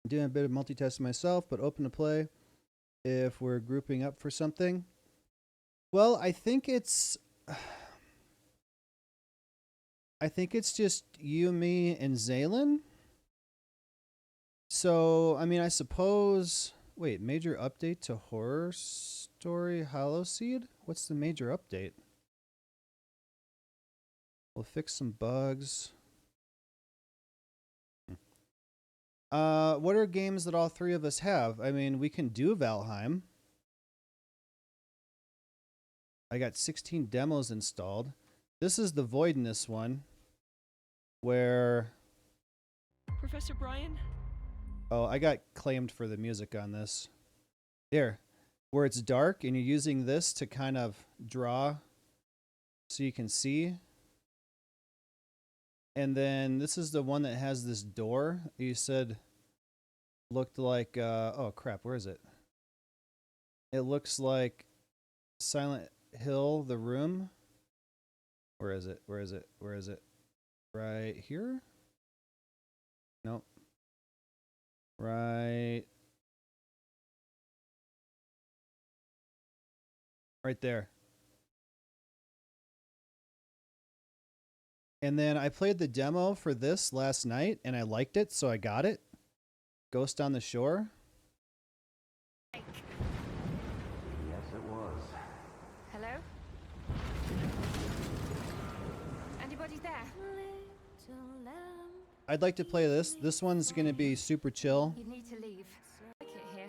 I'm doing a bit of multitasking myself, but open to play if we're grouping up for something. Well, I think it's just you, me, and Zaylen. So, I mean, I suppose... Wait, major update to Horror Story Hollow Seed? What's the major update? We'll fix some bugs. What are games that all three of us have? I mean, we can do Valheim. I got 16 demos installed. This is the Voidness one, where... Professor Brian? Oh, I got claimed for the music on this. There, where it's dark and you're using this to kind of draw so you can see. And then this is the one that has this door. You said looked like, oh crap, where is it? It looks like Silent Hill, The Room. Where is it? Where is it? Where is it? Right here? Nope. Right there. And then I played the demo for this last night and I liked it, so I got it. Ghost on the Shore. Yes, it was. Hello? Anybody there? I'd like to play this. This one's going to be super chill. You need to leave. I like it here.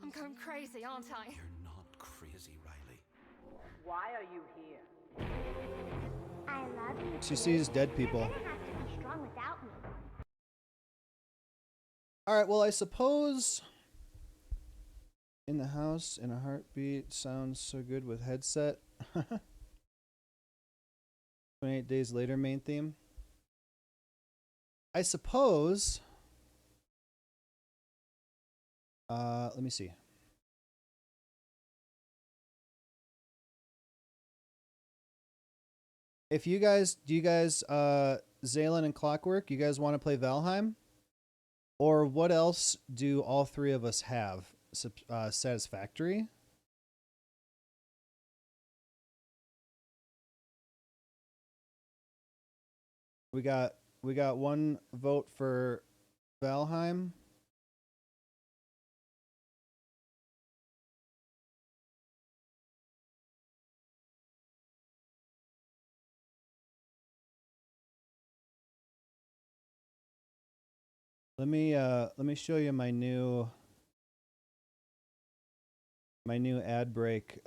I'm going crazy, aren't I? You're not crazy, Riley. Why are you here? I love you. She sees dead people. You're gonna have to be strong without me. All right, well, I suppose In the House in a Heartbeat sounds so good with headset. 28 Days Later main theme. I suppose. Let me see. If you guys, do you guys, Zalen and Clockwork, you guys want to play Valheim? Or what else do all three of us have? Satisfactory? We got one vote for Valheim. Let me show you my new ad break.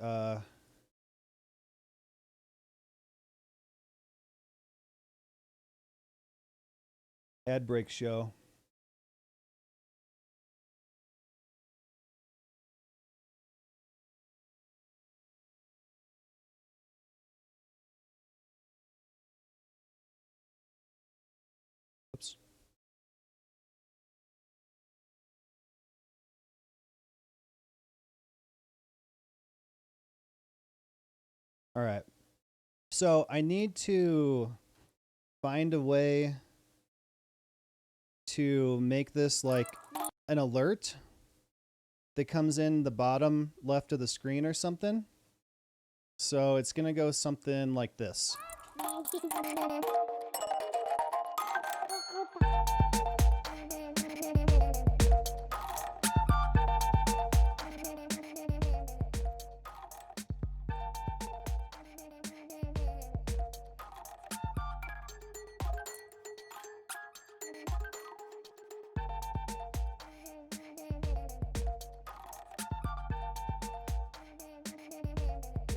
Ad break show. Oops. All right. So I need to find a way to make this like an alert that comes in the bottom left of the screen or something. So it's going to go something like this.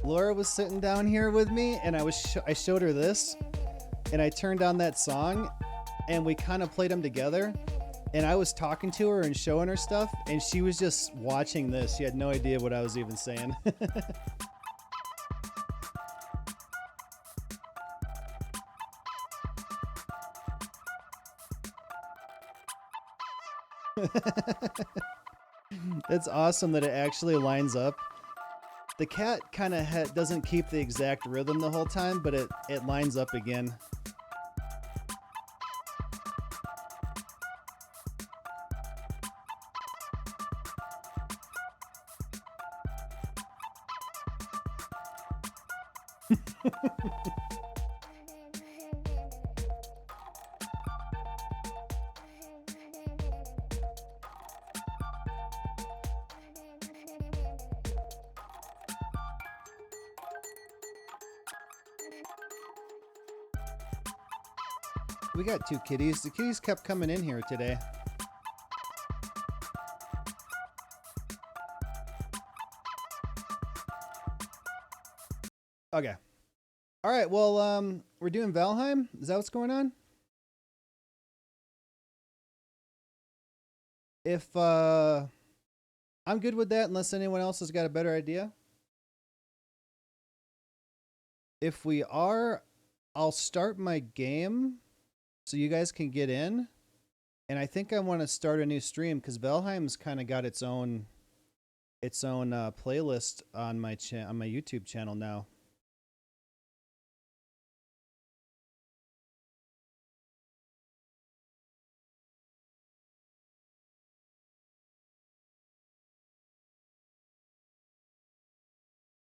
Laura was sitting down here with me, and I showed her this, and I turned on that song, and we kind of played them together, and I was talking to her and showing her stuff, and she was just watching this. She had no idea what I was even saying. It's awesome that it actually lines up. The cat kind of doesn't keep the exact rhythm the whole time, but it lines up again. We got two kitties. The kitties kept coming in here today. Okay. All right. Well, we're doing Valheim. Is that what's going on? If I'm good with that, unless anyone else has got a better idea. If we are, I'll start my game so you guys can get in. And I think I want to start a new stream because Valheim's kind of got its own playlist on my YouTube channel now.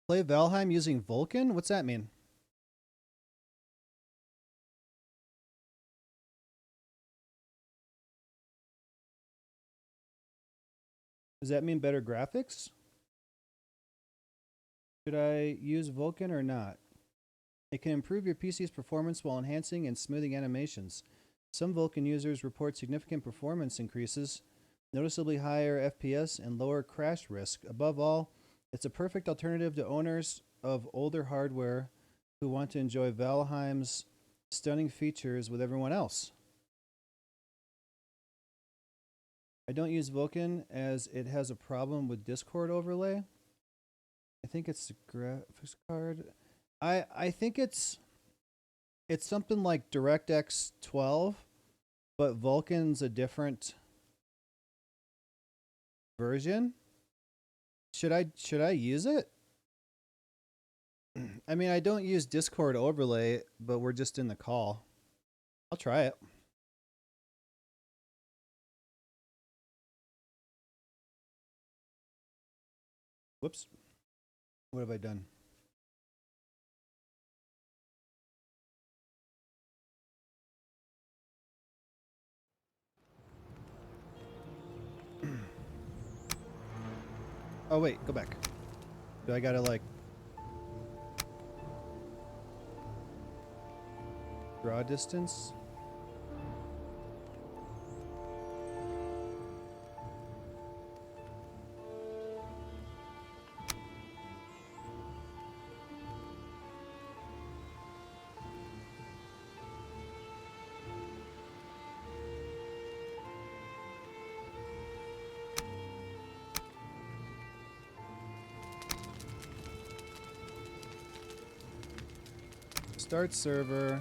Play Valheim using Vulkan? What's that mean? Does that mean better graphics? Should I use Vulkan or not? It can improve your PC's performance while enhancing and smoothing animations. Some Vulkan users report significant performance increases, noticeably higher FPS, and lower crash risk. Above all, it's a perfect alternative to owners of older hardware who want to enjoy Valheim's stunning features with everyone else. I don't use Vulkan as it has a problem with Discord overlay. I think it's the graphics card. I think it's something like DirectX 12, but Vulkan's a different version. Should I use it? I mean, I don't use Discord overlay, but we're just in the call. I'll try it. Whoops. What have I done? Oh wait, go back. Do I gotta like draw distance? Start server.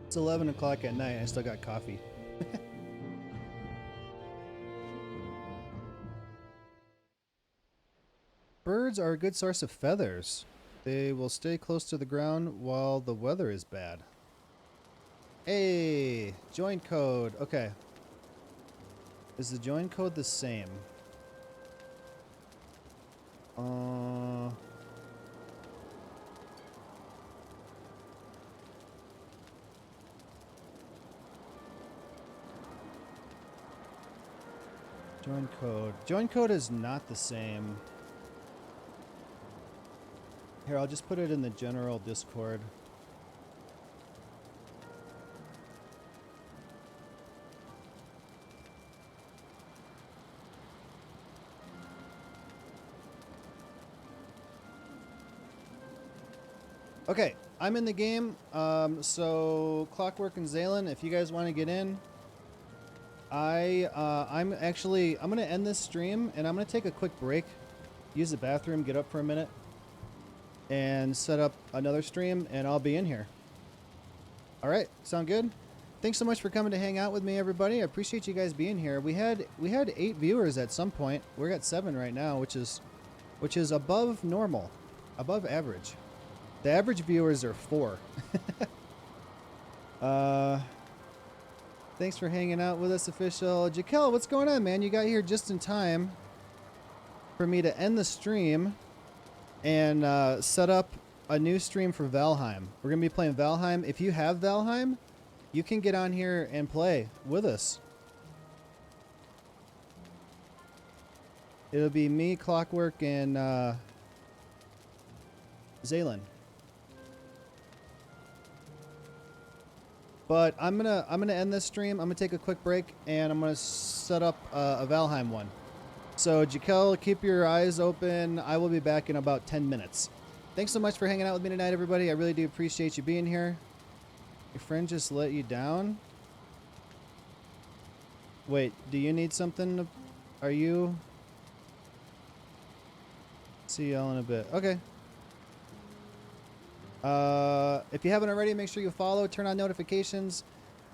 It's 11 o'clock at night. I still got coffee. Birds are a good source of feathers. They will stay close to the ground while the weather is bad. Hey, join code. Okay. Is the join code the same? Join code. Join code is not the same. Here, I'll just put it in the general Discord. Okay, I'm in the game. So Clockwork and Zalen, if you guys want to get in, I'm gonna end this stream and I'm gonna take a quick break, use the bathroom, get up for a minute, and set up another stream, and I'll be in here. All right, sound good? Thanks so much for coming to hang out with me, everybody. I appreciate you guys being here. We had 8 viewers at some point. We're at 7 right now, which is above normal, above average. The average viewers are 4. Thanks for hanging out with us, official. Jaquel, what's going on, man? You got here just in time for me to end the stream and set up a new stream for Valheim. We're going to be playing Valheim. If you have Valheim, you can get on here and play with us. It'll be me, Clockwork, and Zalen. But I'm gonna end this stream. I'm gonna take a quick break, and I'm gonna set up a Valheim one. So, Jaquel, keep your eyes open. I will be back in about 10 minutes. Thanks so much for hanging out with me tonight, everybody. I really do appreciate you being here. Your friend just let you down? Wait, do you need something? Are you? See y'all in a bit. Okay. If you haven't already, make sure you follow, turn on notifications,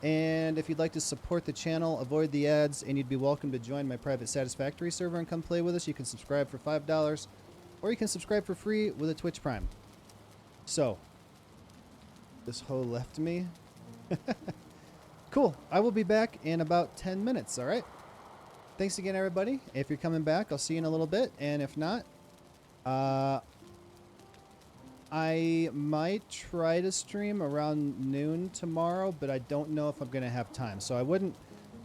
and if you'd like to support the channel, avoid the ads, and you'd be welcome to join my private Satisfactory server and come play with us. You can subscribe for $5, or you can subscribe for free with a Twitch Prime. So, this hoe left me. Cool. I will be back in about 10 minutes, all right? Thanks again, everybody. If you're coming back, I'll see you in a little bit, and if not, I might try to stream around noon tomorrow, but I don't know if I'm going to have time. So I wouldn't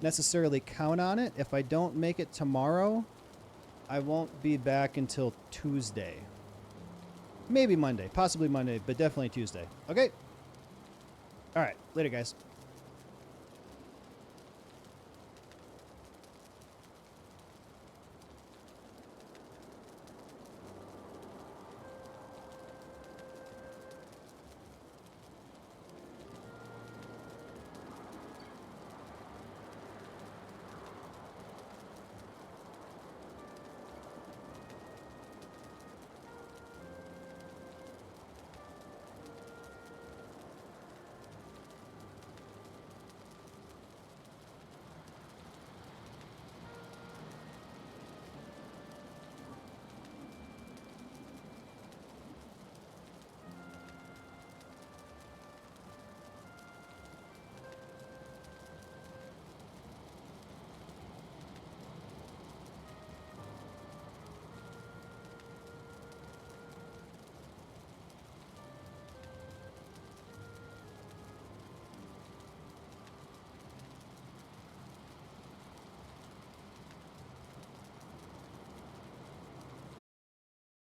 necessarily count on it. If I don't make it tomorrow, I won't be back until Tuesday. Maybe Monday. Possibly Monday, but definitely Tuesday. Okay? All right. Later, guys.